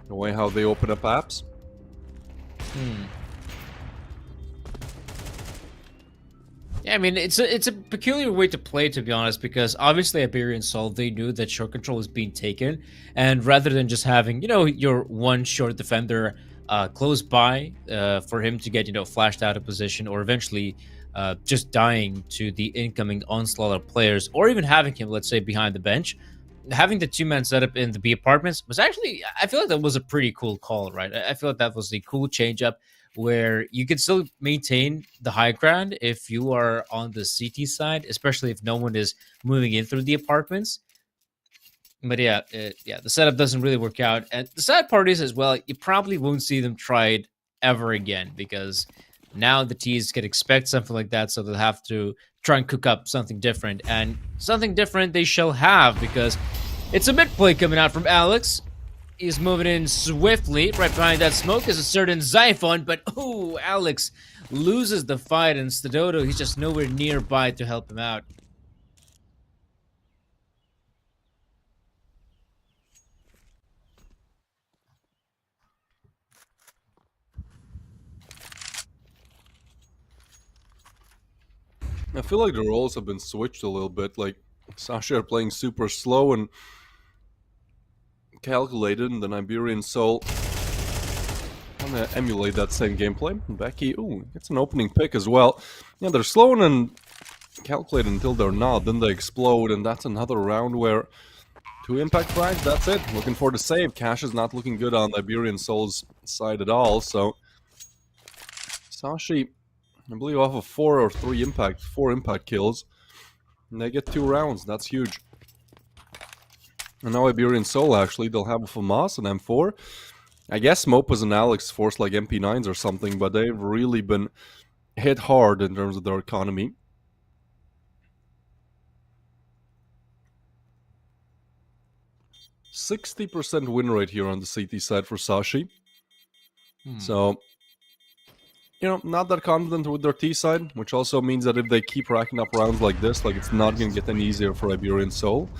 B: The way how they open up apps.
A: Yeah, I mean, it's a peculiar way to play, to be honest, because obviously Iberian Soul, they knew that short control was being taken, and rather than just having, your one short defender close by for him to get, flashed out of position, or eventually just dying to the incoming onslaught of players, or even having him, let's say, behind the bench, having the two-man setup in the B apartments was actually, I feel like that was a pretty cool call, right? I feel like that was a cool change-up, where you can still maintain the high ground if you are on the CT side, especially if no one is moving in through the apartments. But yeah, the setup doesn't really work out. And the sad part is as well, you probably won't see them try it ever again, because now the T's can expect something like that, so they'll have to try and cook up something different. And something different they shall have, because it's a mid play coming out from Alex. He's moving in swiftly. Right behind that smoke is a certain Xiphon, but Alex loses the fight, and Stadodo, he's just nowhere nearby to help him out.
B: I feel like the roles have been switched a little bit. Like, Sashi are playing super slow and calculated, and then Iberian Soul I'm gonna emulate that same gameplay. Becky, gets an opening pick as well. Yeah, they're slow and calculated until they're not, then they explode, and that's another round where 2 impact frags, that's it. Looking for the save. Cash is not looking good on Iberian Soul's side at all, so Sashi, I believe off of 4 or 3 impact, 4 impact kills. And they get 2 rounds, that's huge. And now Iberian Soul, actually, they'll have a FAMAS and M4. I guess Mopus and Alex force like MP9s or something, but they've really been hit hard in terms of their economy. %60 win rate here on the CT side for Sashi. So, not that confident with their T side, which also means that if they keep racking up rounds like this, like it's not going to get any easier for Iberian Soul,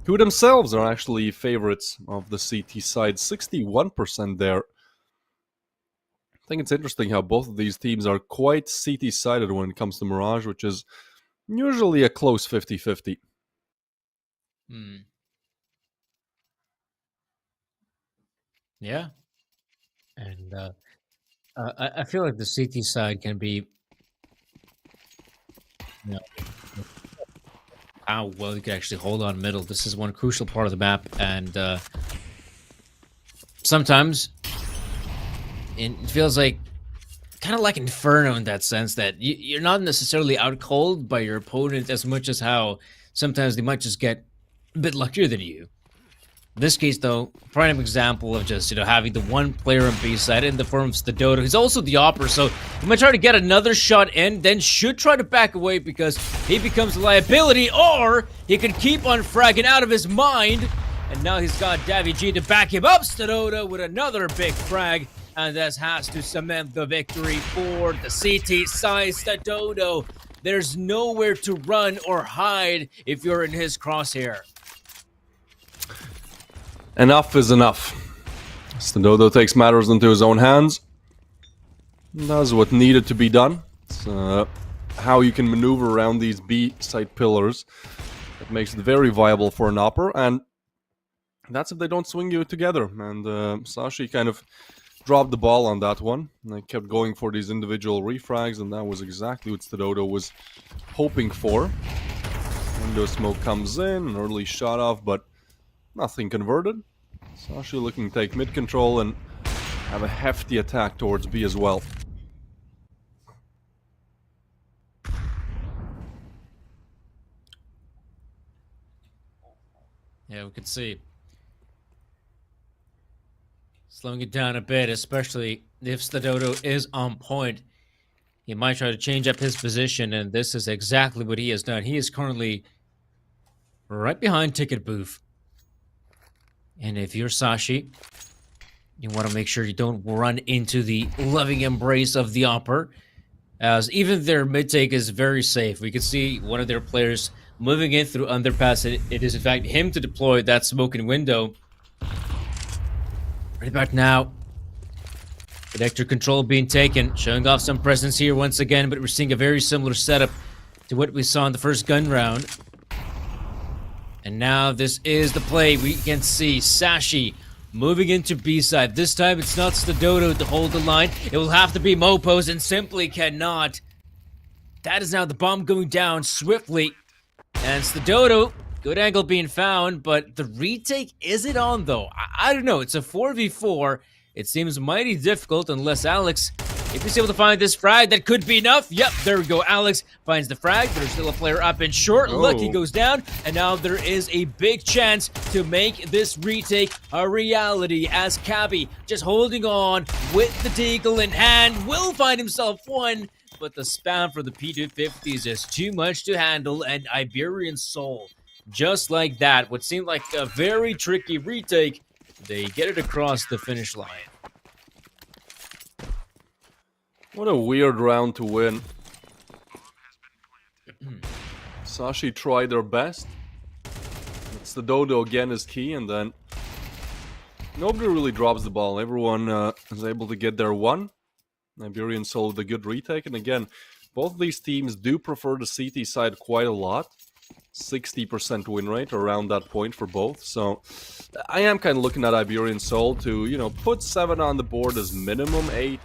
B: who themselves are actually favorites of the CT side, 61% there. I think it's interesting how both of these teams are quite CT-sided when it comes to Mirage, which is usually a close 50-50.
A: Yeah. And I feel like the CT side can be, how well you can actually hold on middle. This is one crucial part of the map, and sometimes it feels like kind of like Inferno in that sense that you're not necessarily out cold by your opponent as much as how sometimes they might just get a bit luckier than you. In this case, though, prime example of just, having the one player on B side in the form of Stadodo. He's also the Opera, so he might try to get another shot in, then should try to back away because he becomes a liability, or he could keep on fragging out of his mind, and now he's got Davy G to back him up. Stadodo with another big frag, and this has to cement the victory for the CT side. Stadodo, there's nowhere to run or hide if you're in his crosshair.
B: Enough is enough. Stadodo takes matters into his own hands. Does what needed to be done. It's how you can maneuver around these B-side pillars. That makes it very viable for an Opera, and that's if they don't swing you together. And Sashi kind of dropped the ball on that one. And they kept going for these individual refrags, and that was exactly what Stadodo was hoping for. Window smoke comes in, an early shot off, but nothing converted. Sashi looking to take mid control and have a hefty attack towards B as well.
A: Yeah, we can see. Slowing it down a bit, especially if Stadodo is on point. He might try to change up his position, and this is exactly what he has done. He is currently right behind Ticket Booth. And if you're Sashi, you want to make sure you don't run into the loving embrace of the Opera, as even their mid-take is very safe. We can see one of their players moving in through underpass. It is, in fact, him to deploy that smoking window. Right about now, Connector control being taken, showing off some presence here once again, but we're seeing a very similar setup to what we saw in the first gun round. And now this is the play. We can see Sashi moving into B-side. This time it's not Stadodo to hold the line. It will have to be Mopos, and simply cannot. That is now the bomb going down swiftly. And Stadodo, good angle being found, but the retake, is it on though? I don't know. It's a 4v4. It seems mighty difficult unless Alex, if he's able to find this frag, that could be enough. Yep, there we go. Alex finds the frag. There's still a player up in short.
B: Oh.
A: Lucky goes down, and now there is a big chance to make this retake a reality as Cabby, just holding on with the deagle in hand, will find himself one, but the spam for the P250 is just too much to handle, and Iberian Soul, just like that, what seemed like a very tricky retake, they get it across the finish line.
B: What a weird round to win. Sashi tried their best. It's the Dodo again is key, and then nobody really drops the ball. Everyone is able to get their one. Iberian Soul with a good retake, and again, both of these teams do prefer the CT side quite a lot. 60% win rate around that point for both, so I am kind of looking at Iberian Soul to, put 7 on the board as minimum 8.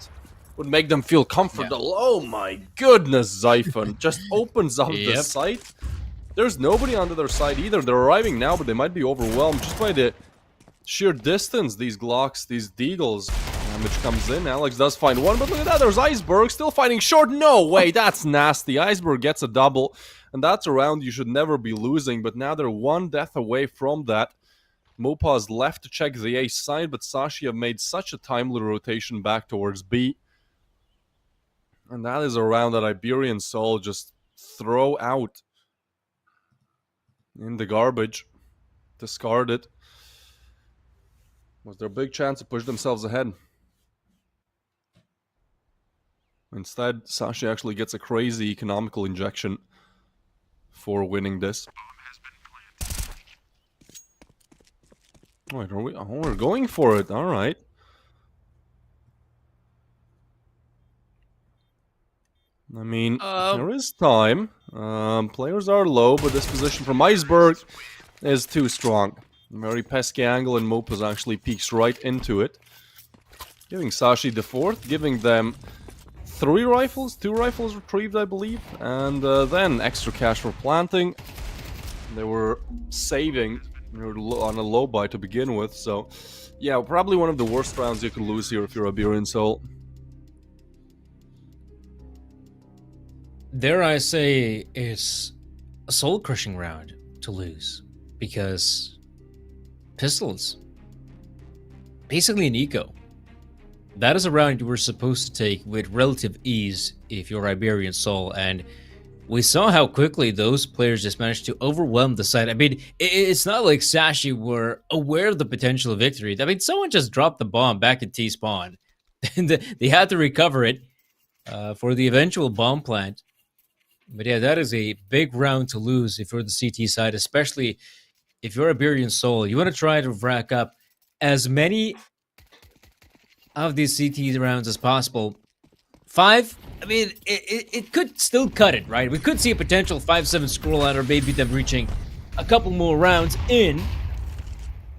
B: Would make them feel comfortable. Yeah. Oh my goodness, Zyphon just opens up the site. There's nobody on the other side either. They're arriving now, but they might be overwhelmed just by the sheer distance these Glocks, these Deagles. Damage comes in. Alex does find one, but look at that. There's Iceberg still fighting short. No way, that's nasty. Iceberg gets a double, and that's a round you should never be losing. But now they're one death away from that. Mopaz left to check the A side, but Sashi have made such a timely rotation back towards B. And that is a round that Iberian Soul just throw out in the garbage. Discard it. Was their big chance to push themselves ahead. Instead, Sashi actually gets a crazy economical injection for winning this. Wait, are we? Oh, we're going for it. All right. I mean, there is time. Players are low, but this position from Iceberg is too strong. Very pesky angle, and Mopaz actually peeks right into it. Giving Sashi the fourth, giving them 3 rifles, 2 rifles retrieved, I believe, and then extra cash for planting. They were saving. They were on a low buy to begin with, so yeah, probably one of the worst rounds you could lose here if you're Iberian Soul.
A: Dare I say it's a soul-crushing round to lose, because pistols, basically an eco. That is a round you were supposed to take with relative ease if you're Iberian Soul, and we saw how quickly those players just managed to overwhelm the side. I mean, it's not like Sashi were aware of the potential of victory. I mean, someone just dropped the bomb back at T-spawn, and they had to recover it for the eventual bomb plant. But yeah, that is a big round to lose if you're the CT side, especially if you're Iberian Soul. You want to try to rack up as many of these CT rounds as possible. 5, I mean, it could still cut it, right? We could see a potential 5-7 scroll out, or maybe them reaching a couple more rounds in.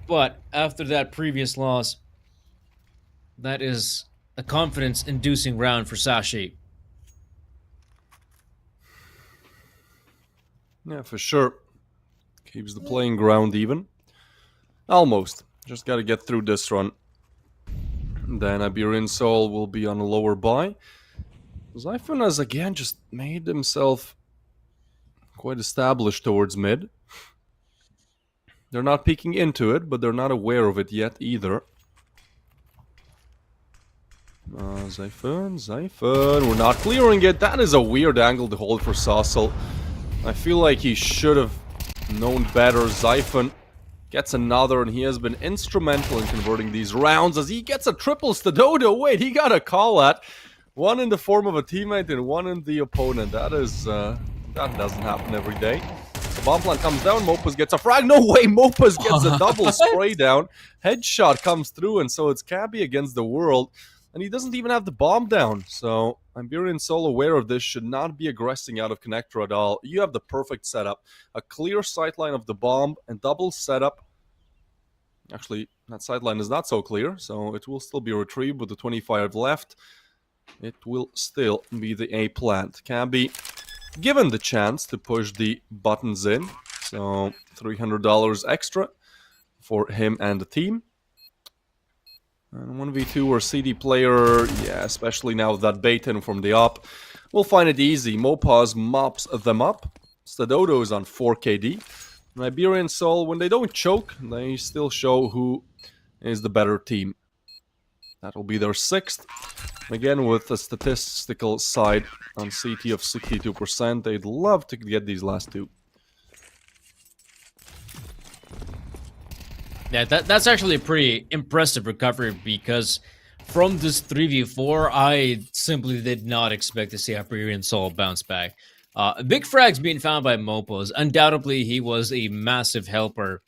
A: But after that previous loss, that is a confidence-inducing round for Sashi.
B: Yeah, for sure. Keeps the playing ground even. Almost. Just gotta get through this run. Then Iberian Soul will be on a lower buy. Zyphon has again just made himself quite established towards mid. They're not peeking into it, but they're not aware of it yet either. Zyphon, we're not clearing it. That is a weird angle to hold for Sassel. I feel like he should have known better. Zyphon gets another, and he has been instrumental in converting these rounds as he gets a triple Stadodo. Wait, he got a call at. One in the form of a teammate and one in the opponent. That is, that doesn't happen every day. The bomb plant comes down, Mopaz gets a frag. No way, Mopaz gets a double spray down. Headshot comes through, and so it's Cabby against the world. And he doesn't even have the bomb down. So Iberian Soul, aware of this, should not be aggressing out of connector at all. You have the perfect setup. A clear sightline of the bomb and double setup. Actually, that sightline is not so clear, so it will still be retrieved with the 25 left. It will still be the A plant. Cabby given the chance to push the buttons in. So $300 extra for him and the team. And 1v2 or CD player, yeah, especially now with that bait-in from the op, we'll find it easy. Mopaz mops them up. Stadodo is on 4KD. And Iberian Soul, when they don't choke, they still show who is the better team. That'll be their 6th. Again, with a statistical side on CT of 62%, they'd love to get these last 2.
A: Yeah, that's actually a pretty impressive recovery, because from this 3v4, I simply did not expect to see Iberian Soul bounce back. Big frags being found by Mopaz. Undoubtedly, he was a massive helper.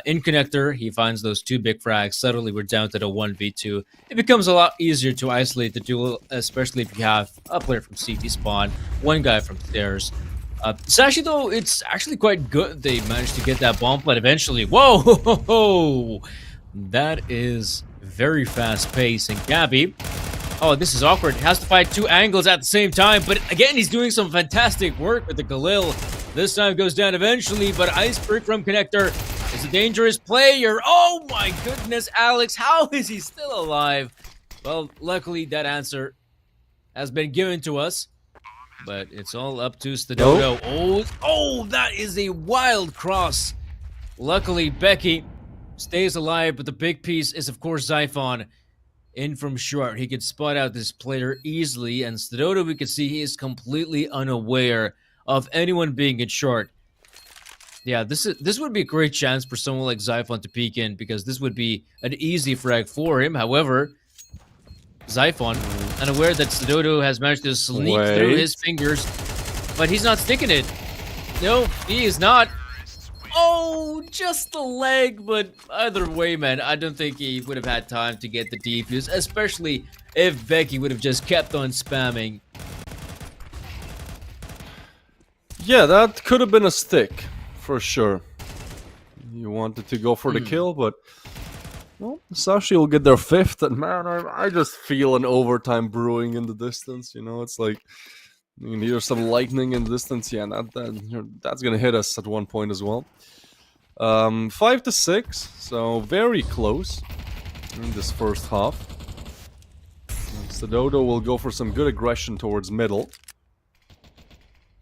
A: In connector, he finds those 2 big frags. Suddenly, we're down to the 1v2. It becomes a lot easier to isolate the duel, especially if you have a player from CT spawn, one guy from stairs. Sashi, though, it's actually quite good they managed to get that bomb plant eventually. Whoa! Ho, ho, ho. That is very fast pace. And Gabby, oh, this is awkward. Has to fight 2 angles at the same time. But again, he's doing some fantastic work with the Galil. This time goes down eventually, but Iceberg from Connector is a dangerous player. Oh my goodness, Alex, how is he still alive? Well, luckily that answer has been given to us, but it's all up to Stadodo. Oh, that is a wild cross. Luckily, Becky stays alive, but the big piece is, of course, Xiphon. In from short, he could spot out this player easily, and Stadodo, we can see he is completely unaware of anyone being in short. Yeah, this would be a great chance for someone like Xiphon to peek in, because this would be an easy frag for him. However, Xiphon, unaware that Stadodo has managed to sneak through his fingers, but he's not sticking it. No, he is not. Oh, just the leg, but either way, man, I don't think he would have had time to get the defuse, especially if Becky would have just kept on spamming.
B: Yeah, that could have been a stick, for sure. You wanted to go for the kill, but... Well, Sashi will get their 5th, and man, I just feel an overtime brewing in the distance, you know? It's like... You can hear some lightning in the distance, yeah, that's gonna hit us at one point as well. 5 to 6, so very close in this first half. Stadodo will go for some good aggression towards middle.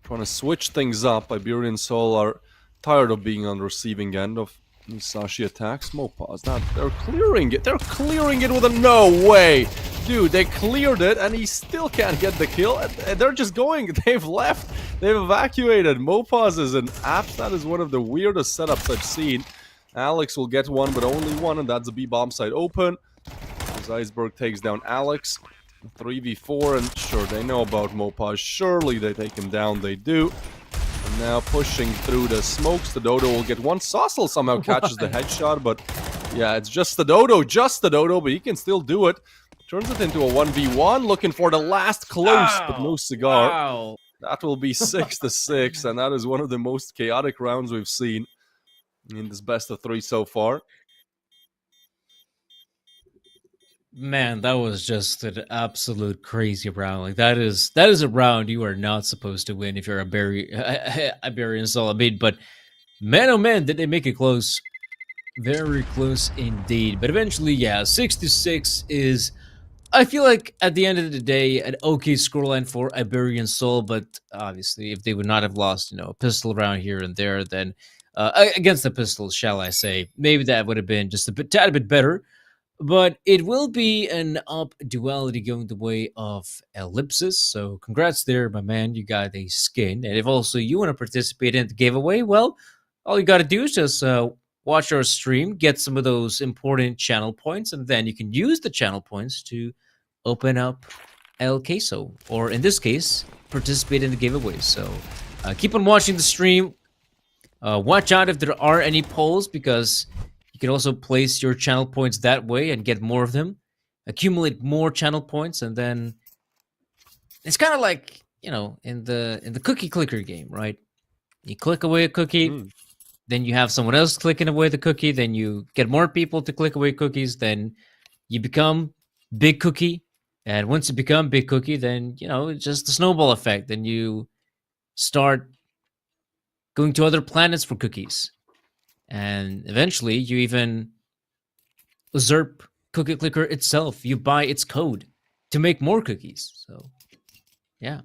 B: Trying to switch things up. Iberian Soul are tired of being on the receiving end of Sashi attacks. Mopaz, they're clearing it. They're clearing it with a no way. Dude, they cleared it and he still can't get the kill. And they're just going. They've left. They've evacuated. Mopaz is an apps. That is one of the weirdest setups I've seen. Alex will get one, but only one, and that's a B-bomb side open. As Iceberg takes down Alex. 3v4, and sure, they know about Mopaz. Surely they take him down. They do. And now pushing through the smokes. The Dodo will get one. Saucel somehow catches the headshot, but yeah, it's just the Dodo, but he can still do it. Turns it into a 1v1, looking for the last close, but no cigar.
A: Wow.
B: That will be 6 to 6, and that is one of the most chaotic rounds we've seen in this best of 3 so far.
A: Man, that was just an absolute crazy round. Like that is a round you are not supposed to win if you're a Iberian Soul. I mean, but man, oh man, did they make it close? Very close indeed. But eventually, yeah, 6 to 6 is, I feel like at the end of the day, an okay scoreline for Iberian Soul. But obviously, if they would not have lost, a pistol round here and there, then against the pistols, shall I say, maybe that would have been just a tad bit better. But it will be an up duality going the way of Ellipsis. So congrats there, my man. You got a skin. And if also you want to participate in the giveaway, well, all you got to do is just watch our stream, get some of those important channel points, and then you can use the channel points to open up El Queso. Or in this case, participate in the giveaway. So keep on watching the stream. Watch out if there are any polls, because you can also place your channel points that way and get more of them. Accumulate more channel points, and then it's kind of like, in the cookie clicker game, right? You click away a cookie, then you have someone else clicking away the cookie, then you get more people to click away cookies, then you become Big Cookie. And once you become Big Cookie, then, it's just the snowball effect. Then you start going to other planets for cookies. And eventually, you even usurp Cookie Clicker itself. You buy its code to make more cookies. So, yeah.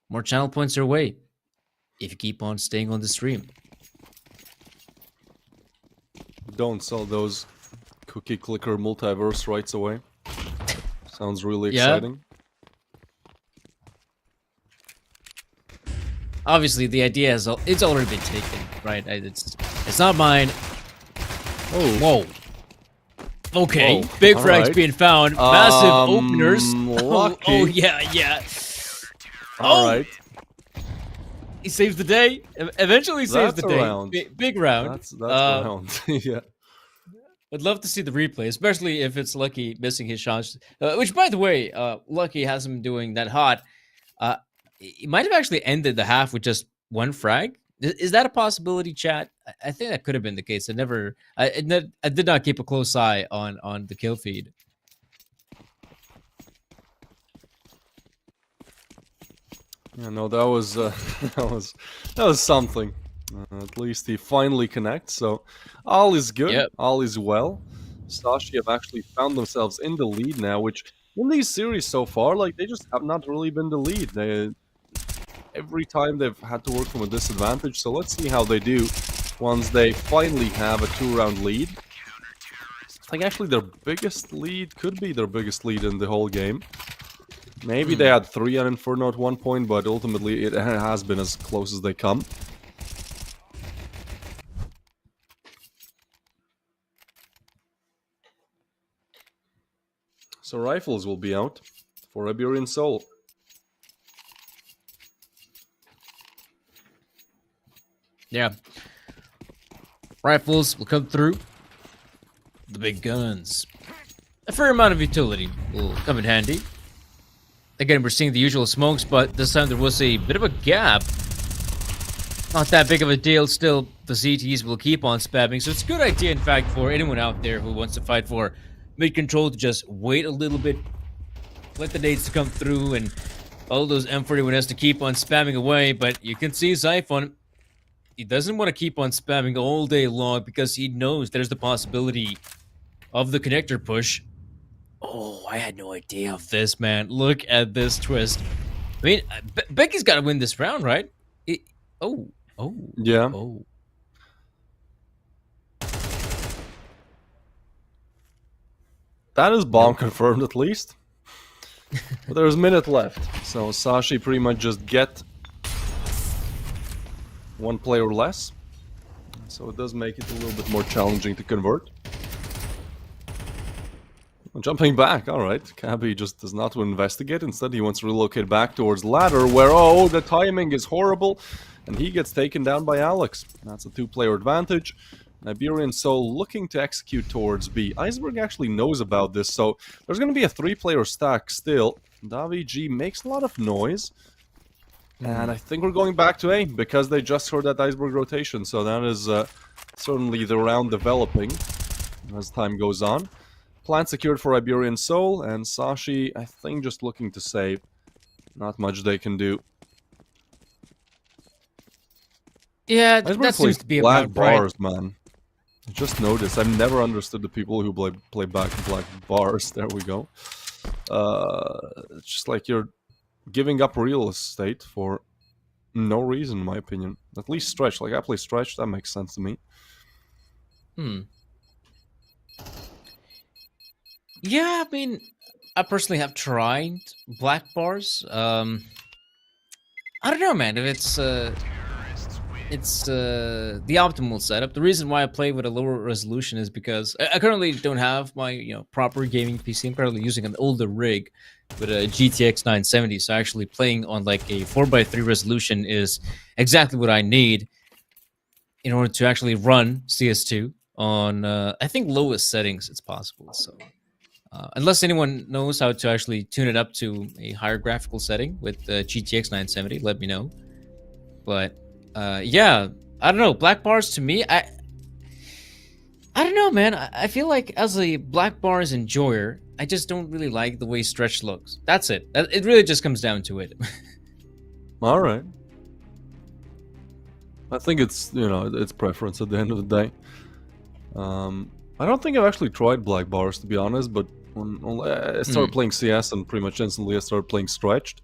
A: More channel points your way if you keep on staying on the stream.
B: Don't sell those Cookie Clicker multiverse rights away. Sounds really exciting.
A: Obviously, the idea is it's already been taken, right? It's not mine.
B: Oh,
A: whoa. Okay,
B: Whoa.
A: big
B: All
A: frags
B: right.
A: being found. Massive openers.
B: Lucky.
A: Oh, yeah.
B: All right.
A: He saves the day. Eventually saves the
B: That's a
A: day.
B: round.
A: Big round.
B: That's a round. Yeah.
A: I'd love to see the replay, especially if it's Lucky missing his shots. Which, by the way, Lucky has him doing that hot. He might have actually ended the half with just one frag. Is that a possibility, chat? I think that could have been the case. I did not keep a close eye on the kill feed.
B: Yeah, no, that was that was that was something. At least he finally connects, so all is good,
A: Yep.
B: all is well. Sashi have actually found themselves in the lead now, which in these series so far, like they just have not really been the lead. Every time they've had to work from a disadvantage. So let's see how they do once they finally have a 2-round lead. It's like actually their biggest lead could be their biggest lead in the whole game. Maybe they had 3 on Inferno at one point, but ultimately it has been as close as they come. So rifles will be out for Iberian Soul.
A: Yeah. Rifles will come through. The big guns. A fair amount of utility will come in handy. Again, we're seeing the usual smokes, but this time there was a bit of a gap. Not that big of a deal. Still, the CTs will keep on spamming, so it's a good idea, in fact, for anyone out there who wants to fight for mid-control to just wait a little bit, let the nades to come through, and all those M41s to keep on spamming away. But you can see Xiphon, he doesn't want to keep on spamming all day long because he knows there's the possibility of the connector push. Oh, I had no idea of this, man. Look at this twist. I mean, Becky's got to win this round, right? Oh.
B: Yeah.
A: Oh.
B: That is bomb confirmed at least. But there's a minute left. So Sashi pretty much just get one player less. So it does make it a little bit more challenging to convert. Jumping back, alright. Cabby just does not want to investigate. Instead, he wants to relocate back towards ladder, where, oh, the timing is horrible. And he gets taken down by Alex. That's a 2-player advantage. Iberian Soul looking to execute towards B. Iceberg actually knows about this, so there's going to be a 3-player stack still. Davi G makes a lot of noise. And I think we're going back to A, because they just heard that Iceberg rotation. So that is certainly the round developing as time goes on. Plan secured for Iberian Soul, and Sashi, I think, just looking to save. Not much they can do.
A: Yeah, that seems to be
B: black
A: about right.
B: bars, man. I just noticed. I've never understood the people who play back black bars. There we go. It's just like you're giving up real estate for no reason, in my opinion. At least stretch. Like I play stretch, that makes sense to me.
A: Yeah, I mean, I personally have tried black bars. I don't know, man. If it's the optimal setup. The reason why I play with a lower resolution is because I currently don't have my proper gaming PC. I'm currently using an older rig with a GTX 970. So actually playing on like a 4x3 resolution is exactly what I need in order to actually run CS2 on I think lowest settings it's possible. So unless anyone knows how to actually tune it up to a higher graphical setting with GTX 970, let me know. But yeah, I don't know. Black bars to me, I don't know, man. I feel like as a black bars enjoyer, I just don't really like the way stretch looks. That's it. It really just comes down to it.
B: All right. I think it's it's preference at the end of the day. I don't think I've actually tried black bars, to be honest, but when I started playing CS and pretty much instantly I started playing stretched,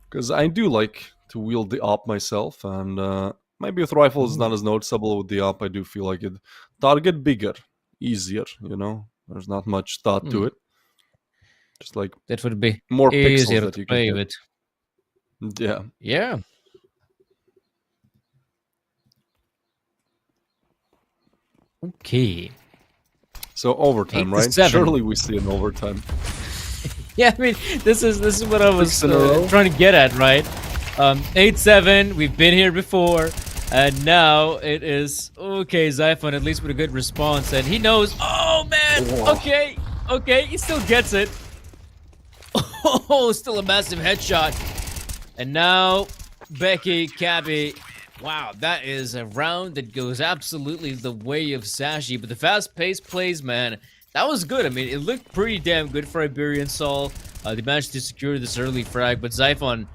B: because I do like to wield the op myself, and maybe with rifle is not as noticeable. With the op, I do feel like it target bigger, easier. There's not much thought to it. Just like
A: that would be
B: more
A: easier
B: pixels that
A: to
B: you
A: play
B: can
A: with.
B: Yeah.
A: Yeah. Okay.
B: So overtime, right?
A: 8-7.
B: Surely we see an overtime.
A: Yeah, I mean, this is what I was trying to get at, right? 8-7. We've been here before, and now it is okay. Xiphon at least with a good response, and he knows. Oh man.
B: Whoa.
A: Okay. He still gets it. Oh, still a massive headshot. And now Becky, Cabby. Wow, that is a round that goes absolutely the way of Sashi. But the fast-paced plays, man, that was good. I mean, it looked pretty damn good for Iberian Soul. They managed to secure this early frag, but Xiphon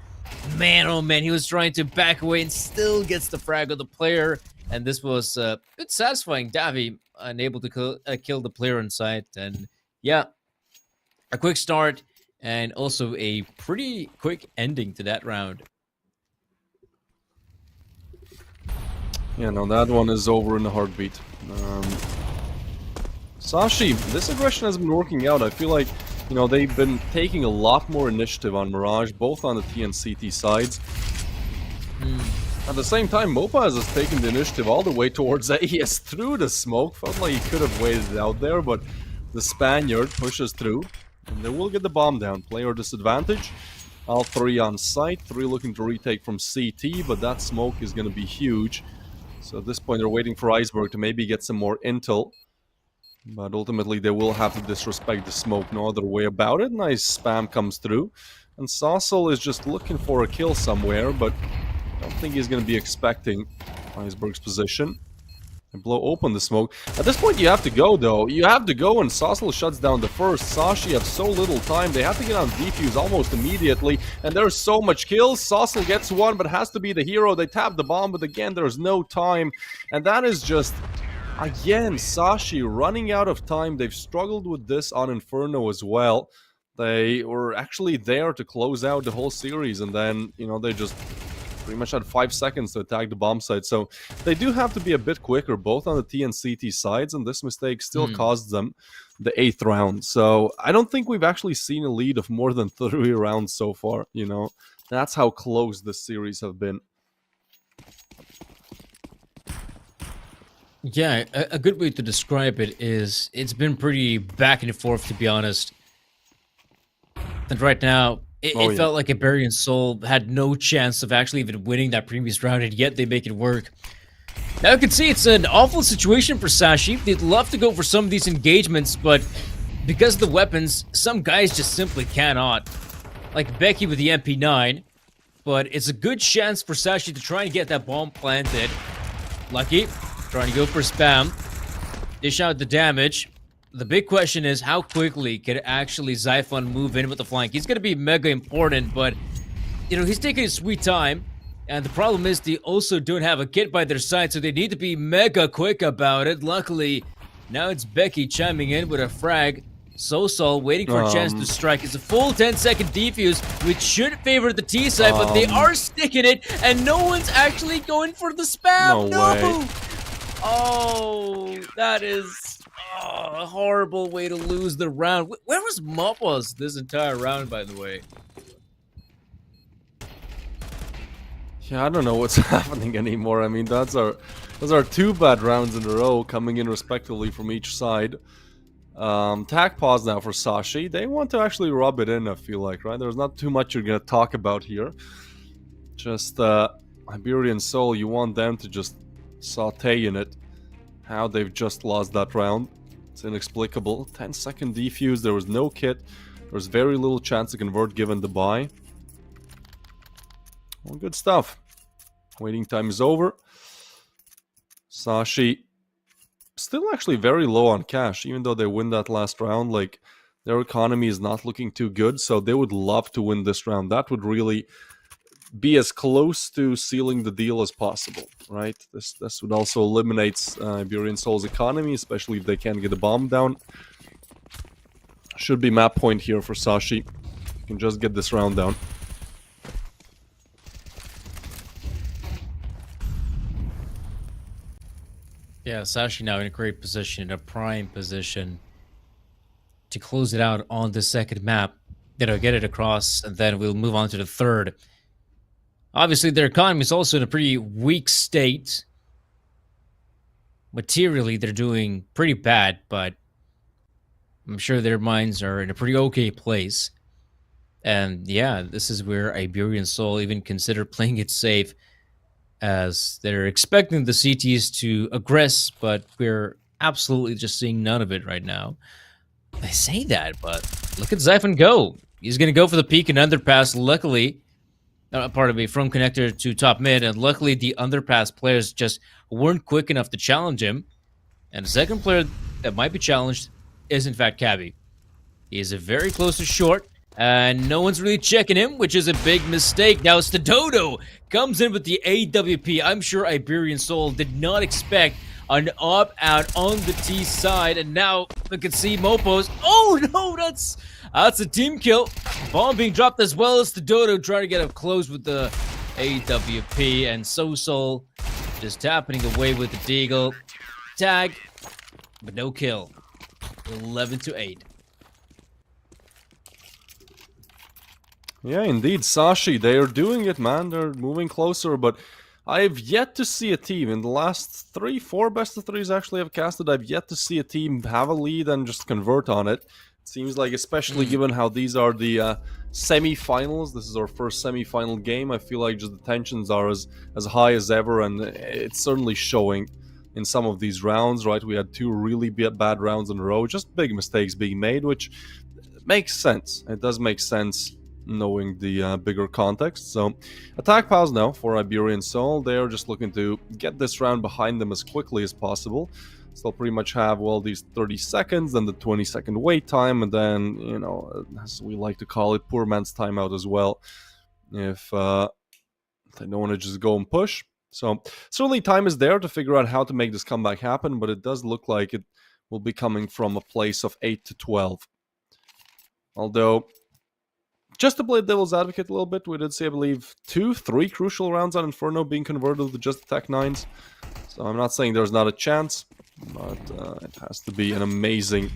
A: Man, oh man, he was trying to back away and still gets the frag of the player. And this was a bit satisfying. Davi unable to kill the player on site. And yeah, a quick start and also a pretty quick ending to that round.
B: Yeah, no, that one is over in a heartbeat. Sashi, this aggression has been working out. I feel like, you know, they've been taking a lot more initiative on Mirage, both on the T and CT sides. At the same time, Mopaz has taken the initiative all the way towards AES through the smoke. Felt like he could have waited it out there, but the Spaniard pushes through, and they will get the bomb down. Player disadvantage. All three on site, three looking to retake from CT, but that smoke is going to be huge. So at this point, they're waiting for Iceberg to maybe get some more intel. But ultimately, they will have to disrespect the smoke. No other way about it. Nice spam comes through. And Sassel is just looking for a kill somewhere, but I don't think he's going to be expecting Iceberg's position. And blow open the smoke. At this point, you have to go, though. You have to go, and Sassel shuts down the first. Sashi have so little time. They have to get on defuse almost immediately. And there's so much kills. Sassel gets one, but has to be the hero. They tap the bomb, but again, there's no time. And that is just... Again, Sashi running out of time. They've struggled with this on Inferno as well. They were actually there to close out the whole series, and then, you know, they just pretty much had 5 seconds to attack the bomb site. So they do have to be a bit quicker, both on the T and CT sides, and this mistake still caused them the 8th round. So I don't think we've actually seen a lead of more than 3 rounds so far, you know. That's how close this series have been.
A: Yeah, a good way to describe it is it's been pretty back and forth, to be honest. And right now, it felt like Iberian Soul had no chance of actually even winning that previous round, and yet they make it work. Now you can see it's an awful situation for Sashi. They'd love to go for some of these engagements, but because of the weapons, some guys just simply cannot. Like Becky with the MP9, but it's a good chance for Sashi to try and get that bomb planted. Lucky. Trying to go for spam. Dish out the damage. The big question is how quickly can actually Xiphon move in with the flank. He's going to be mega important, but, you know, he's taking his sweet time. And the problem is they also don't have a kit by their side, so they need to be mega quick about it. Luckily, now it's Becky chiming in with a frag. Sosol waiting for a chance to strike. It's a full 10-second defuse, which should favor the T side, but they are sticking it, and no one's actually going for the spam.
B: No way.
A: Oh, that is a horrible way to lose the round. Where was Mopaz this entire round, by the way?
B: Yeah, I don't know what's happening anymore. I mean, those are 2 bad rounds in a row coming in respectively from each side. Tac pause now for Sashi. They want to actually rub it in, I feel like, right? There's not too much you're going to talk about here. Just Iberian Soul, you want them to just saute in it. How they've just lost that round. It's inexplicable. 10-second defuse, there was no kit. There was very little chance to convert given the buy. Well, good stuff. Waiting time is over. Sashi still actually very low on cash, even though they win that last round. Like, their economy is not looking too good, so they would love to win this round. That would really be as close to sealing the deal as possible, right? This would also eliminate Iberian Soul's economy, especially if they can't get a bomb down. Should be map point here for Sashi. You can just get this round down.
A: Yeah, Sashi now in a great position, in a prime position to close it out on the second map. You know, get it across, and then we'll move on to the third. Obviously, their economy is also in a pretty weak state. Materially, they're doing pretty bad, but I'm sure their minds are in a pretty okay place. And yeah, this is where Iberian Soul even consider playing it safe, as they're expecting the CTs to aggress, but we're absolutely just seeing none of it right now. I say that, but look at Xiphon go. He's going to go for the peak and underpass. Luckily, pardon me, from connector to top mid, and luckily the underpass players just weren't quick enough to challenge him. And the second player that might be challenged is in fact Cabby. He is very close to short. And no one's really checking him, which is a big mistake. Now it's the Dodo comes in with the AWP. I'm sure Iberian Soul did not expect an opt-out on the T side. And now we can see Mopos. Oh no, that's a team kill. Bomb being dropped as well as the Dodo trying to get up close with the AWP. And Soul just tapping away with the Deagle. Tag, but no kill. 11-8.
B: Yeah, indeed, Sashi, they are doing it, man. They're moving closer, but I've yet to see a team in the last 3-4 best of threes actually I've casted. I've yet to see a team have a lead and just convert on it. It seems like, especially given how these are the semi-finals, this is our first semi-final game, I feel like just the tensions are as high as ever, and it's certainly showing in some of these rounds, right? We had 2 really bad rounds in a row, just big mistakes being made, which makes sense. It does make sense knowing the bigger context. So attack pause now for Iberian Soul. They're just looking to get this round behind them as quickly as possible. So they'll pretty much have, well, these 30 seconds, then the 20-second wait time, and then, you know, as we like to call it, poor man's timeout as well, if they don't want to just go and push. So certainly time is there to figure out how to make this comeback happen, but it does look like it will be coming from a place of 8-12. Although, just to play devil's advocate a little bit, we did see, I believe, 2-3 crucial rounds on Inferno being converted to just attack 9s. So I'm not saying there's not a chance, but it has to be an amazing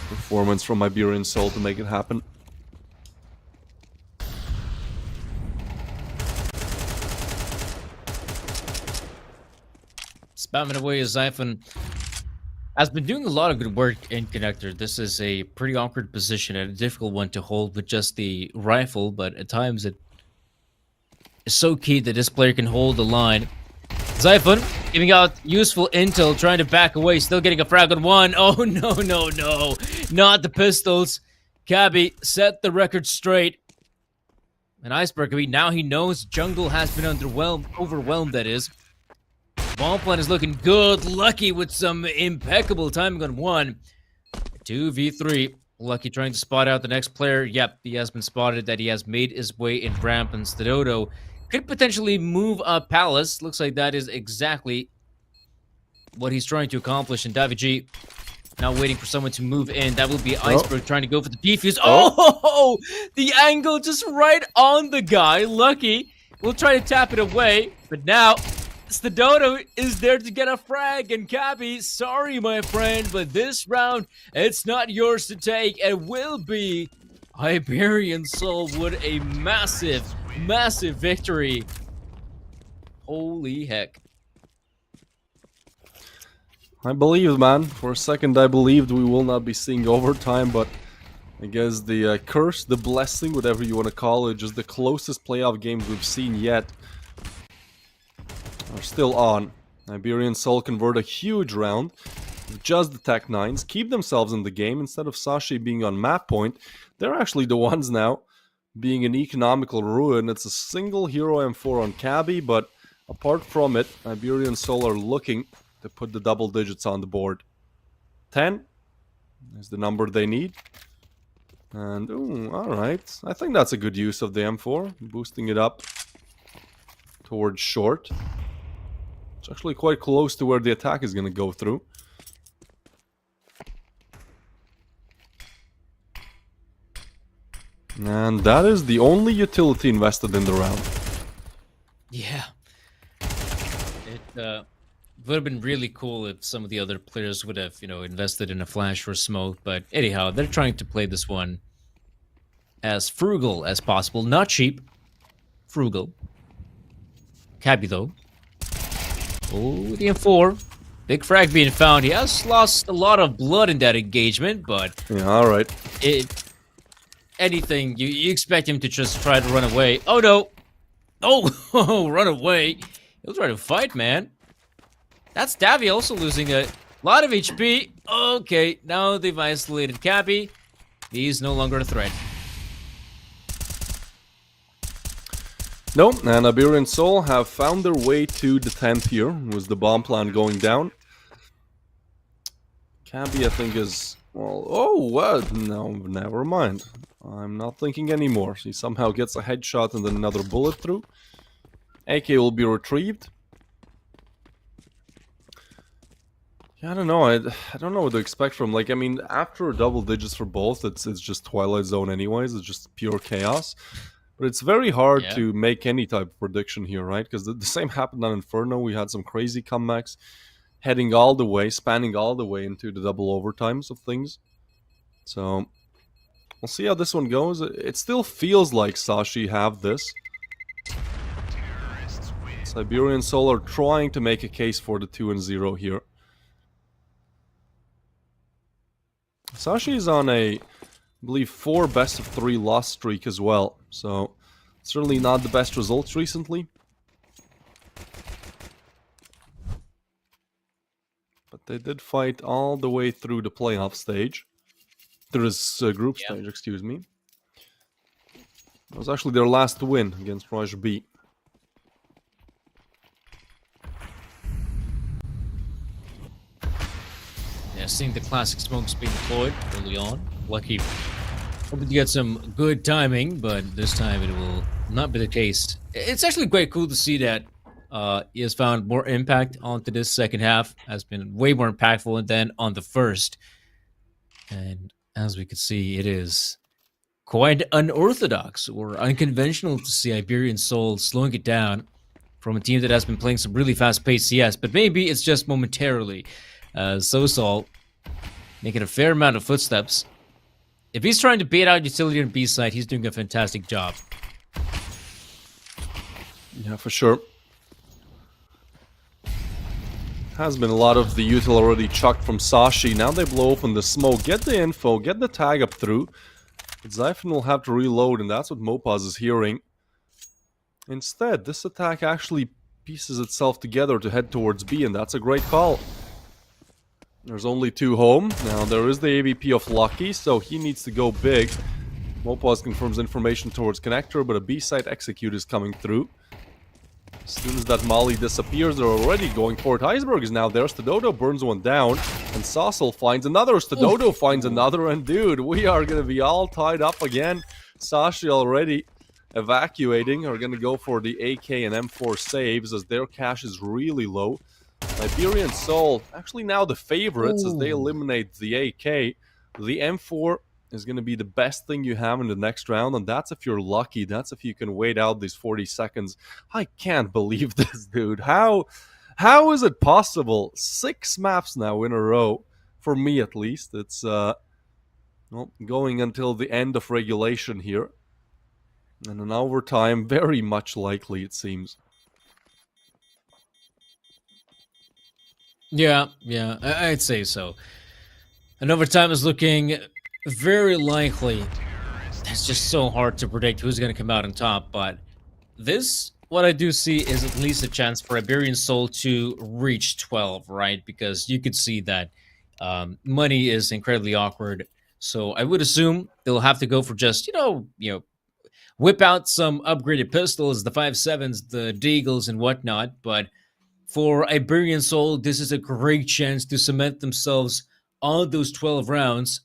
B: performance from Iberian Soul to make it happen.
A: Spamming away as Xiphon has been doing a lot of good work in connector. This is a pretty awkward position and a difficult one to hold with just the rifle, but at times it is so key that this player can hold the line. Xiphon giving out useful intel, trying to back away, still getting a frag on 1. Oh no, not the pistols. Cabby set the record straight. And Iceberg, I mean, now he knows jungle has been overwhelmed, that is. Bomb plan is looking good. Lucky with some impeccable timing on 1. 2v3. Lucky trying to spot out the next player. Yep, he has been spotted that he has made his way in ramp, and Stadodo could potentially move up Palace. Looks like that is exactly what he's trying to accomplish. And Davi G now waiting for someone to move in. That will be Iceberg trying to go for the defuse. Oh, the angle just right on the guy. Lucky will try to tap it away, but now the Dodo is there to get a frag, and Cabby, sorry my friend, but this round, it's not yours to take. It will be Iberian Soul with a massive victory. Holy heck.
B: I believe, man. For a second I believed we will not be seeing overtime, but I guess the curse, the blessing, whatever you want to call it, just the closest playoff games we've seen yet are still on. Iberian Soul convert a huge round with just the Tech 9s, keep themselves in the game instead of Sashi being on map point. They're actually the ones now being an economical ruin. It's a single hero M4 on Cabby, but apart from it, Iberian Soul are looking to put the double digits on the board. 10 is the number they need. And, alright. I think that's a good use of the M4, boosting it up towards short. It's actually quite close to where the attack is going to go through. And that is the only utility invested in the round.
A: Yeah. It would have been really cool if some of the other players would have, invested in a flash or smoke. But anyhow, they're trying to play this one as frugal as possible. Not cheap. Frugal. Cabby, though. Oh, the M4. Big frag being found. He has lost a lot of blood in that engagement, but...
B: Yeah, alright.
A: Anything, you expect him to just try to run away. Oh, no. Oh, run away. He'll try to fight, man. That's Davi also losing a lot of HP. Okay, now they've isolated Cabby. He's no longer a threat.
B: No, and Iberian Soul have found their way to the 10th here, with the bomb plan going down. Cabby, I think, is Well, oh, what? No, never mind. I'm not thinking anymore. He somehow gets a headshot and then another bullet through. AK will be retrieved. Yeah, I don't know. I don't know what to expect from. Like, I mean, after double digits for both, it's just Twilight Zone anyways. It's just pure chaos. But it's very hard
A: Yeah.
B: to make any type of prediction here, right? Because the same happened on Inferno. We had some crazy comebacks, heading all the way, spanning all the way into the double overtimes of things. So we'll see how this one goes. It still feels like Sashi have this. Iberian Soul are trying to make a case for the 2-0 here. Sashi is on a, I believe, 4 best of 3 loss streak as well. So certainly not the best results recently. But they did fight all the way through the playoff stage. Through this group
A: Yeah.
B: stage, excuse me. It was actually their last win against Rush B.
A: Yeah, seeing the classic smokes being deployed early on. Lucky. Hoping to get some good timing, but this time it will not be the case. It's actually quite cool to see that he has found more impact onto this second half, has been way more impactful than on the first. And as we can see, it is quite unorthodox or unconventional to see Iberian Soul slowing it down from a team that has been playing some really fast-paced CS, but maybe it's just momentarily. Sosol making a fair amount of footsteps. If he's trying to bait out utility on B side, he's doing a fantastic job.
B: Yeah, for sure. Has been a lot of the util already chucked from Sashi. Now they blow open the smoke, get the info, get the tag up through. But Zyphon will have to reload, and that's what Mopaz is hearing. Instead, this attack actually pieces itself together to head towards B, and that's a great call. There's only 2 home. Now, there is the AVP of Lucky, so he needs to go big. Mopaz confirms information towards Connector, but a B-side execute is coming through. As soon as that Molly disappears, they're already going for it. Iceberg is now there. Stadodo burns one down, and Sassel finds another. Stadodo finds another, and dude, we are going to be all tied up again. Sashi already evacuating are going to go for the AK and M4 saves as their cash is really low. Iberian Soul, actually now the favorites as they eliminate the AK. The M4 is going to be the best thing you have in the next round, and that's if you're lucky. That's if you can wait out these 40 seconds. I can't believe this, dude. How is it possible? 6 maps now in a row, for me at least. It's well, going until the end of regulation here. And an overtime, very much likely, it seems.
A: Yeah, I'd say so. And overtime is looking very likely. It's just so hard to predict who's going to come out on top, but this, what I do see is at least a chance for Iberian Soul to reach 12, right? Because you could see that money is incredibly awkward. So I would assume they'll have to go for just, whip out some upgraded pistols, the 5.7s, the Deagles, and whatnot. But for Iberian Soul, this is a great chance to cement themselves on those 12 rounds.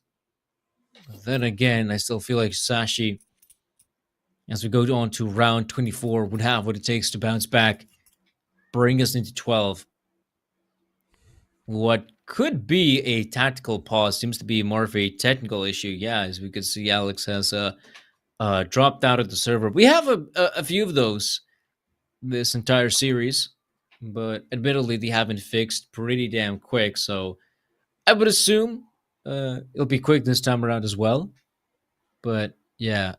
A: But then again, I still feel like Sashi, as we go on to round 24, would have what it takes to bounce back, bring us into 12. What could be a tactical pause seems to be more of a technical issue. Yeah, as we could see, Alex has dropped out of the server. We have a few of those this entire series, but admittedly, they haven't fixed pretty damn quick. So I would assume it'll be quick this time around as well. But yeah,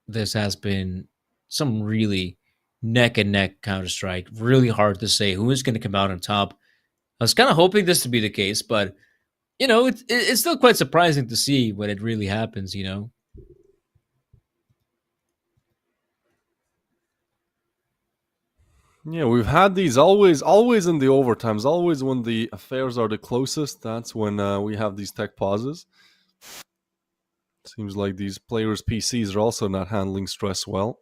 A: this has been some really neck and neck Counter Strike. Really hard to say who is going to come out on top. I was kind of hoping this to be the case, but it's still quite surprising to see when it really happens.
B: Yeah, we've had these always in the overtimes, always when the affairs are the closest. That's when we have these tech pauses. Seems like these players' PCs are also not handling stress well.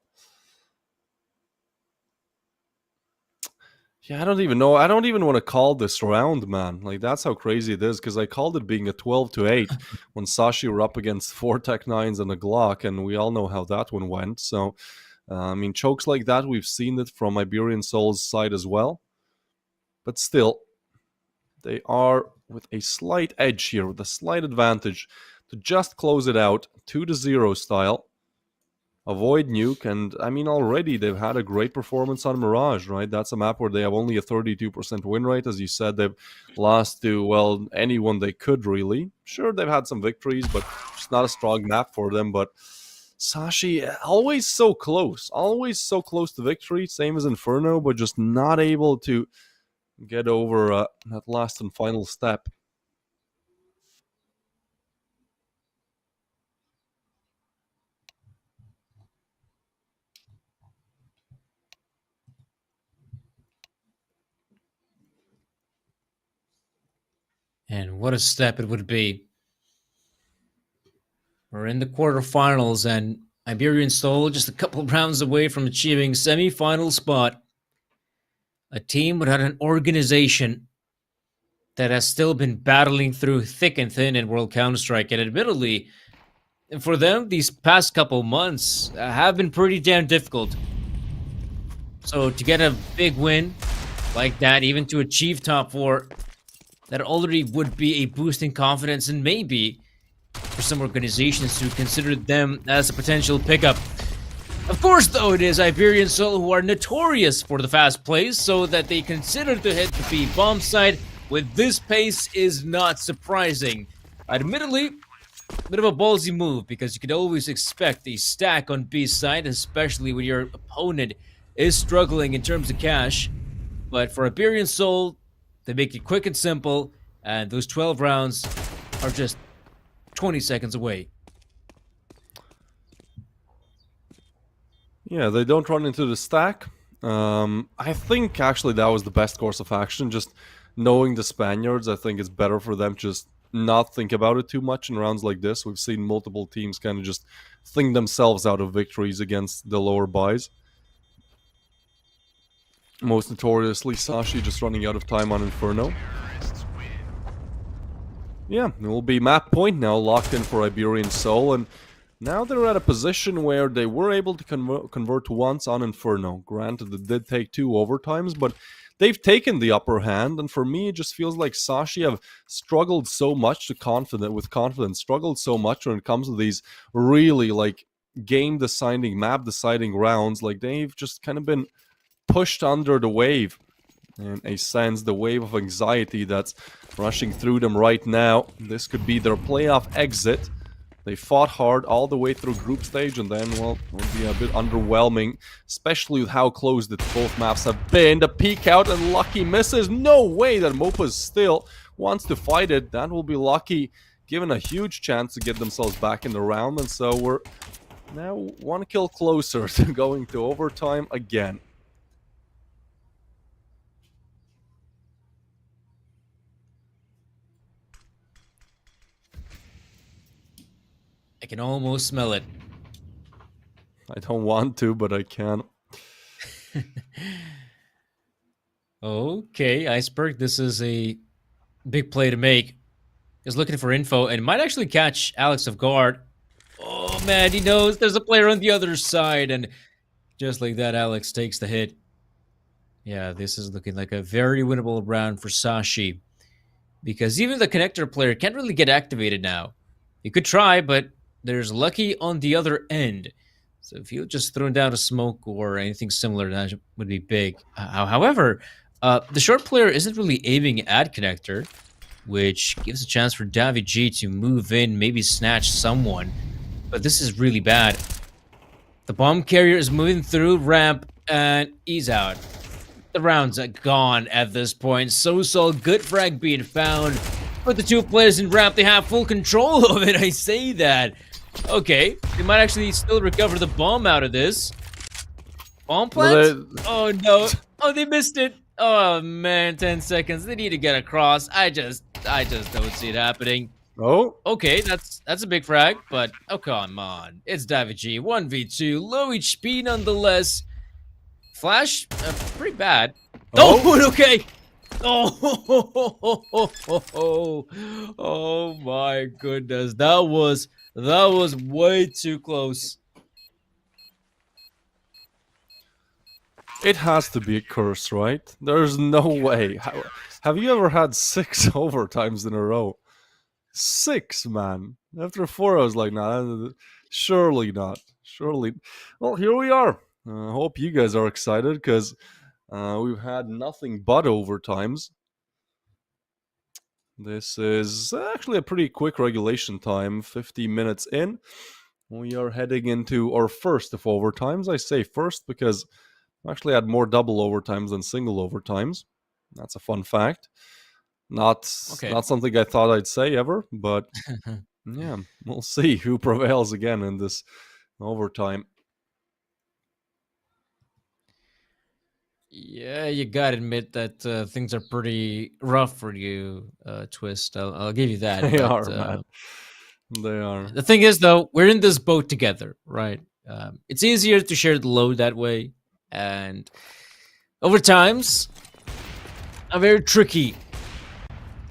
B: Yeah, I don't even know. I don't even want to call this round, man. Like that's how crazy it is. Because I called it being a 12-8 when Sashi were up against four Tech Nines and a Glock, and we all know how that one went. So, I mean, chokes like that, we've seen it from Iberian Soul's side as well. But still, they are with a slight edge here, with a slight advantage to just close it out, 2-0 style. Avoid nuke, and I mean, already they've had a great performance on Mirage, right? That's a map where they have only a 32% win rate. As you said, they've lost to, well, anyone they could, really. Sure, they've had some victories, but it's not a strong map for them. But Sashi, always so close to victory, same as Inferno, but just not able to get over that last and final step.
A: And what a step it would be. We're in the quarterfinals, and Iberian Soul just a couple of rounds away from achieving semi-final spot. A team without an organization that has still been battling through thick and thin in World Counter-Strike, and admittedly, for them, these past couple months have been pretty damn difficult. So to get a big win like that, even to achieve top 4, that already would be a boost in confidence, and maybe for some organizations to consider them as a potential pickup. Of course, though, it is Iberian Soul who are notorious for the fast plays, so that they consider to hit the B bomb side with this pace is not surprising. Admittedly, a bit of a ballsy move, because you could always expect a stack on B side, especially when your opponent is struggling in terms of cash. But for Iberian Soul, they make it quick and simple, and those 12 rounds are just 20 seconds away.
B: Yeah, they don't run into the stack. I think actually that was the best course of action. Just knowing the Spaniards, I think it's better for them to just not think about it too much in rounds like this. We've seen multiple teams kind of just think themselves out of victories against the lower buys. Most notoriously, Sashi just running out of time on Inferno. Yeah, it will be map point now, locked in for Iberian Soul, and now they're at a position where they were able to convert once on Inferno. Granted, it did take 2 overtimes, but they've taken the upper hand, and for me, it just feels like Sashi have struggled so much with confidence, struggled so much when it comes to these really, like, game-deciding, map-deciding rounds. Like, they've just kind of been pushed under the wave, in a sense, the wave of anxiety that's rushing through them right now. This could be their playoff exit. They fought hard all the way through group stage, and then, well, it will be a bit underwhelming, especially with how close that both maps have been. The peek out and Lucky misses. No way that Mopa still wants to fight it. That will be Lucky given a huge chance to get themselves back in the round, and so we're now 1 kill closer to going to overtime again.
A: I can almost smell it.
B: I don't want to, but I can.
A: Okay, Iceberg, this is a big play to make. He's looking for info and might actually catch Alex off guard. Oh man, he knows there's a player on the other side, and just like that, Alex takes the hit. Yeah, this is looking like a very winnable round for Sashi, because even the connector player can't really get activated now. He could try, but there's Lucky on the other end. So if you just throw down a smoke or anything similar, that would be big. However, the short player isn't really aiming at connector, which gives a chance for Davi G to move in, maybe snatch someone. But this is really bad. The bomb carrier is moving through ramp, and he's out. The round's gone at this point. So good frag being found. But the 2 players in ramp, they have full control of it, I say that. Okay, they might actually still recover the bomb out of this. Bomb plant? Oh no. Oh, they missed it. Oh man, 10 seconds. They need to get across. I just don't see it happening.
B: Oh.
A: Okay, that's a big frag, but oh come on. It's David G. 1v2, low HP nonetheless. Flash, pretty bad.
B: Oh,
A: Oh, okay. Oh, oh my goodness. That was way too close.
B: it has to be a curse, right? There's no way. Have you ever had 6 overtimes in a row? 6, man. After 4, I was like, nah, surely not. Surely. Well, here we are. I hope you guys are excited because we've had nothing but overtimes. This is actually a pretty quick regulation time, 50 minutes in. We are heading into our first of overtimes. I say first because I actually had more double overtimes than single overtimes. That's a fun fact. Not
A: Okay.
B: not something I thought I'd say ever, but yeah, we'll see who prevails again in this overtime.
A: Yeah, you gotta admit that things are pretty rough for you, Twist. I'll give you that.
B: They
A: But
B: are, man. They are.
A: the thing is, though, we're in this boat together, right? It's easier to share the load that way. And over times, are very tricky.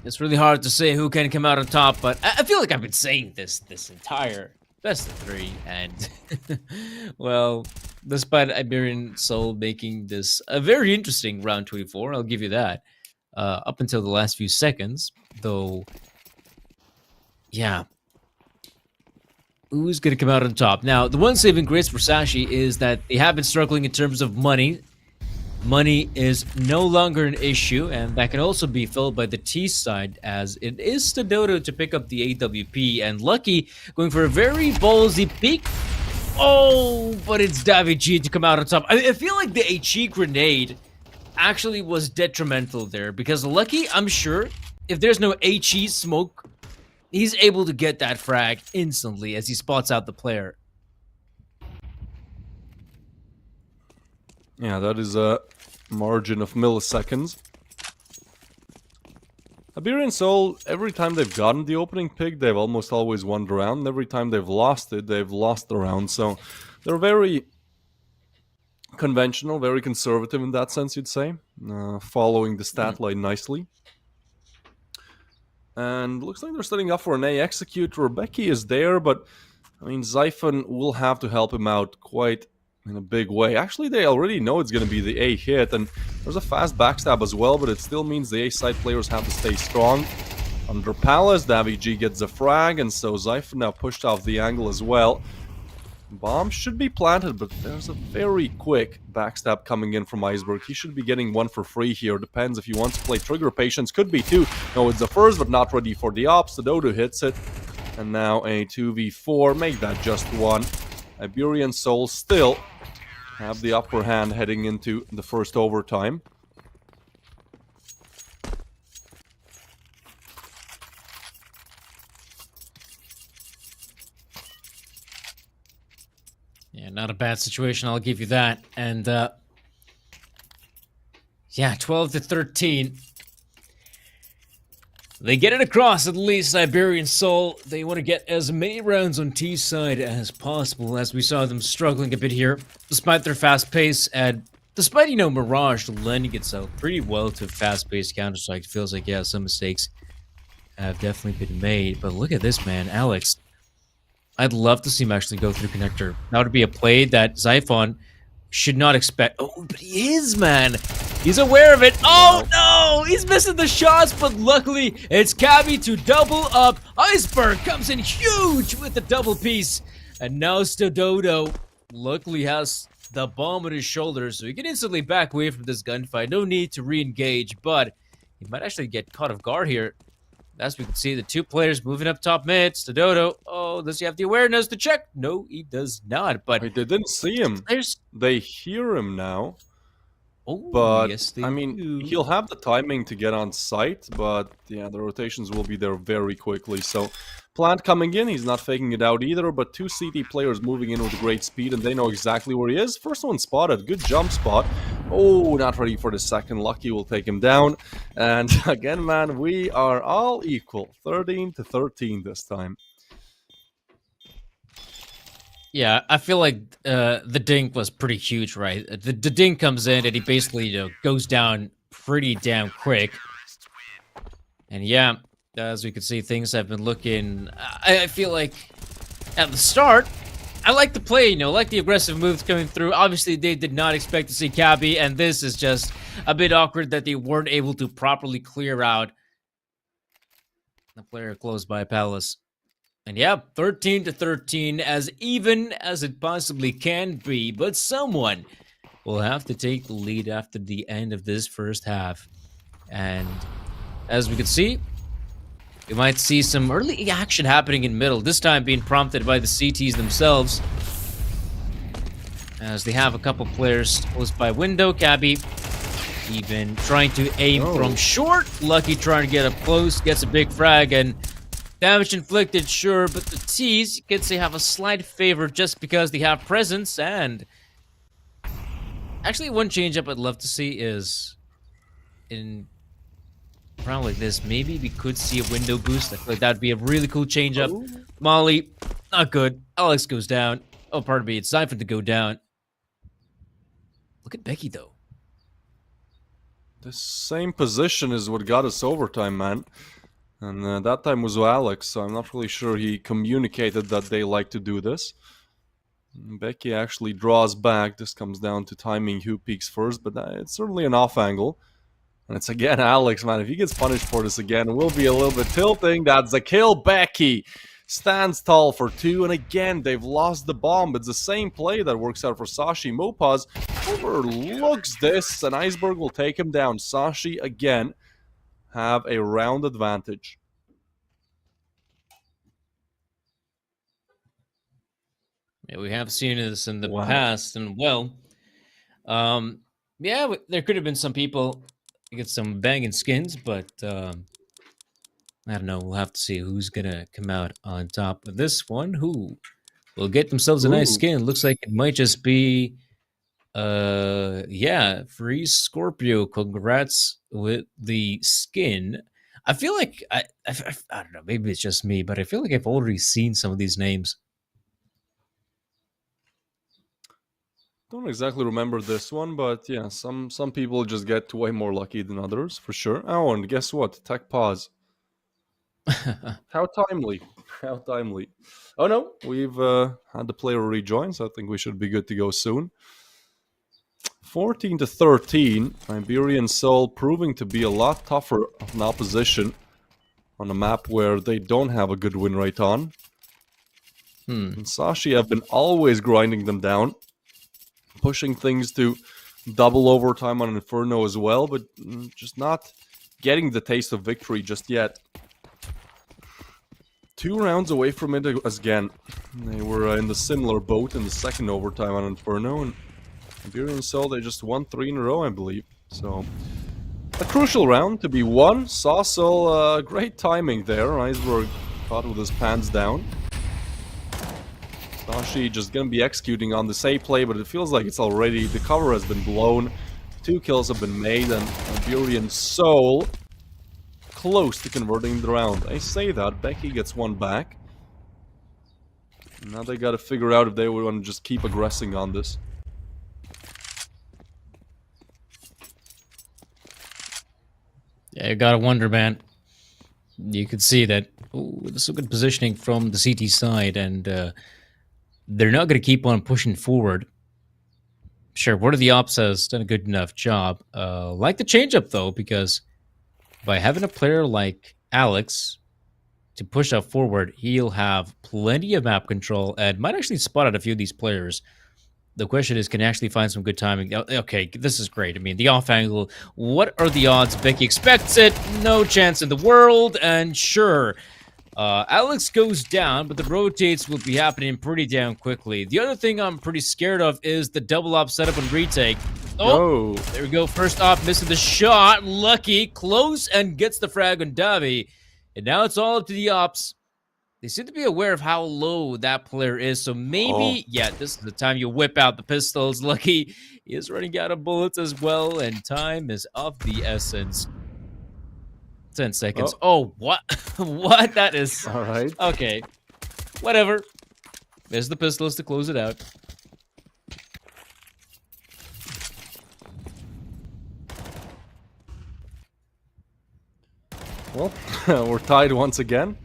A: It's really hard to say who can come out on top, but I feel like I've been saying this entire best of three, and well, despite Iberian Soul making this a very interesting round 24, I'll give you that. Up until the last few seconds, though, yeah, who's gonna come out on top? Now, the one saving grace for Sashi is that they have been struggling in terms of money. Money is no longer an issue, and that can also be filled by the T side, as it is Stadoto to pick up the AWP, and Lucky going for a very ballsy peek. Oh, but it's Davi G to come out on top. I feel like the HE grenade actually was detrimental there, because Lucky, I'm sure, if there's no HE smoke, he's able to get that frag instantly as he spots out the player.
B: Yeah, that is a margin of milliseconds. Iberian Soul, every time they've gotten the opening pick, they've almost always won the round. And every time they've lost it, they've lost the round. So they're very conventional, very conservative in that sense, you'd say, following the stat line nicely. And looks like they're setting up for an A executor. Becky is there, but I mean, Zyphon will have to help him out quite in a big way. Actually, they already know it's going to be the A hit, and there's a fast backstab as well, but it still means the A side players have to stay strong. Under Palace, Davi G gets a frag, and so Zyphon now pushed off the angle as well. Bomb should be planted, but there's a very quick backstab coming in from Iceberg. He should be getting one for free here. Depends if he wants to play Trigger Patience. Could be two. No, it's the first, but not ready for the ops. The Dodo hits it. And now a 2v4. Make that just one. Iberian Soul still have the upper hand heading into the first overtime.
A: Yeah, not a bad situation, I'll give you that. And yeah, 12 to 13. They get it across, at least, Iberian Soul. They want to get as many rounds on T side as possible, as we saw them struggling a bit here, despite their fast pace, and despite, you know, Mirage lending itself pretty well to fast-paced Counter-Strike. It feels like, yeah, some mistakes have definitely been made. But look at this, man. Alex, I'd love to see him actually go through connector. That would be a play that Zyphon should not expect. Oh, but he is, man. He's aware of it. Oh, no! He's missing the shots, but luckily, it's Cavi to double up. Iceberg comes in huge with the double piece. And now Stododo luckily has the bomb on his shoulder, so he can instantly back away from this gunfight. No need to re-engage, but he might actually get caught off guard here. As we can see, the two players moving up top mid. Stododo, oh, does he have the awareness to check? No, he does not, but...
B: Wait, they didn't see him. They hear him now.
A: Oh,
B: but,
A: yes, they
B: I mean,
A: do.
B: he'll have the timing to get on site, but, yeah, the rotations will be there very quickly. So, Plant coming in, he's not faking it out either, but two CT players moving in with great speed, and they know exactly where he is. First one spotted, good jump spot. Oh, not ready for the second. Lucky will take him down. And, again, man, we are all equal. 13 to 13 this time.
A: Yeah, I feel like the dink was pretty huge, right? The dink comes in and he basically goes down pretty damn quick. And yeah, as we can see, things have been looking. I feel like at the start, I like the play, like the aggressive moves coming through. Obviously, they did not expect to see Cabby, and this is just a bit awkward that they weren't able to properly clear out the player close by Palace. And yeah, 13 to 13, as even as it possibly can be, but someone will have to take the lead after the end of this first half. And as we can see, we might see some early action happening in middle, this time being prompted by the CTs themselves, as they have a couple players close by window. Cabby even trying to aim from short. Lucky trying to get up close, gets a big frag, and damage inflicted, sure, but the T's, you could say, have a slight favor just because they have presence. And actually, one change-up I'd love to see is in a round like this, maybe we could see a window boost. I feel like that'd be a really cool change-up.
B: Oh.
A: Molly, not good. Alex goes down. Oh, pardon me, it's Siphon to go down. Look at Becky, though.
B: The same position is what got us overtime, man. And that time was Alex, so I'm not really sure he communicated that they like to do this. Becky actually draws back. This comes down to timing who peeks first, but it's certainly an off angle. And it's again Alex, man. If he gets punished for this again, we'll be a little bit tilting. That's the kill. Becky stands tall for 2, and again, they've lost the bomb. It's the same play that works out for Sashi. Mopaz overlooks this, and Iceberg will take him down. Sashi, again, have a round advantage.
A: Yeah, we have seen this in the past, and well, yeah, there could have been some people get some banging skins, but I don't know. We'll have to see who's gonna come out on top of this one. Who will get themselves a nice skin? Looks like it might just be, yeah, Free Scorpio. Congrats with the skin. I feel like I don't know. Maybe it's just me, but I feel like I've already seen some of these names.
B: Don't exactly remember this one, but yeah, some people just get way more lucky than others, for sure. Oh, and guess what? Tech pause. How timely. How timely. Oh no, we've had the player rejoin, so I think we should be good to go soon. 14 to 13, Iberian Soul proving to be a lot tougher of an opposition on a map where they don't have a good win rate on. And Sashi have been always grinding them down, pushing things to double overtime on Inferno as well, but just not getting the taste of victory just yet. 2 rounds away from it again. They were in the similar boat in the second overtime on Inferno, and Iberian Soul, they just won 3 in a row, I believe. So, a crucial round to be won. Sassel, great timing there. Iceberg caught with his pants down. Sashi just gonna be executing on the save play, but it feels like it's already, the cover has been blown. 2 kills have been made, and Iberian Soul close to converting the round. I say that, Becky gets one back. Now they gotta figure out if they want to just keep aggressing on this.
A: Yeah, you gotta wonder, man. You could see that. Oh, this is a good positioning from the CT side, and they're not going to keep on pushing forward. Sure, one of the ops has done a good enough job. Like the change-up, though, because by having a player like Alex to push up forward, he'll have plenty of map control and might actually spot out a few of these players. The question is, can he actually find some good timing? Okay, this is great. I mean, the off angle, what are the odds? Becky expects it. No chance in the world. And sure, Alex goes down, but the rotates will be happening pretty damn quickly. The other thing I'm pretty scared of is the double op setup and retake. Oh, there we go. First off, missing the shot. Lucky, close, and gets the frag on Davi. And now it's all up to the ops. They seem to be aware of how low that player is, so maybe, yeah, this is the time you whip out the pistols. Lucky, he is running out of bullets as well, and time is of the essence. 10 seconds. Oh, what? What? That is...
B: All right.
A: Okay. Whatever. There's the pistols to close it out.
B: Well, we're tied once again.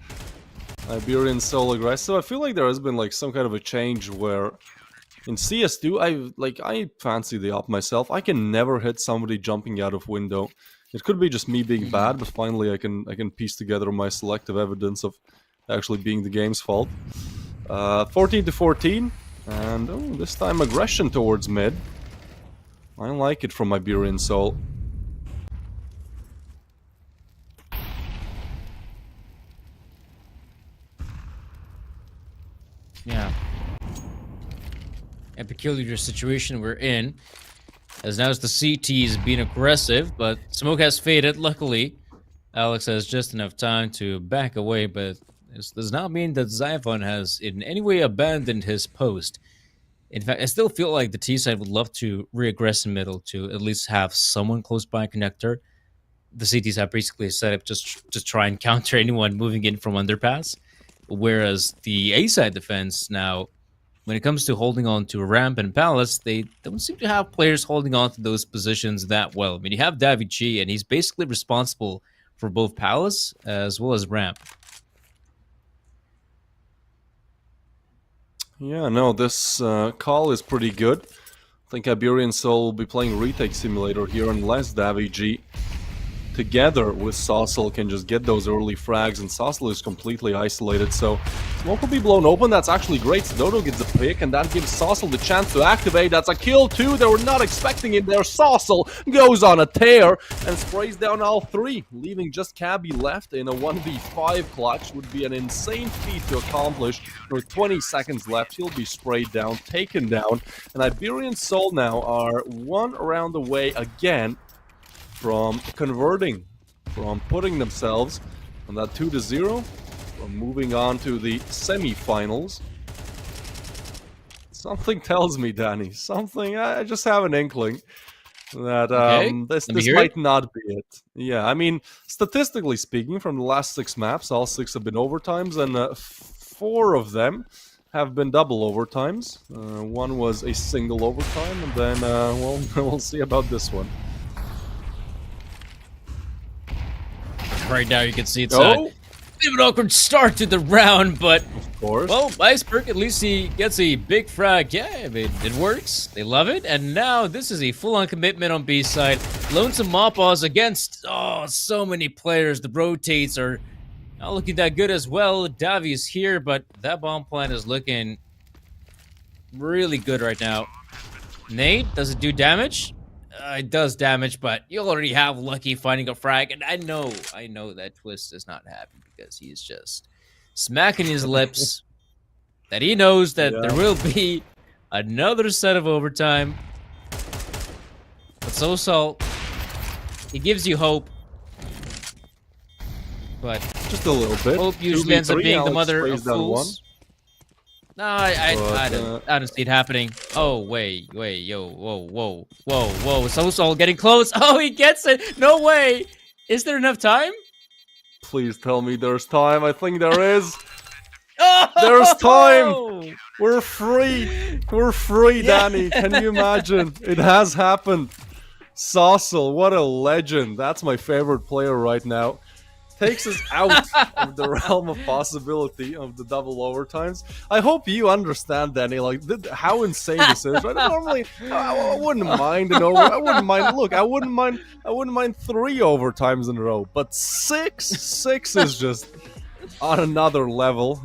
B: Iberian Soul aggressive. I feel like there has been like some kind of a change where in CS2 I fancy the op myself. I can never hit somebody jumping out of window. It could be just me being bad, but finally I can piece together my selective evidence of actually being the game's fault. 14 to 14, and oh, this time aggression towards mid. I like it from Iberian Soul.
A: Yeah. A peculiar situation we're in, as now as the CT is being aggressive, but smoke has faded. Luckily, Alex has just enough time to back away, but this does not mean that Zyphon has in any way abandoned his post. In fact, I still feel like the T side would love to re-aggress in middle to at least have someone close by connector. The CTs have basically set up just to try and counter anyone moving in from underpass, whereas the A side defense now, when it comes to holding on to ramp and palace, they don't seem to have players holding on to those positions that well. I mean, you have Davi G, and he's basically responsible for both palace as well as ramp.
B: Yeah, no, this call is pretty good. I think Iberian Soul will be playing Retake Simulator here unless Davi G together with Saucel can just get those early frags, and Saucel is completely isolated, so smoke will be blown open. That's actually great. Dodo gets a pick, and that gives Saucel the chance to activate. That's a kill too. They were not expecting it there. Saucel goes on a tear and sprays down all three, leaving just Cabby left in a 1v5 clutch. Would be an insane feat to accomplish. With 20 seconds left, he'll be sprayed down, taken down, and Iberian Soul now are one round away again from converting, from putting themselves on that 2-0, from moving on to the semi-finals. Something tells me, Danny, something, I just have an inkling that this might not be it. Yeah, I mean, statistically speaking, from the last 6 maps, all 6 have been overtimes, and 4 of them have been double overtimes. One was a single overtime, and then, well, we'll see about this one.
A: Right now, you can see it's a bit of an awkward start to the round, but
B: of course.
A: Well, Iceberg, at least he gets a big frag. Yeah, I mean, it works. They love it. And now this is a full-on commitment on B side. Lonesome Moppaws against so many players. The rotates are not looking that good as well. Davi is here, but that bomb plant is looking really good right now. Nate, does it do damage? It does damage, but you already have Lucky finding a frag, and I know that Twist is not happy because he's just smacking his lips that he knows that there will be another set of overtime. But so Salt, he gives you hope, but
B: just a little bit.
A: Hope usually ends up being the mother of fools. No, I don't see it happening. Oh, wait, yo, whoa. So getting close. Oh, he gets it. No way. Is there enough time?
B: Please tell me there's time. I think there is.
A: Oh!
B: There's time. We're free. We're free, Danny. Can you imagine? It has happened. Saucel, what a legend. That's my favorite player right now. Takes us out of the realm of possibility of the double overtimes. I hope you understand, Danny, like how insane this is. Right? Normally, I wouldn't mind an over. I wouldn't mind. Look, I wouldn't mind 3 overtimes in a row, but six is just on another level.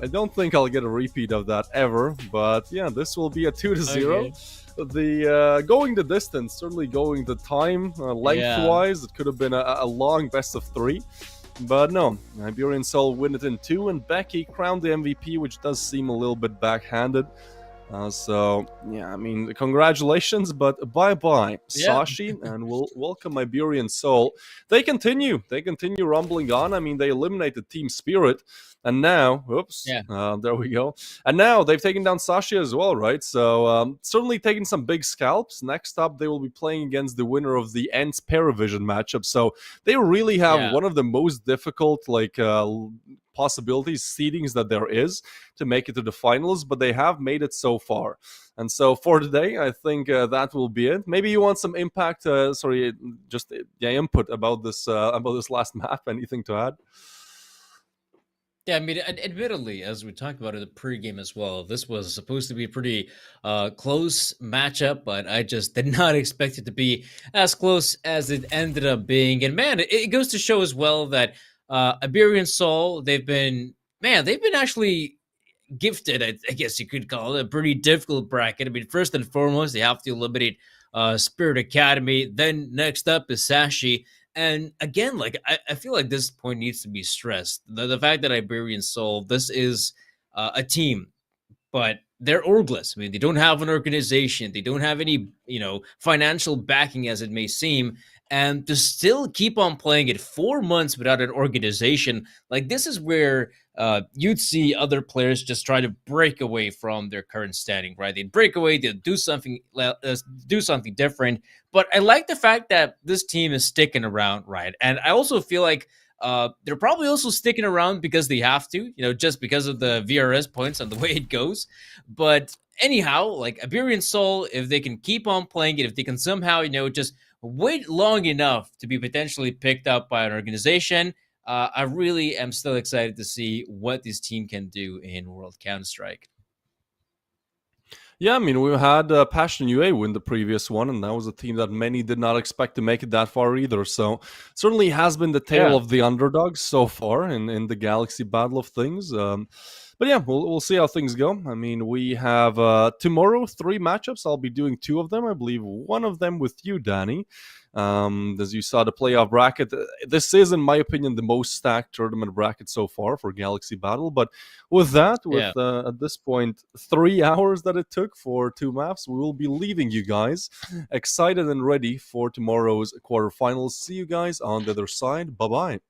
B: I don't think I'll get a repeat of that ever, but yeah, this will be a 2-0. Okay. The going the distance, certainly going the time lengthwise, it could have been a long best of 3, but no, Iberian Soul win it in 2, and Becky crowned the MVP, which does seem a little bit backhanded. So yeah, I mean, congratulations, but bye-bye, Sashi, and we'll welcome Iberian Soul. They continue rumbling on. I mean, they eliminated Team Spirit, and now, there we go. And now they've taken down Sashi as well, right? So certainly taking some big scalps. Next up, they will be playing against the winner of the Ents Paravision matchup. So they really have one of the most difficult, possibilities, seedings that there is to make it to the finals, but they have made it so far. And so for today, I think that will be it. Maybe you want some impact, just input about this last map. Anything to add?
A: Yeah, I mean, admittedly, as we talked about in the pregame as well, this was supposed to be a pretty close matchup, but I just did not expect it to be as close as it ended up being. And man, it goes to show as well that Iberian Soul, they've been actually gifted, I guess you could call it, a pretty difficult bracket. I mean, first and foremost, they have to eliminate Spirit Academy. Then next up is Sashi. And again, like I feel like this point needs to be stressed. The fact that Iberian Soul, this is a team, but they're orgless. I mean, they don't have an organization. They don't have any, financial backing, as it may seem. And to still keep on playing it 4 months without an organization, like this is where you'd see other players just try to break away from their current standing, right? They'd break away, they'd do something different. But I like the fact that this team is sticking around, right? And I also feel like they're probably also sticking around because they have to, just because of the VRS points and the way it goes. But anyhow, like Iberian Soul, if they can keep on playing it, if they can somehow, just wait long enough to be potentially picked up by an organization, I really am still excited to see what this team can do in World Counter-Strike.
B: Yeah, I mean, we had Passion UA win the previous one, and that was a team that many did not expect to make it that far either. So, certainly has been the tale
A: Yeah.
B: of the underdogs so far in the Galaxy battle of things. But yeah, we'll see how things go. I mean, we have tomorrow 3 matchups. I'll be doing 2 of them. I believe one of them with you, Danny. As you saw the playoff bracket, this is, in my opinion, the most stacked tournament bracket so far for Galaxy Battle. But with that,
A: Yeah.
B: at this point 3 hours that it took for 2 maps, we will be leaving you guys excited and ready for tomorrow's quarterfinals. See you guys on the other side. Bye bye.